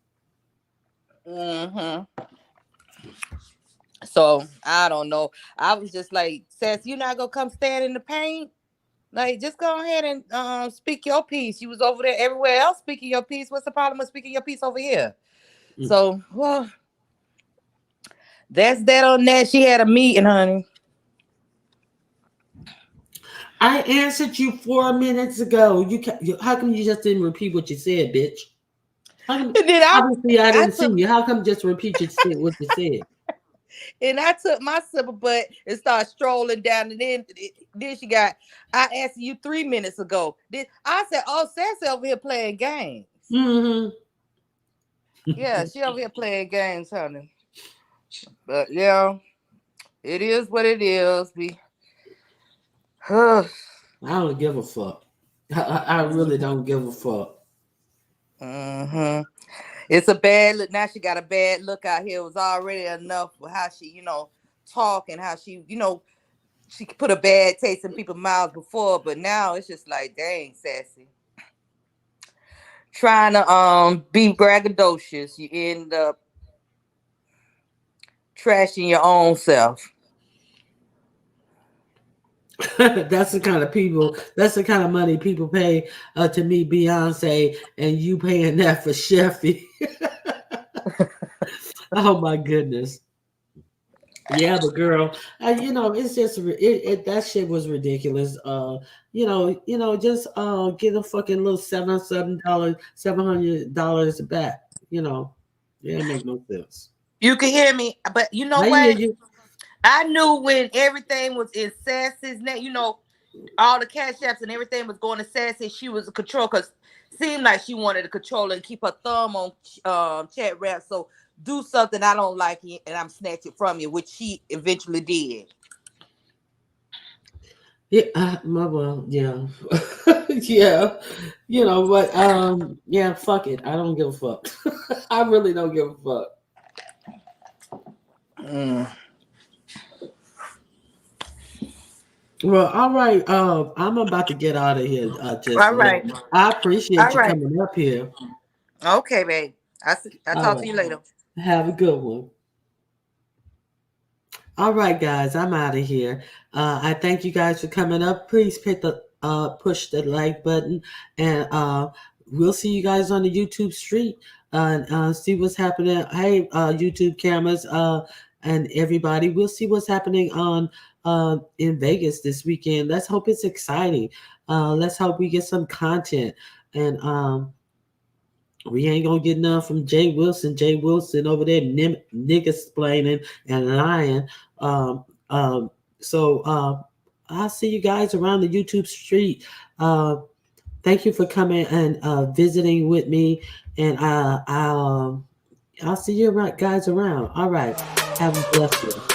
Mm-hmm. So I don't know. I was just like, Sass, you not gonna come stand in the paint? Like, just go ahead and speak your piece. You was over there everywhere else speaking your piece. What's the problem with speaking your piece over here? Mm. So, well, that's that on that. She had a meeting, honey. I answered you 4 minutes ago. How come you just didn't repeat what you said, bitch? How come, And then obviously, I I didn't see took you. How come just repeat what you said? I took my silver butt and started strolling down. And then she got. I asked you 3 minutes ago. Then I said, "Oh, Sassy over here playing games." Mm-hmm. Yeah, she over here playing games, honey. But yeah, it is what it is. We. I don't give a fuck. I really don't give a fuck. Mm-hmm. It's a bad look. Now she got a bad look out here. It was already enough for how she, talk and how she, she put a bad taste in people's mouths before, but now it's just like, dang, Sassy. Trying to be braggadocious, you end up trashing your own self. That's the kind of people. That's the kind of money people pay to meet Beyonce, and you paying that for Sheffy. Oh my goodness. Yeah, but girl, it's just that shit was ridiculous. Just get a fucking little $700 back. Yeah, it make no sense. You can hear me, but you know I hear what? you. I knew when everything was in Sassy's name, all the cash apps and everything was going to Sassy. She was a control because seemed like she wanted to control and keep her thumb on chat rap. So do something I don't like and I'm snatch it from you, which she eventually did. Yeah, well, yeah, yeah. But yeah, fuck it. I don't give a fuck. I really don't give a fuck. Mm. Well, all right. I'm about to get out of here. Just All right. I appreciate All you right. coming up here. Okay, babe. I All talk to right. you later. Have a good one. All right, guys. I'm out of here. I thank you guys for coming up. Please push the like button, and we'll see you guys on the YouTube street and see what's happening. Hey, YouTube cameras, and everybody, we'll see what's happening on in Vegas this weekend. Let's hope it's exciting. Let's hope we get some content, and we ain't gonna get none from Jay Wilson. Jay Wilson over there nigga splaining and lying. Um, um, so I'll see you guys around the YouTube street. Uh, Thank you for coming and visiting with me, and I'll see you around, guys around. All right, have a blessed one.